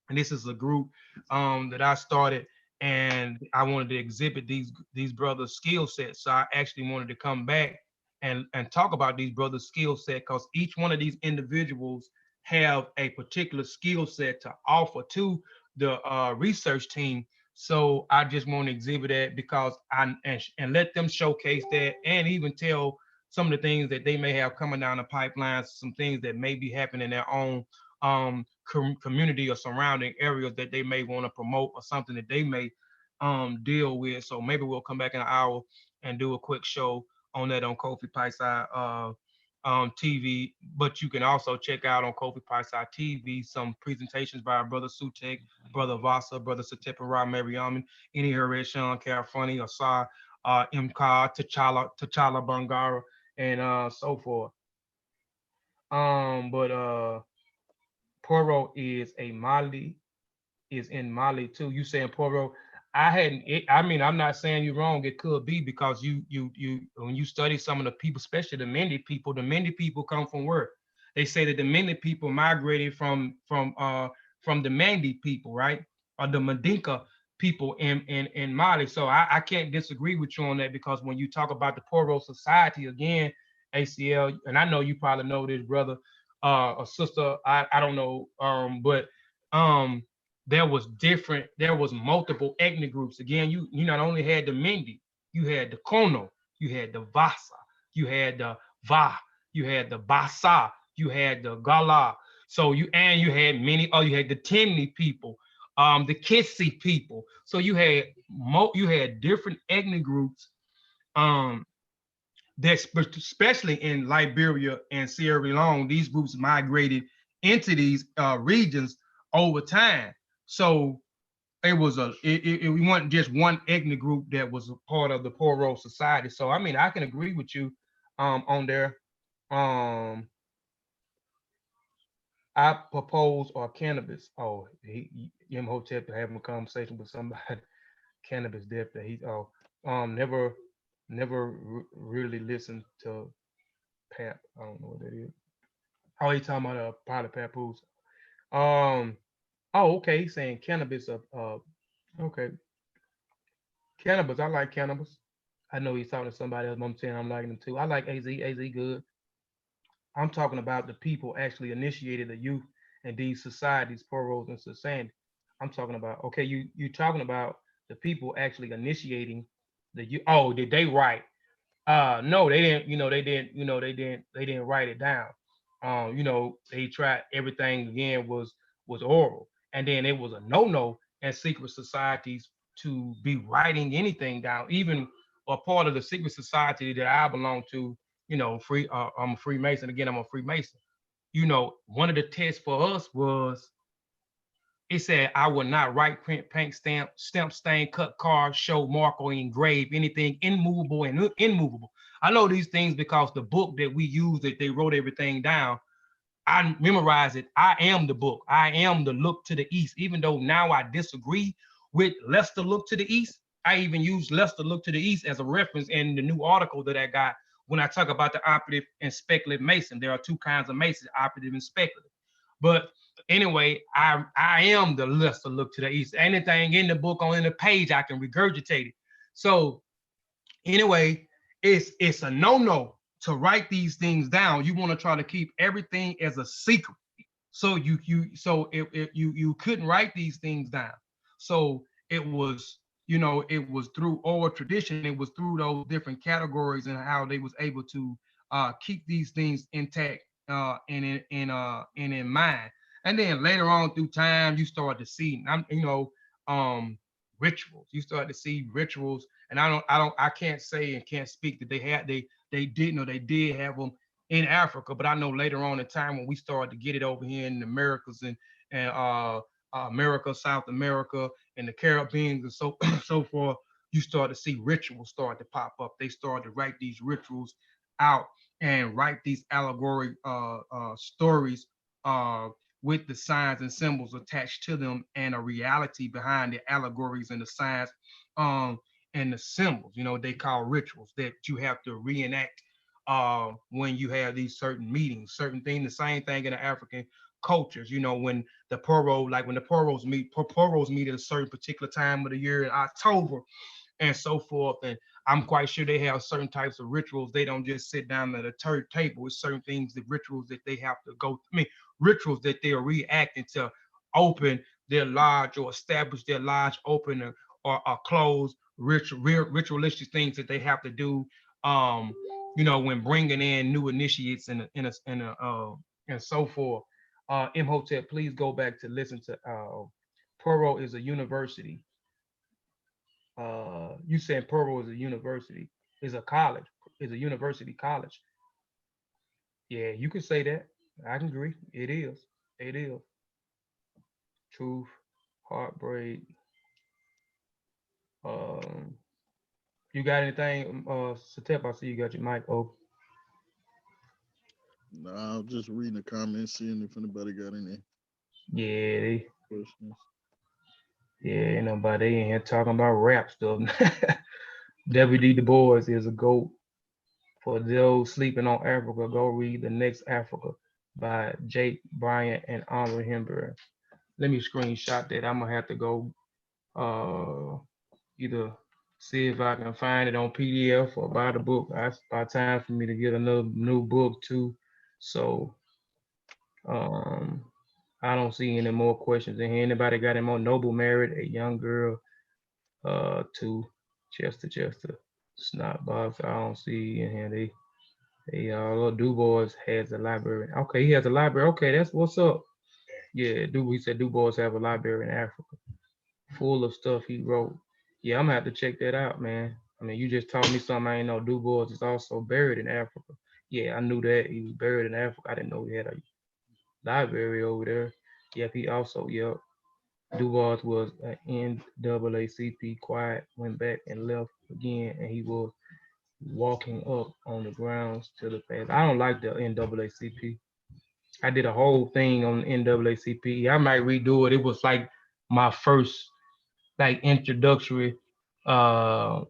And this is a group that I started, and I wanted to exhibit these brothers' skill sets. So I actually wanted to come back and talk about these brothers' skill set, because each one of these individuals have a particular skill set to offer to the research team. So I just want to exhibit that, because and let them showcase that, and even tell some of the things that they may have coming down the pipelines, some things that may be happening in their own community or surrounding areas that they may want to promote or something that they may deal with. So maybe we'll come back in an hour and do a quick show on that on Kofi Piesie TV. But you can also check out on Kofi Piesie TV some presentations by our brother Sutek, brother Vasa, brother Satep and Rob Mariaman, any Herit, Shawn, Khalfani, Asar, Imka, T'Challa Bangara, and so forth. But Poro is in Mali too. You saying Poro? I mean, I'm not saying you're wrong. It could be because you when you study some of the people, especially the Mende people come from where? They say that the Mende people migrated from the Mande people, right? Or the Mandinka people in Mali. So I can't disagree with you on that because when you talk about the Poro society again, ACL, and I know you probably know this, brother, or sister, I don't know, but there was multiple ethnic groups. Again, you not only had the Mende, you had the Kono, you had the Vasa, you had the Va, you had the Basa, you had the Gala. So you had you had the Timni people, the Kitsi people. So you had different ethnic groups, that especially in Liberia and Sierra Leone, these groups migrated into these regions over time. So it wasn't just one ethnic group that was a part of the Poro society. So I mean, I can agree with you on there. I propose or cannabis. Oh, Imhotep having a conversation with somebody. Cannabis death that never really listened to Pap. I don't know what that is. Oh, he talking about pilot papoose. Um. Oh, okay. He's saying cannabis. Okay. Cannabis. I like cannabis. I know he's talking to somebody else. I'm saying I'm liking them too. I like AZ. AZ good. I'm talking about the people actually initiated the youth and these societies, Poros and Sande. I'm talking about, okay, you talking about the people actually initiating the youth. Oh, did they write? No, they didn't, they didn't write it down. They tried everything again was oral. And then it was a no-no in secret societies to be writing anything down, even a part of the secret society that I belong to, I'm a Freemason. Again, I'm a Freemason. One of the tests for us was it said I will not write, print, paint, stamp, stain, cut, carve, show, mark, or engrave anything immovable and immovable. I know these things because the book that we use, that they wrote everything down, I memorized it. I am the book. I am the look to the east. Even though now I disagree with Lester look to the east, I even use Lester look to the east as a reference in the new article that I got when I talk about the operative and speculative mason. There are two kinds of masons, operative and speculative. But anyway, I am the Lester look to the east. Anything in the book on the page, I can regurgitate it. So anyway, it's a no-no to write these things down. You want to try to keep everything as a secret. So you couldn't write these things down. So it was, it was through oral tradition. It was through those different categories and how they was able to keep these things intact and in mind. And then later on through time, you start to see, rituals. You start to see rituals, and I can't say and can't speak that they didn't or they did have them in Africa, but I know later on in time when we started to get it over here in the Americas and America, South America, and the Caribbean and so forth, you start to see rituals start to pop up. They started to write these rituals out and write these allegory stories with the signs and symbols attached to them and a reality behind the allegories and the signs and the symbols. They call rituals that you have to reenact when you have these certain meetings, certain things. The same thing in the African cultures. When the Poros meet at a certain particular time of the year in October and so forth. And I'm quite sure they have certain types of rituals. They don't just sit down at a table with certain things, the rituals that they have to go through. Rituals that they are reacting to open their lodge or establish their lodge open or close, ritualistic things that they have to do, when bringing in new initiates and so forth. Imhotep, please go back to listen to Poro is a university. You said Poro is a university, is a college, is a university college. Yeah, you can say that. I can agree. It is. It is. Truth, heartbreak. Um, you got anything, Satep? I see you got your mic open. Nah, I'm just reading the comments, seeing if anybody got any Yeah, questions. yeah, ain't nobody in here talking about rap stuff. WD Du Bois is a GOAT. For those sleeping on Africa, go read The Next Africa by Jake Bryant and Henri Hember. Let me screenshot that. I'm gonna have to go either see if I can find it on PDF or buy the book. It's about time for me to get another new book too. So um I don't see any more questions in here. Anybody got any more? Noble married a young girl to Chester. Snot box. I don't see in here. Little Du Bois has a library. Okay, he has a library. Okay, that's what's up. Yeah, he said Du Bois have a library in Africa full of stuff he wrote. Yeah, I'm gonna have to check that out, man. I mean, you just taught me something I ain't know. Du Bois is also buried in Africa. Yeah, I knew that he was buried in Africa. I didn't know he had a library over there. Yep, he also, yep. Du Bois was an NAACP, quiet, went back and left again, and he was walking up on the grounds to the past. I don't like the NAACP. I did a whole thing on NAACP. I might redo it. It was like my first like introductory uh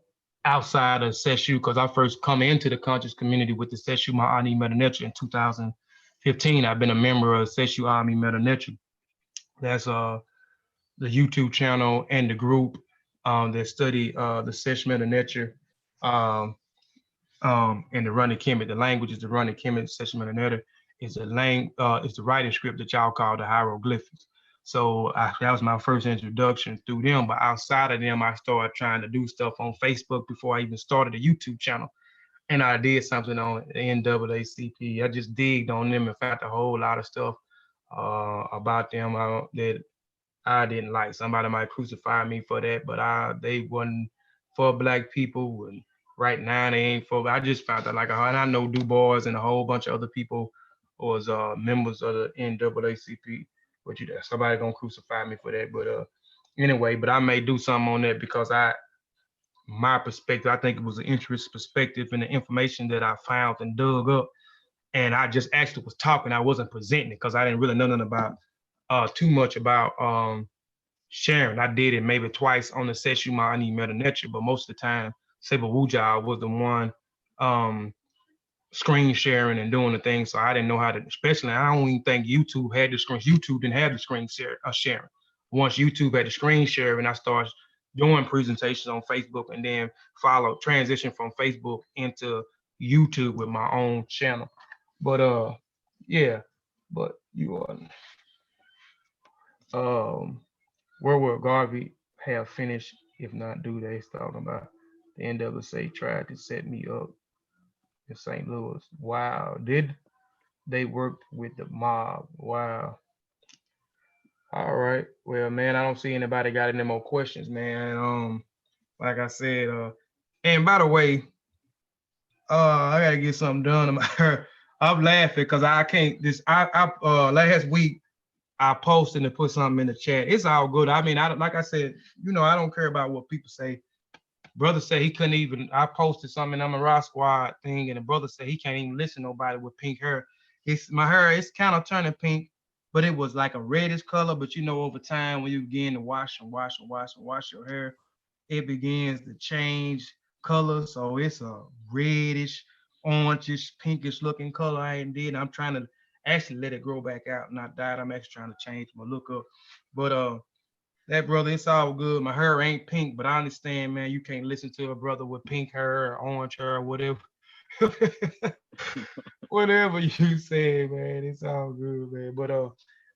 outside of SESU because I first come into the conscious community with the SESU Ma'ani Metanetra in 2015. I've been a member of SESU Army Metanetra. That's the YouTube channel and the group that study the Sesh Metanetra um, and the running Kemet. The language is the running Kemet. Sesh Metanetra is is the writing script that y'all call the hieroglyphics. So that was my first introduction through them. But outside of them, I started trying to do stuff on Facebook before I even started a YouTube channel. And I did something on the NAACP. I just digged on them and found a whole lot of stuff about them that I didn't like. Somebody might crucify me for that, but they wasn't for black people. And right now they ain't for. I just found that and I know Du Bois and a whole bunch of other people was members of the NAACP. But somebody gonna crucify me for that. But anyway, but I may do something on that because my perspective, I think it was an interest perspective and the information that I found and dug up. And I just actually was talking. I wasn't presenting it because I didn't really know nothing about too much about sharing. I did it maybe twice on the Seshu Ma'ani Metanetra, but most of the time, Saber Wuja was the one screen sharing and doing the thing. So I didn't know how to, especially I don't even think YouTube had the screen. YouTube didn't have the screen sharing. Once YouTube had the screen share, and I started doing presentations on Facebook and then transition from Facebook into YouTube with my own channel. But yeah, but you are where will Garvey have finished if not do they talking about the NWA tried to set me up in St. Louis. Wow. Did they work with the mob? Wow. All right. Well, man, I don't see anybody got any more questions, man. Like I said, and by the way, I gotta get something done. I'm laughing because I can't last week I posted and put something in the chat. It's all good. I mean, like I said, I don't care about what people say. Brother said he couldn't even. I posted something on my Rock Squad thing, and the brother said he can't even listen to nobody with pink hair. My hair is kind of turning pink, but it was like a reddish color. But over time when you begin to wash your hair, it begins to change color. So it's a reddish, orangish, pinkish looking color I ain't did. I'm trying to actually let it grow back out, not dye it. I'm actually trying to change my look up. But that brother, it's all good. My hair ain't pink, but I understand, man, you can't listen to a brother with pink hair or orange hair or whatever. Whatever you say, man, it's all good, man. But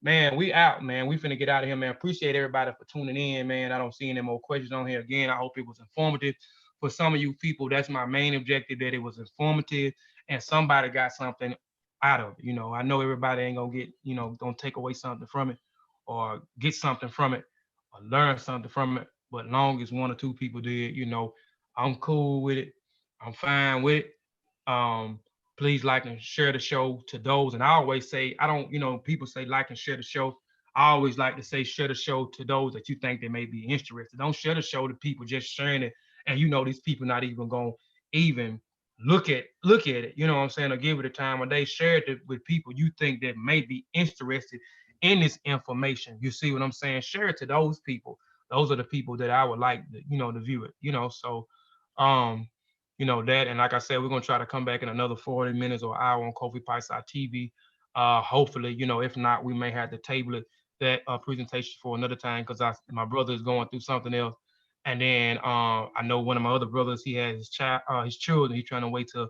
man, we out, man. We finna get out of here, man. Appreciate everybody for tuning in, man. I don't see any more questions on here. Again, I hope it was informative for some of you people. That's my main objective, that it was informative and somebody got something out of it. You know, I know everybody ain't gonna get, you know, gonna take away something from it or get something from it or learn something from it. But long as one or two people did, you know, I'm cool with it. I'm fine with it. Um, Please like and share the show to those. And I always say, I don't, you know, people say like and share the show. I always like to say share the show to those that you think they may be interested. Don't share the show to people just sharing it. And you know these people not even gonna even look at it, you know what I'm saying, or give it a time of day. Share it with people you think that may be interested in this information. You see what I'm saying? Share it to those people. Those are the people that I would like to, you know, to view it, you know. So um you know that, and like I said, we're gonna try to come back in another 40 minutes or hour on Kofi Paisa TV. Hopefully, you know, if not, we may have to table it that presentation for another time because my brother is going through something else. And then I know one of my other brothers, he has his children. He's trying to wait till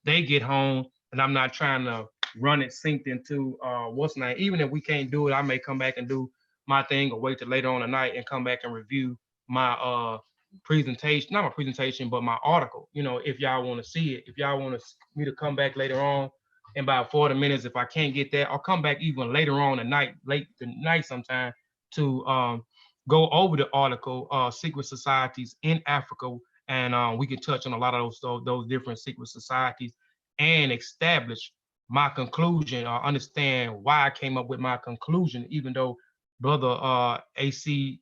they get home, and I'm not trying to run it synced into what's name. Even if we can't do it, I may come back and do my thing, or wait till later on tonight and come back and review my presentation, not my presentation, but my article. You know, if y'all want to see it, if y'all want me to come back later on in about 40 minutes, if I can't get that, I'll come back even later on tonight, late tonight sometime, to go over the article, Secret Societies in Africa, and we can touch on a lot of those different secret societies and establish my conclusion, or understand why I came up with my conclusion, even though brother AC,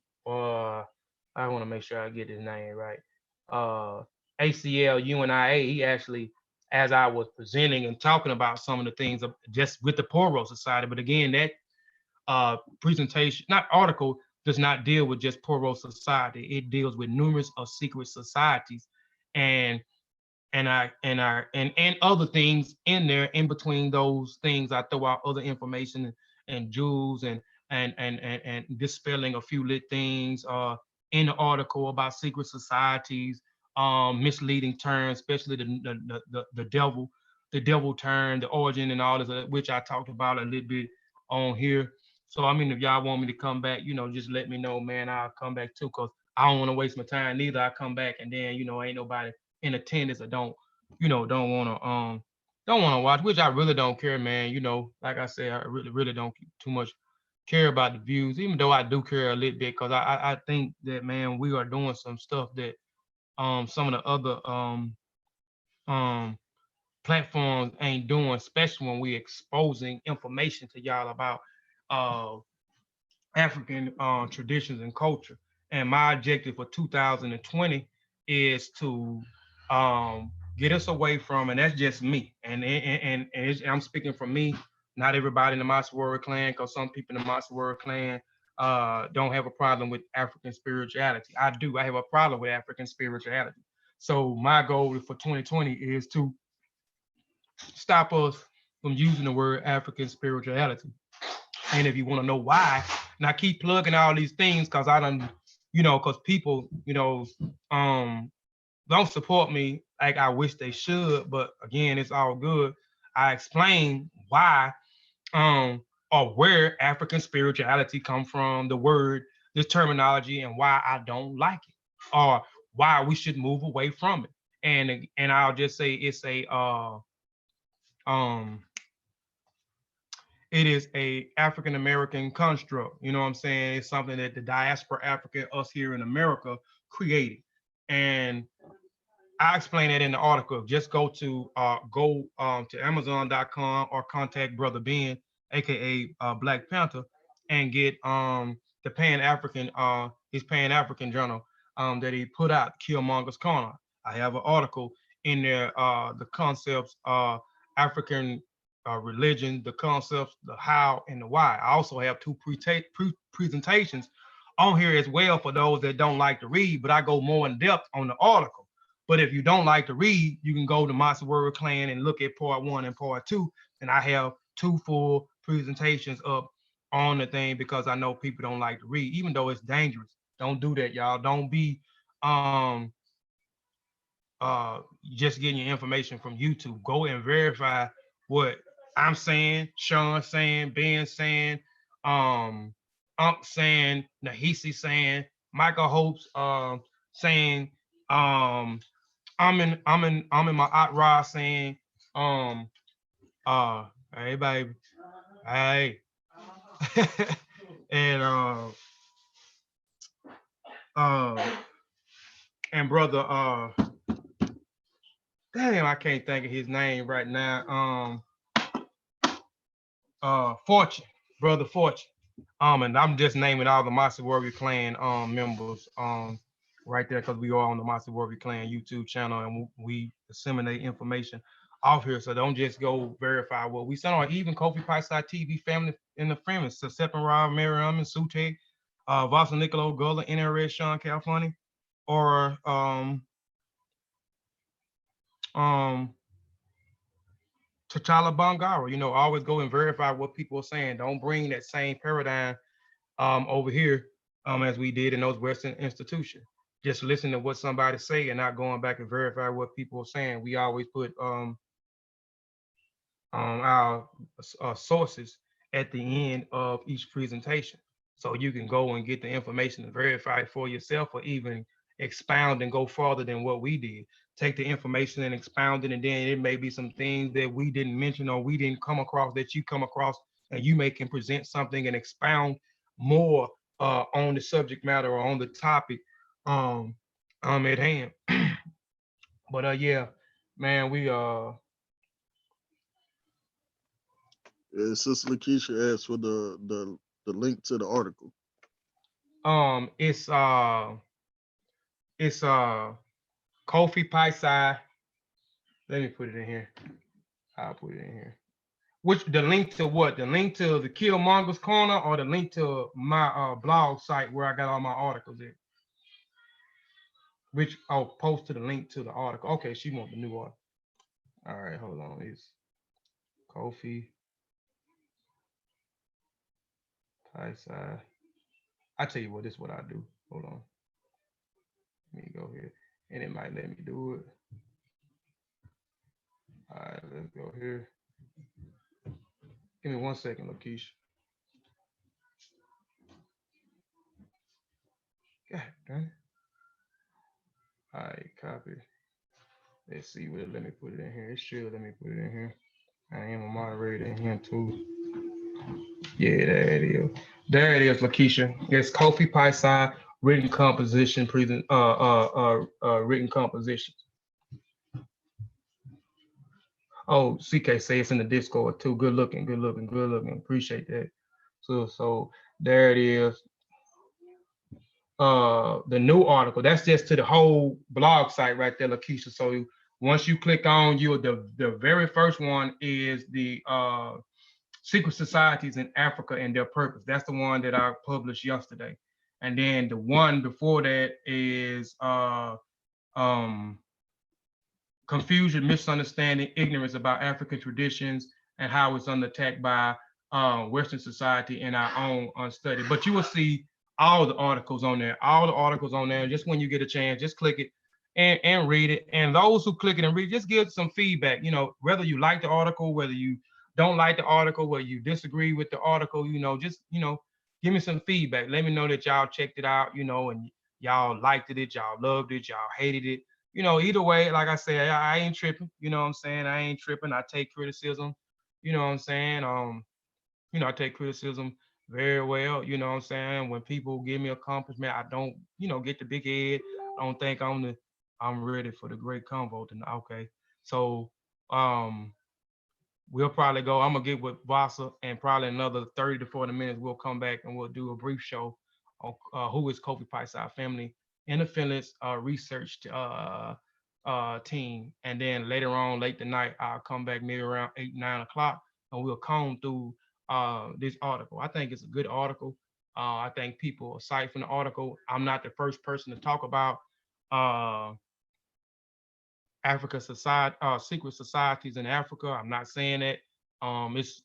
I want to make sure I get his name right, ACL UNIA, he actually, as I was presenting and talking about some of the things just with the Poro Society, but again, that presentation, not article, does not deal with just Poro Society. It deals with numerous of secret societies, and and other things in there. In between those things, I throw out other information and jewels and dispelling a few lit things in the article about secret societies, misleading terms, especially the devil term, the origin, and all this, which I talked about a little bit on here. So I mean, if y'all want me to come back, you know, just let me know, man. I'll come back too, cause I don't want to waste my time neither. I come back and then, you know, ain't nobody in attendance, or don't, you know, don't want to watch, which I really don't care, man. You know, like I said, I really don't too much care about the views, even though I do care a little bit, because I think that, man, we are doing some stuff that some of the other um platforms ain't doing, especially when we exposing information to y'all about uh African traditions and culture. And my objective for 2020 is to get us away from, and that's just me. And I'm speaking for me, not everybody in the Masawarra clan, because some people in the Masawarra clan don't have a problem with African spirituality. I do. I have a problem with African spirituality. So my goal for 2020 is to stop us from using the word African spirituality. And if you want to know why, and I keep plugging all these things because I don't, you know, because people, you know, don't support me like I wish they should. But again, it's all good. I explain why or where African spirituality come from, the word, this terminology, and why I don't like it, or why we should move away from it. And I'll just say it's a um it is a African American construct. You know what I'm saying? It's something that the diaspora African, us here in America, created. And I explain that in the article. Just go to Amazon.com or contact Brother Ben, aka Black Panther, and get the Pan African his Pan African journal that he put out, Killmonger's Corner. I have an article in there, the concepts, African religion, the concepts, the how and the why. I also have two presentations on here as well for those that don't like to read, but I go more in depth on the article. But if you don't like to read, you can go to Masawarra Clan and look at part 1 and part 2. And I have 2 full presentations up on the thing, because I know people don't like to read, even though it's dangerous. Don't do that, y'all. Don't be just getting your information from YouTube. Go and verify what I'm saying, Shawn saying, Ben saying, saying, Nahisi saying, Michael Hopes saying, I'm in my Rod saying, Hey, baby. Hey. and uh and brother damn, I can't think of his name right now. Fortune, brother Fortune. And I'm just naming all the Mossy Warrior Clan members right there because we are on the Mossy Warrior Clan YouTube channel and we disseminate information off here. So don't just go verify what we send on. Even Kofi Piesie TV family in the family, so Seppin Rob, Miriam, and Sute, Vasa Nicolo Gullah, NRS Shawn Khalfani, or um T'Challa Bongara. Always go and verify what people are saying. Don't bring that same paradigm over here as we did in those Western institutions. Just listen to what somebody say and not going back and verify what people are saying. We always put our sources at the end of each presentation. So you can go and get the information and verify it for yourself or even expound and go farther than what we did. Take the information and expound it, and then it may be some things that we didn't mention or we didn't come across that you come across, and you may can present something and expound more on the subject matter or on the topic at hand. But yeah, man, we Sister Lakeisha asked for the link to the article. um it's uh it's Kofi Piesie. Let me put it in here. I'll put it in here. Which the link to what? The link to the Killmonger's Corner or the link to my blog site where I got all my articles in? Which I'll post to the link to the article. Okay, she wants the new article. All right, hold on. It's Kofi Piesie. I tell you what, this is what I do. Hold on. Let me go here. And it might let me do it. All right, let's go here. Give me 1 second, Lakeisha. God damn it. All right, copy. Let's see what let me put it in here. It should let me put it in here. I am a moderator in here too. Yeah, there it is. There it is, Lakeisha. It's Kofi Piesie written composition present written composition. Oh, CK say it's in the Discord too. Good looking, good looking, good looking. Appreciate that. So there it is. The new article. That's just to the whole blog site right there, Lakeisha. So once you click on the very first one is the secret societies in Africa and their purpose. That's the one that I published yesterday. And then the one before that is confusion, misunderstanding, ignorance about African traditions and how it's under attack by Western society and our own unstudied. But you will see all the articles on there, Just when you get a chance, just click it and read it. And those who click it and read, just give some feedback, whether you like the article, whether you don't like the article, whether you disagree with the article, just, give me some feedback. Let me know that y'all checked it out, and y'all liked it, y'all loved it, y'all hated it. Either way, like I said, I ain't tripping. You know what I'm saying? I ain't tripping. I take criticism. You know what I'm saying? I take criticism very well. You know what I'm saying? When people give me a compliment, I don't, get the big head. I don't think I'm ready for the great convo tonight. Okay. So we'll probably go. I'm gonna get with Vasa and probably another 30 to 40 minutes. We'll come back and we'll do a brief show on who is Kofi Piesie family independent research team. And then later on, late tonight, I'll come back maybe around 8, 9 o'clock and we'll comb through this article. I think it's a good article. I think people, aside from the article, I'm not the first person to talk about Africa society, secret societies in Africa. I'm not saying that. It's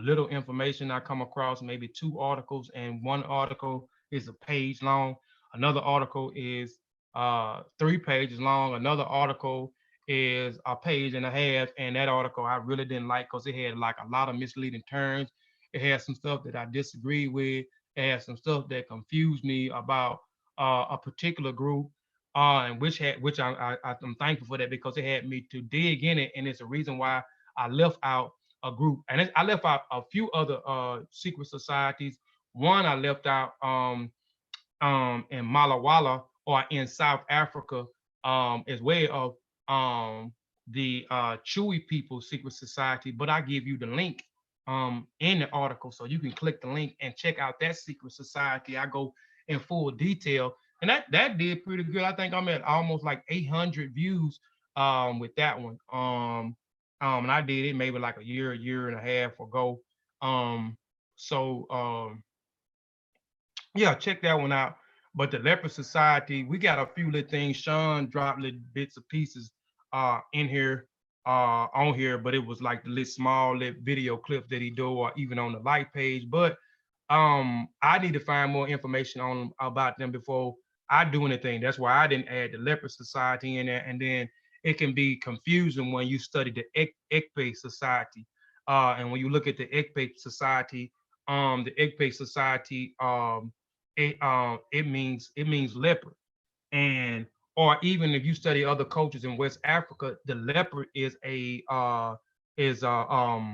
little information I come across, maybe 2 articles, and one article is a page long. Another article is 3 pages long. Another article is a page and a half, and that article I really didn't like because it had like a lot of misleading terms. It had some stuff that I disagree with. It had some stuff that confused me about a particular group and which I'm thankful for that because it had me to dig in it, and it's a reason why I left out a group. And I left out a few other secret societies. One I left out in Malawala or in South Africa, as well of the Chewy People Secret Society. But I give you the link in the article, so you can click the link and check out that secret society. I go in full detail, and that did pretty good. I think I'm at almost like 800 views with that one. And I did it maybe like a year and a half ago. So yeah, check that one out. But the Leopard Society, we got a few little things. Shawn dropped little bits and pieces in here, on here, but it was like the little small little video clips that he do, or even on the like page. But I need to find more information on about them before I do anything. That's why I didn't add the Leopard Society in there, and then it can be confusing when you study the Ekpe Society. And when you look at the Ekpe Society, the Ekpe Society, it means leopard. And or even if you study other cultures in West Africa, the leopard is a is a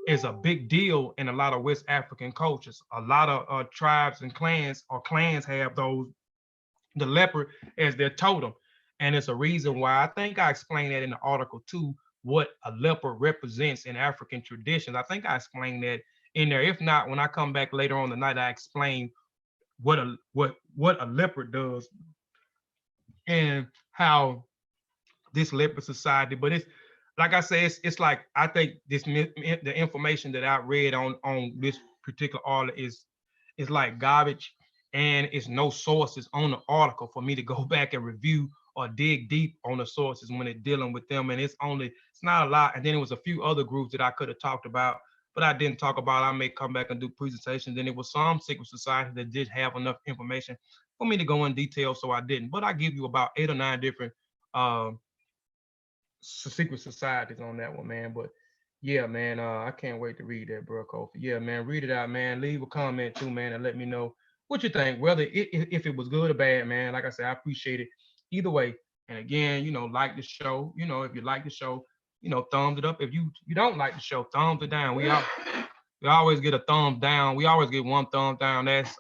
is a big deal in a lot of West African cultures. A lot of tribes and clans have those, the leopard as their totem. And it's a reason why I think I explained that in the article too, what a leopard represents in African traditions. I think I explained that in there. If not, when I come back later on tonight, I explain what a leopard does and how this leopard society. But it's like I say, it's like I think the information that I read on this particular article is like garbage, and it's no sources on the article for me to go back and review or dig deep on the sources when it's dealing with them. And it's not a lot. And then there was a few other groups that I could have talked about, but I didn't talk about. I may come back and do presentations. Then it was some secret society that did have enough information for me to go in detail, so I didn't. But I give you about 8 or 9 different secret societies on that one, man. But yeah, man, I can't wait to read that, bro, Kofi. Yeah, man, read it out, man. Leave a comment too, man, and let me know what you think, whether if it was good or bad, man. Like I said, I appreciate it either way. And again, like the show. If you like the show, thumbs it up. If you don't like the show, thumbs it down. We always get a thumbs down. We always get one thumb down. That's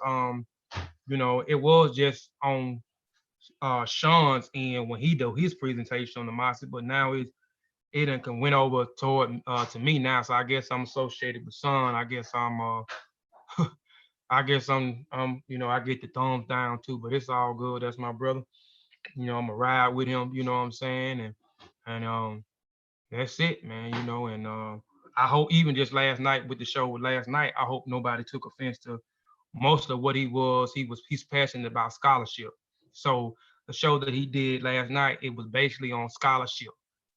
it was just on Shawn's end when he did his presentation on the Mossy, but now it can went over toward to me now. So I guess I'm associated with Shawn. I guess I'm I guess I get the thumbs down too, but it's all good. That's my brother. I'm gonna ride with him, you know what I'm saying? And that's it, man, and I hope even just last night with the show last night, I hope nobody took offense to most of what he's passionate about scholarship. So the show that he did last night, it was basically on scholarship.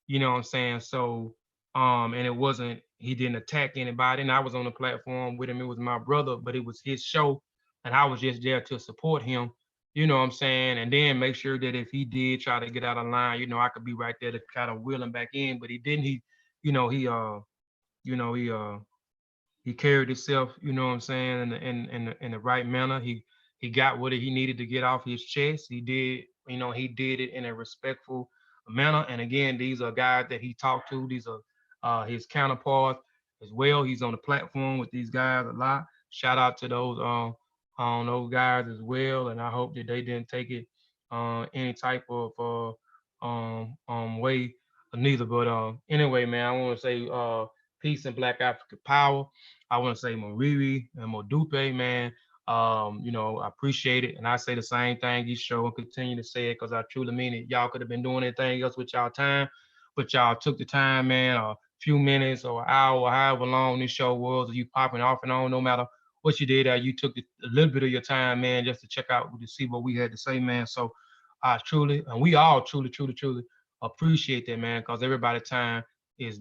You know what I'm saying? So and it wasn't, he didn't attack anybody, and I was on the platform with him. It was my brother, but it was his show, and I was just there to support him. You know what I'm saying? And then make sure that if he did try to get out of line, I could be right there to kind of wheel him back in. But he didn't. You know, he you know, he carried himself, you know what I'm saying, in the right manner. He got what he needed to get off his chest. He did, he did it in a respectful manner. And again, these are guys that he talked to. These are his counterparts as well. He's on the platform with these guys a lot. Shout out to those guys as well. And I hope that they didn't take it any type of way neither. But anyway, man, I want to say peace and Black African power. I want to say Mariri and Modupe, man. I appreciate it. And I say the same thing each show and continue to say it because I truly mean it. Y'all could have been doing anything else with y'all time, but y'all took the time, man, a few minutes or an hour, or however long this show was, or you popping off and on, no matter what you did, you took a little bit of your time, man, just to check out, to see what we had to say, man. So I truly, and we all truly appreciate that, man, because everybody's time is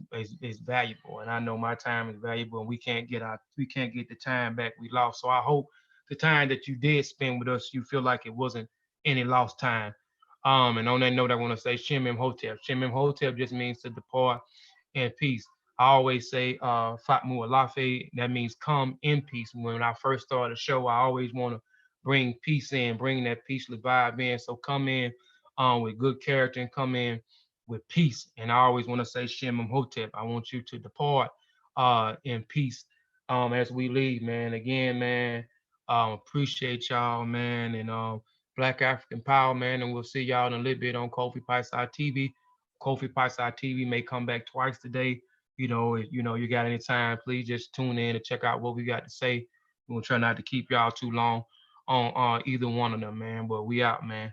valuable, and I know my time is valuable, and we can't get the time back we lost. So I hope the time that you did spend with us, you feel like it wasn't any lost time. And on that note, I want to say Shem Hotep. Shem Hotep just means to depart in peace. I always say Fatmu Alafe, that means come in peace. When I first started the show, I always want to bring peace in, bring that peaceful vibe in. So come in with good character and come in with peace. And I always want to say Shem Hotep. I want you to depart in peace as we leave, man. Again, man, appreciate y'all, man, and Black African Power, man. And we'll see y'all in a little bit on Kofi Piesie TV. Kofi Piesie TV may come back twice today. If you got any time, please just tune in and check out what we got to say. We'll try not to keep y'all too long on either one of them, man. But we out, man.